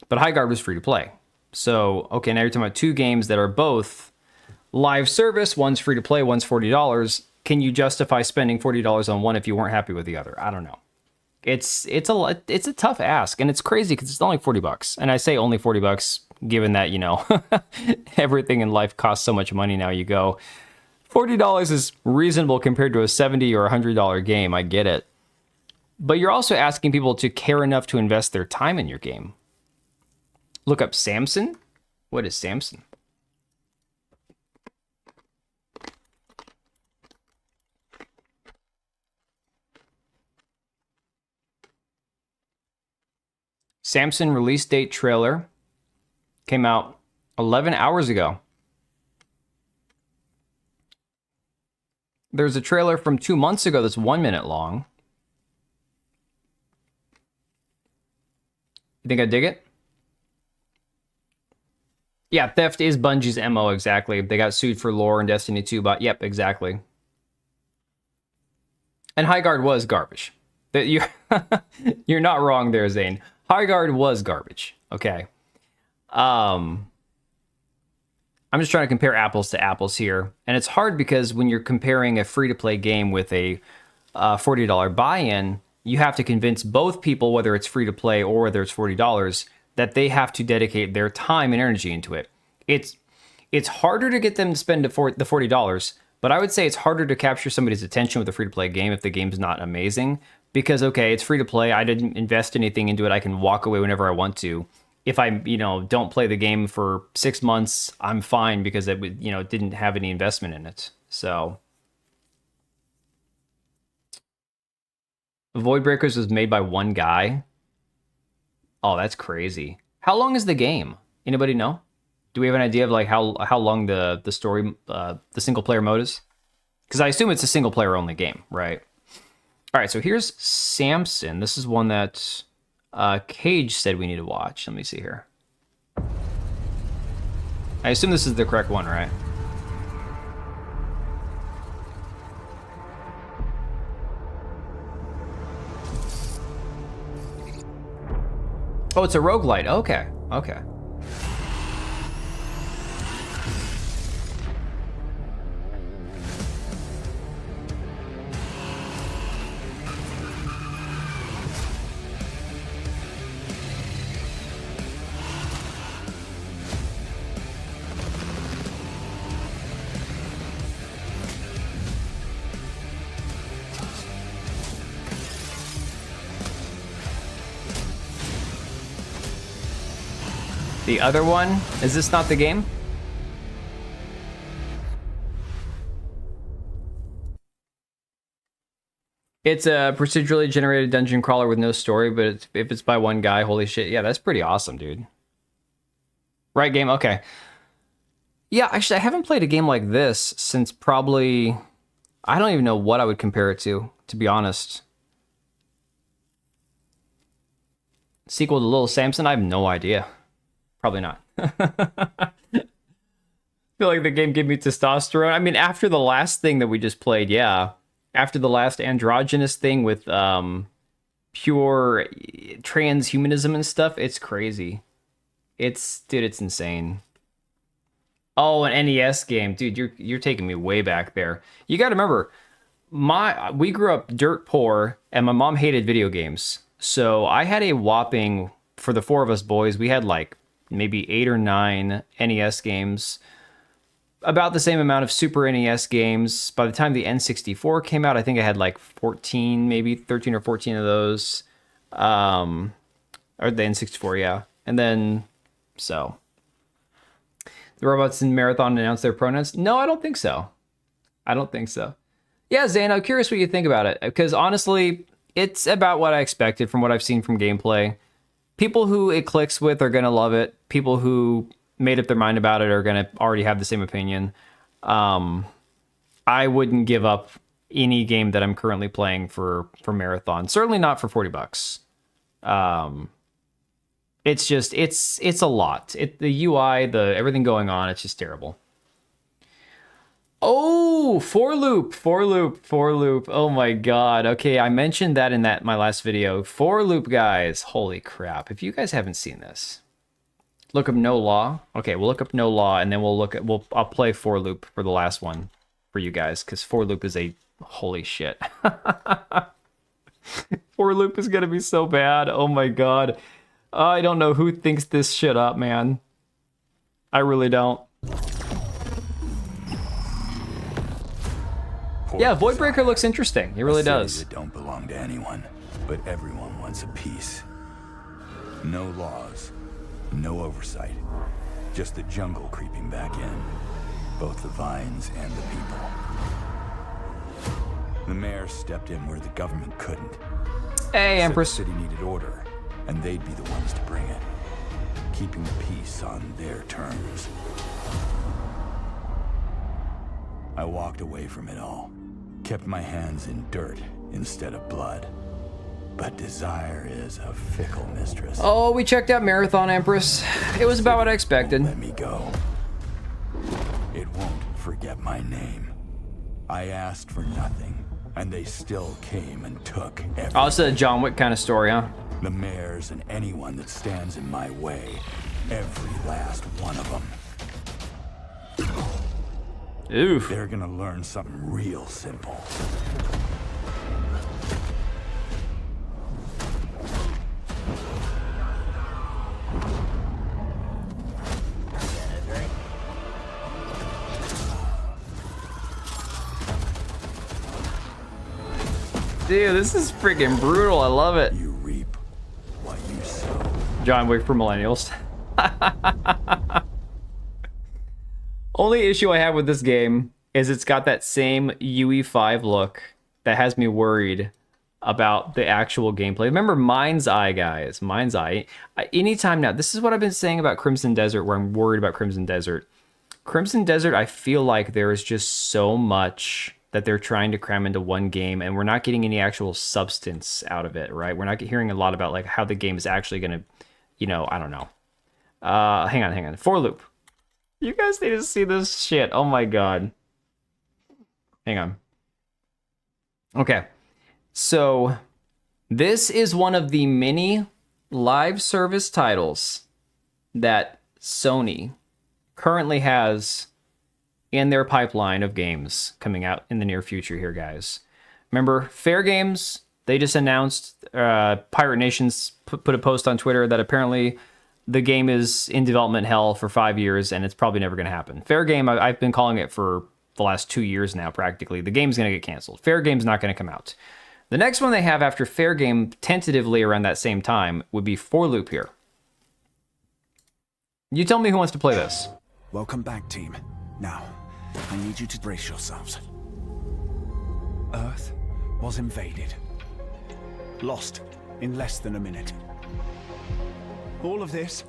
But Highguard was free to play. So, okay, now you're talking about two games that are both live service. One's free to play, one's $40. Can you justify spending $40 on one if you weren't happy with the other? I don't know. It's a tough ask, and it's crazy because it's only 40 bucks. And I say only 40 bucks given that, you know, everything in life costs so much money now. You go, $40 is reasonable compared to a $70 or $100 game. I get it. But you're also asking people to care enough to invest their time in your game. Look up Samson. What is Samson? Samson release date trailer came out 11 hours ago. There's a trailer from 2 months ago that's 1 minute long. You think I dig it? Yeah, theft is Bungie's MO, exactly. They got sued for lore in Destiny 2, but yep, exactly. And Highguard was garbage. You're not wrong there, Zane. Highguard was garbage. Okay. I'm just trying to compare apples to apples here. And it's hard because when you're comparing a free-to-play game with a $40 buy-in, you have to convince both people, whether it's free-to-play or whether it's $40, that they have to dedicate their time and energy into it. It's harder to get them to spend the $40, but I would say it's harder to capture somebody's attention with a free-to-play game if the game's not amazing. Because, okay, it's free-to-play, I didn't invest anything into it, I can walk away whenever I want to. If I, don't play the game for 6 months, I'm fine because it, didn't have any investment in it. So, Void Breakers was made by one guy. Oh, that's crazy. How long is the game? Anybody know? Do we have an idea of like how long the story, the single player mode is? Because I assume it's a single player only game, right? All right, so here's Samson. This is one that Cage said we need to watch. Let me see here. I assume this is the correct one, right? Oh, it's a roguelite. Okay, okay. The other one? Is this not the game? It's a procedurally generated dungeon crawler with no story, but if it's by one guy, holy shit. Yeah, that's pretty awesome, dude. Right game? Okay. Yeah, actually, I haven't played a game like this since probably... I don't even know what I would compare it to be honest. Sequel to Little Samson? I have no idea. Probably not. I feel like the game gave me testosterone. I mean, after the last thing that we just played, yeah. After the last androgynous thing with pure transhumanism and stuff, it's crazy. Dude, it's insane. Oh, an NES game. Dude, you're taking me way back there. You gotta remember, we grew up dirt poor, and my mom hated video games. So I had a whopping, for the four of us boys, we had like maybe 8 or 9 NES games, about the same amount of Super NES games. By the time the N64 came out, I think I had like 14, maybe 13 or 14 of those. Or the N64, yeah. And then, so. The Robots in Marathon announced their pronouns? No, I don't think so. I don't think so. Yeah, Zane, I'm curious what you think about it. Because honestly, it's about what I expected from what I've seen from gameplay. People who it clicks with are going to love it. People who made up their mind about it are going to already have the same opinion. I wouldn't give up any game that I'm currently playing for Marathon. Certainly not for $40. It's just, it's a lot. The UI, everything going on, it's just terrible. Oh, for loop. Oh my god. Okay, I mentioned that in my last video. For loop, guys. Holy crap. If you guys haven't seen this, look up No Law. Okay, we'll look up No Law, and then I'll play for loop for the last one for you guys, because for loop is a holy shit. For loop is gonna be so bad. Oh my god. I don't know who thinks this shit up, man. I really don't. Yeah, Voidbreaker looks interesting. It really does. That don't belong to anyone, but everyone wants a piece. No laws, no oversight, just the jungle creeping back in, both the vines and the people. The mayor stepped in where the government couldn't. Hey, Empress. Said the city needed order, and they'd be the ones to bring it, keeping the peace on their terms. I walked away from it all, kept my hands in dirt instead of blood. But desire is a fickle mistress. Oh, we checked out Marathon, Empress. It was about what I expected. Let me go. It won't forget my name. I asked for nothing, and they still came and took everything. Oh, it's a John Wick kind of story, huh? The mayors and anyone that stands in my way. Every last one of them. Oof. They're gonna learn something real simple. Dude, this is freaking brutal. I love it. You reap what you sow. John Wick for millennials. Only issue I have with this game is it's got that same UE5 look that has me worried about the actual gameplay. Remember Mind's Eye, guys. Mind's Eye. Anytime now, this is what I've been saying about Crimson Desert, where I'm worried about Crimson Desert. Crimson Desert, I feel like there is just so much that they're trying to cram into one game, and we're not getting any actual substance out of it, right? We're not hearing a lot about like how the game is actually going to, I don't know. Hang on. For loop. You guys need to see this shit. Oh my god. Hang on. Okay. So, this is one of the many live service titles that Sony currently has in their pipeline of games coming out in the near future here, guys. Remember, Fair Games, they just announced, Pirate Nations put a post on Twitter that apparently the game is in development hell for 5 years and it's probably never going to happen. Fair Game, I've been calling it for the last 2 years now, practically. The game's going to get canceled. Fair Game's not going to come out. The next one they have after Fair Game, tentatively around that same time, would be For Loop here. You tell me who wants to play this. Welcome back, team. Now, I need you to brace yourselves. Earth was invaded. Lost in less than a minute. All of this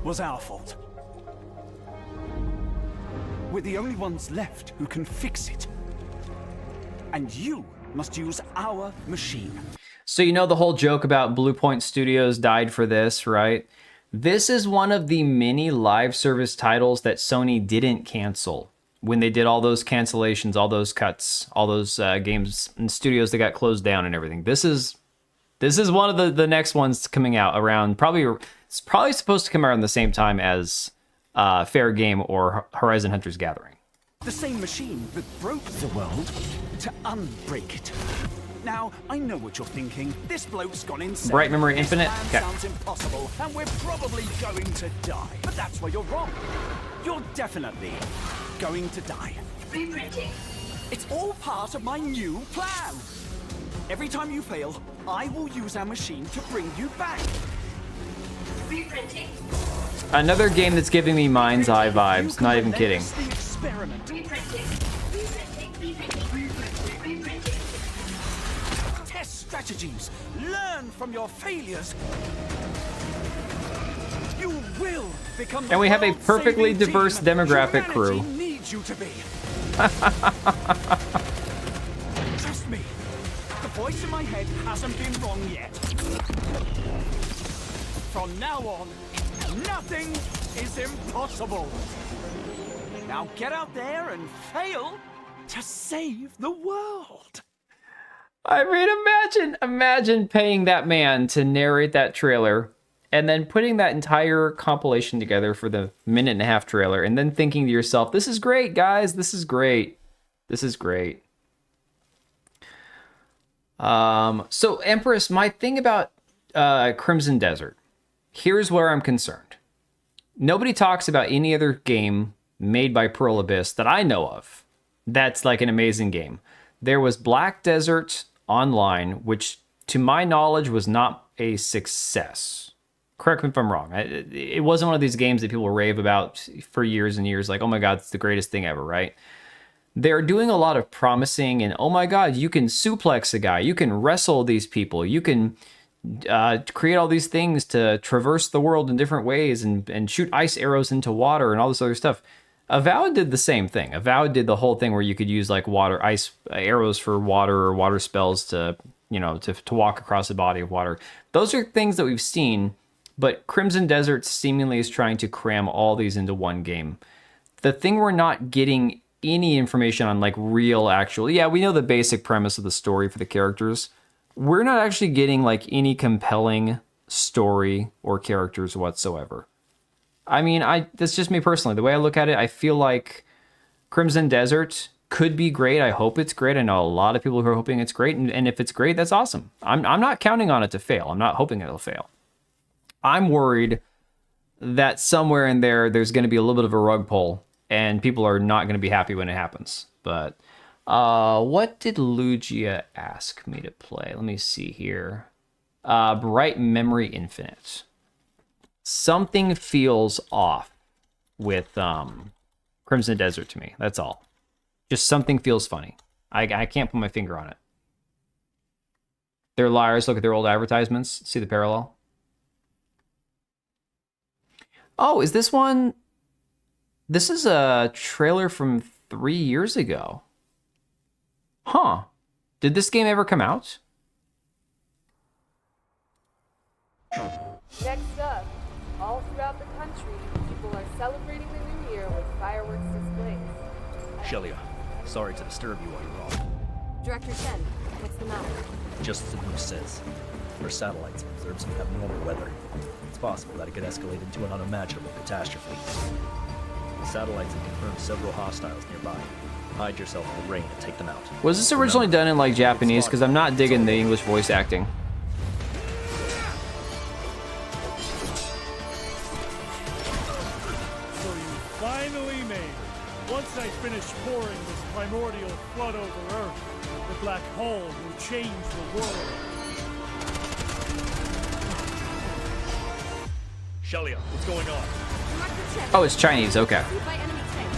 was our fault. We're the only ones left who can fix it. And you must use our machine. So you know the whole joke about Blue Point Studios died for this, right? This is one of the many live service titles that Sony didn't cancel when they did all those cancellations, all those cuts, all those games and studios that got closed down and everything. This is one of the next ones coming out around it's probably supposed to come around the same time as Fair Game or Horizon Hunters Gathering. The same machine that broke the world to unbreak it. Now, I know what you're thinking. This bloke's gone insane. Bright Memory This Infinite? plan Okay. sounds impossible, and we're probably going to die. But that's where you're wrong. You're definitely going to die. Reprinting. It's all part of my new plan. Every time you fail, I will use our machine to bring you back. Reprinting. Another game that's giving me Mind's Eye vibes, not even kidding. The experiment. Reprinting. Reprinting. Test strategies. Learn from your failures. You will become. And we have a the perfectly world-saving diverse team demographic humanity crew. Needs you to be. Trust me. The voice in my head hasn't been wrong yet. From now on, nothing is impossible. Now get out there and fail to save the world. I mean, imagine paying that man to narrate that trailer and then putting that entire compilation together for the 1.5-minute trailer and then thinking to yourself, this is great, guys. This is great. This is great. So Empress, my thing about Crimson Desert, here's where I'm concerned. Nobody talks about any other game made by Pearl Abyss that I know of that's like an amazing game. There was Black Desert Online, which to my knowledge was not a success. Correct me if I'm wrong. It wasn't one of these games that people rave about for years and years, like, oh my god, it's the greatest thing ever, right? They're doing a lot of promising and, oh my god, you can suplex a guy, you can wrestle these people, you can create all these things to traverse the world in different ways and shoot ice arrows into water and all this other stuff. Avowed did the same thing. Avowed did the whole thing where you could use like ice arrows for water or water spells to walk across a body of water. Those are things that we've seen, but Crimson Desert seemingly is trying to cram all these into one game. The thing we're not getting any information on, like real actual, yeah, we know the basic premise of the story for the characters. We're not actually getting like any compelling story or characters whatsoever. I mean, that's just me personally. The way I look at it, I feel like Crimson Desert could be great. I hope it's great. I know a lot of people who are hoping it's great, and if it's great, that's awesome. I'm not counting on it to fail. I'm not hoping it'll fail. I'm worried that somewhere in there's going to be a little bit of a rug pull, and people are not going to be happy when it happens. But what did Lugia ask me to play? Let me see here. Bright Memory Infinite. Something feels off with Crimson Desert to me. That's all. Just something feels funny. I can't put my finger on it. They're liars. Look at their old advertisements. See the parallel? Oh, is this one? This is a trailer from 3 years ago. Huh. Did this game ever come out? Next up, all throughout the country, people are celebrating the new year with fireworks displays. Shelia, sorry to disturb you while you're off. Director Chen, what's the matter? Just as the news says, our satellites observe some abnormal weather. It's possible that it could escalate into an unimaginable catastrophe. The satellites have confirmed several hostiles nearby. Hide yourself in the rain and take them out. Was this originally done in like Japanese? Because I'm not digging the English voice acting. So you finally made it. Once I finish pouring this primordial flood over Earth, the black hole will change the world. Shelia, what's going on? Director Chen, Oh, it's Chinese. Okay. pursued by enemy tanks.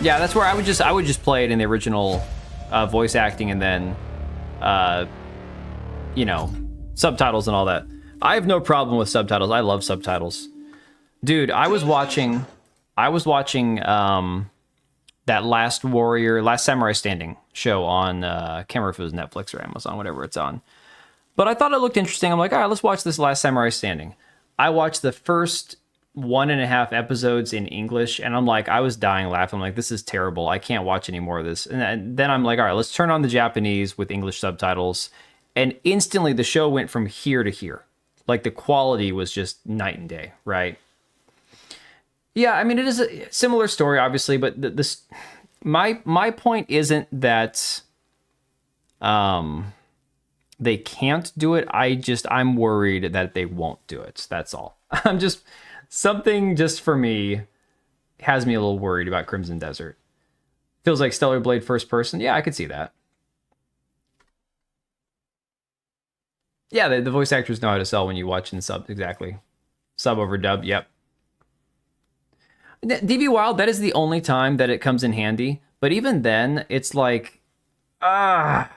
Yeah, that's where I would just play it in the original voice acting and then, you know, subtitles and all that. I have no problem with subtitles. I love subtitles. Dude, I was watching that Last Samurai Standing show on, can't remember if it was Netflix or Amazon, whatever it's on. But I thought it looked interesting. I'm like, all right, let's watch this Last Samurai Standing. I watched the first 1.5 episodes in English, and I'm like, I was dying laughing. I'm like, this is terrible. I can't watch any more of this. And then I'm like, all right, let's turn on the Japanese with English subtitles. And instantly the show went from here to here. Like the quality was just night and day, right? Yeah, I mean, it is a similar story, obviously, but my point isn't that they can't do it. I'm worried that they won't do it. That's all. Something just for me has me a little worried about Crimson Desert. Feels like Stellar Blade first person. Yeah, I could see that. Yeah, the voice actors know how to sell when you watch in sub. Exactly. Sub over dub. Yep. DB Wild, that is the only time that it comes in handy. But even then, it's like, the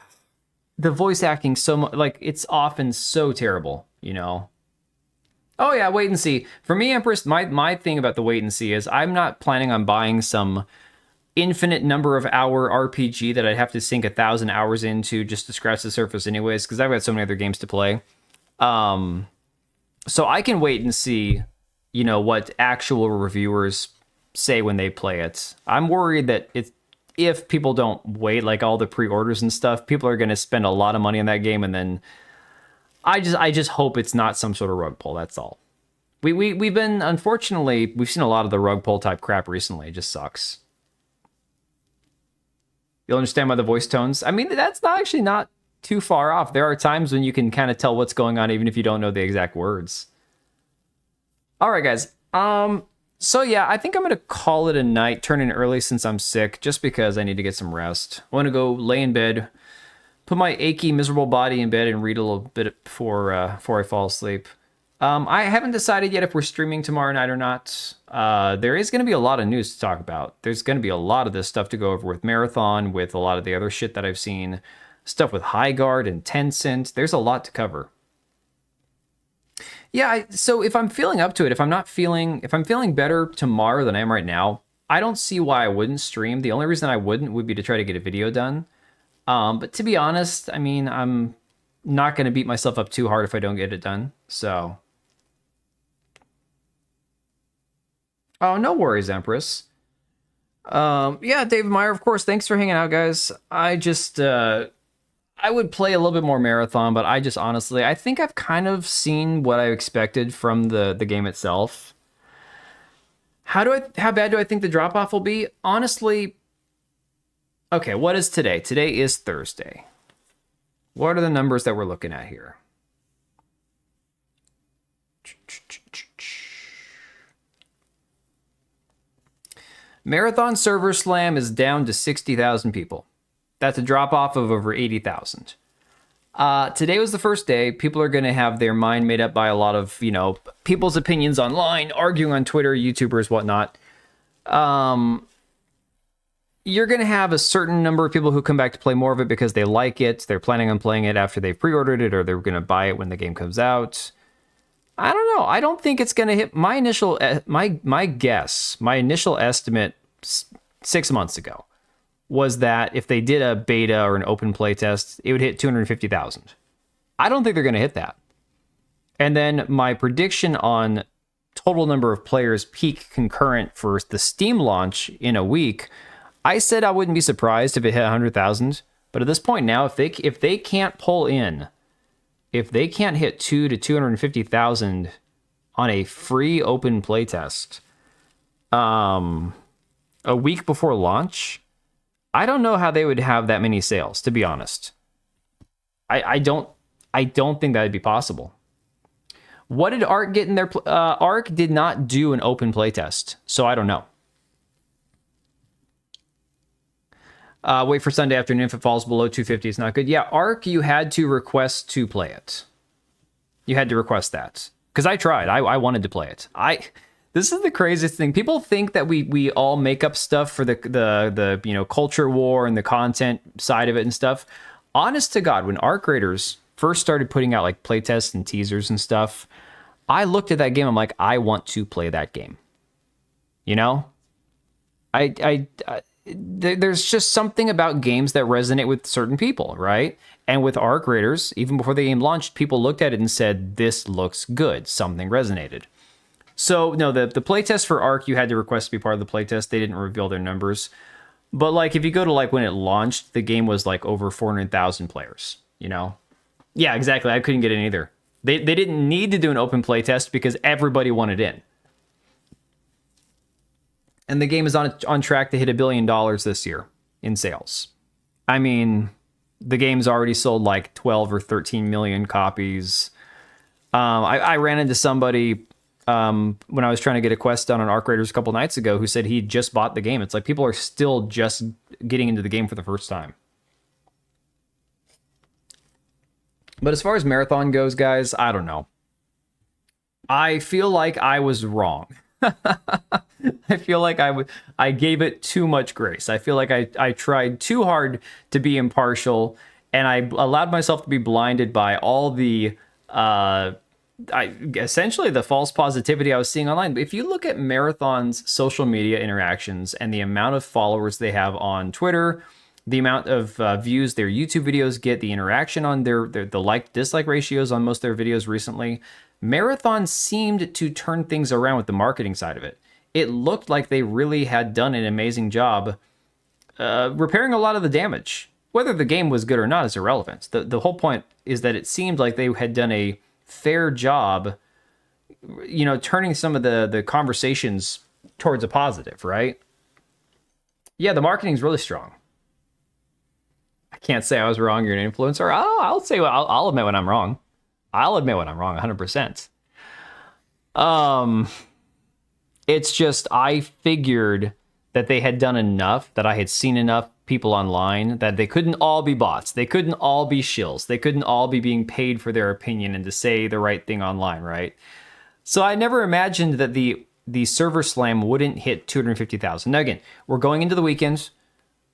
voice acting so much, like, it's often so terrible, you know? Oh yeah, wait and see. For me, Empress, my thing about the wait and see is I'm not planning on buying some infinite number of hour RPG that I'd have to sink 1,000 hours into just to scratch the surface anyways, because I've got so many other games to play. So I can wait and see, you know, what actual reviewers say when they play it. I'm worried that if people don't wait, like all the pre-orders and stuff, people are going to spend a lot of money on that game, and then I just hope it's not some sort of rug pull. That's all. We've been, unfortunately, we've seen a lot of the rug pull type crap recently. It just sucks. You'll understand by the voice tones. I mean, that's not too far off. There are times when you can kind of tell what's going on, even if you don't know the exact words. All right, guys. So yeah, I think I'm gonna call it a night. Turn in early since I'm sick, just because I need to get some rest. I want to go lay in bed, put my achy, miserable body in bed, and read a little bit before I fall asleep. I haven't decided yet if we're streaming tomorrow night or not. There is going to be a lot of news to talk about. There's going to be a lot of this stuff to go over with Marathon, with a lot of the other shit that I've seen, stuff with Highguard and Tencent. There's a lot to cover. Yeah, so if I'm feeling up to it, if I'm feeling better tomorrow than I am right now, I don't see why I wouldn't stream. The only reason I wouldn't would be to try to get a video done. But to be honest, I mean, I'm not going to beat myself up too hard if I don't get it done. So, oh, no worries, Empress. Yeah, David Meyer, of course. Thanks for hanging out, guys. I would play a little bit more Marathon, but honestly, I think I've kind of seen what I expected from the game itself. How bad do I think the drop off will be? Honestly, okay, what is today? Today is Thursday. What are the numbers that we're looking at here? Marathon Server Slam is down to 60,000 people. That's a drop off of over 80,000. Today was the first day. People are going to have their mind made up by a lot of, people's opinions online, arguing on Twitter, YouTubers, whatnot. You're going to have a certain number of people who come back to play more of it because they like it. They're planning on playing it after they've pre-ordered it, or they're going to buy it when the game comes out. I don't know. I don't think it's going to hit my initial, my guess, my initial estimate 6 months ago was that if they did a beta or an open play test, it would hit 250,000. I don't think they're going to hit that. And then my prediction on total number of players peak concurrent for the Steam launch in a week, I said I wouldn't be surprised if it hit 100,000. But at this point now, if they can't pull in, if they can't hit 2 to 250,000 on a free open playtest, a week before launch, I don't know how they would have that many sales, to be honest. I don't think that'd be possible. What did Ark get in their... Ark did not do an open playtest, so I don't know. Wait for Sunday afternoon. If it falls below 250, it's not good. Yeah, Ark, you had to request to play it. You had to request that. Because I tried. I wanted to play it. This is the craziest thing. People think that we all make up stuff for the culture war and the content side of it and stuff. Honest to God, when Ark Raiders first started putting out like playtests and teasers and stuff, I looked at that game. I'm like, I want to play that game. There's just something about games that resonate with certain people, right? And with Ark Raiders, even before the game launched, people looked at it and said, this looks good. Something resonated. So, no, the playtest for Ark, you had to request to be part of the playtest. They didn't reveal their numbers. But, like, if you go to, like, when it launched, the game was, like, over 400,000 players, Yeah, exactly. I couldn't get in either. They didn't need to do an open playtest because everybody wanted in. And the game is on track to hit $1 billion this year in sales. I mean, the game's already sold, like, 12 or 13 million copies. I ran into somebody... when I was trying to get a quest done on Ark Raiders a couple nights ago, who said he just bought the game. It's like people are still just getting into the game for the first time. But as far as Marathon goes, guys, I don't know. I feel like I was wrong. I feel like I gave it too much grace. I feel like I tried too hard to be impartial, and I allowed myself to be blinded by all the... essentially the false positivity I was seeing online. But if you look at Marathon's social media interactions and the amount of followers they have on Twitter, the amount of views their YouTube videos get, the interaction on the like-dislike ratios on most of their videos recently, Marathon seemed to turn things around with the marketing side of it. It looked like they really had done an amazing job repairing a lot of the damage. Whether the game was good or not is irrelevant. The whole point is that it seemed like they had done a fair job, turning some of the conversations towards a positive, right? Yeah, the marketing's really strong. I can't say I was wrong. You're an influencer. I'll admit when I'm wrong. I'll admit when I'm wrong, 100%. It's just I figured that they had done enough, that I had seen enough people online, that they couldn't all be bots. They couldn't all be shills. They couldn't all be being paid for their opinion and to say the right thing online, right? So I never imagined that the server slam wouldn't hit 250,000. Now again, we're going into the weekends.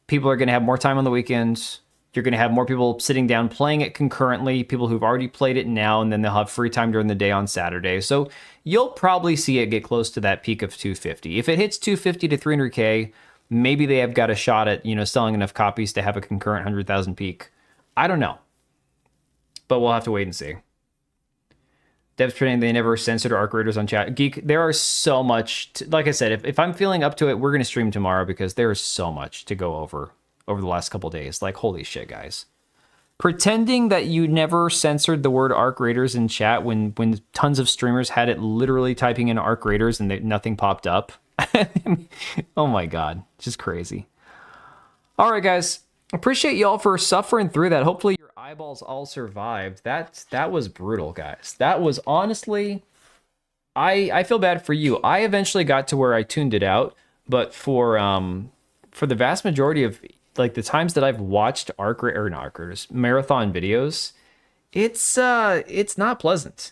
People are going to have more time on the weekends. You're going to have more people sitting down playing it concurrently, people who've already played it now, and then they'll have free time during the day on Saturday. So you'll probably see it get close to that peak of 250. If it hits 250 to 300K, maybe they have got a shot at, selling enough copies to have a concurrent 100,000 peak. I don't know. But we'll have to wait and see. Devs pretending they never censored Ark Raiders on chat. Geek, there are so much... like I said, if I'm feeling up to it, we're going to stream tomorrow because there is so much to go over the last couple days. Like, holy shit, guys. Pretending that you never censored the word Ark Raiders in chat when tons of streamers had it literally typing in Ark Raiders and nothing popped up. Oh my god, just crazy. All right, guys, appreciate y'all for suffering through that. Hopefully your eyeballs all survived. That was brutal, guys. That was honestly, I feel bad for you. I eventually got to where I tuned it out, but for the vast majority of like the times that I've watched marathon videos, it's not pleasant.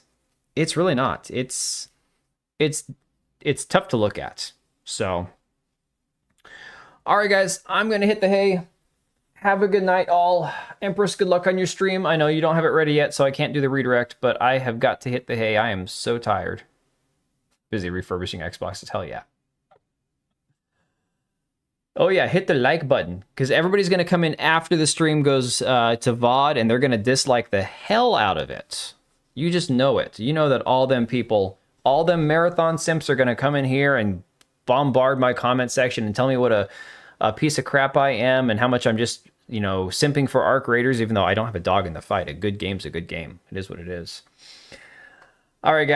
It's really not. It's tough to look at. So, all right, guys, I'm gonna hit the hay. Have a good night, all. Empress, good luck on your stream. I know you don't have it ready yet, so I can't do the redirect, but I have got to hit the hay. I am so tired. Busy refurbishing Xboxes, hell yeah. Oh yeah, hit the like button, because everybody's going to come in after the stream goes to VOD, and they're going to dislike the hell out of it. You just know it. You know that all them people, all them marathon simps are going to come in here and bombard my comment section and tell me what a piece of crap I am and how much I'm just, you know, simping for Arc Raiders, even though I don't have a dog in the fight. A good game's a good game. It is what it is. All right, guys.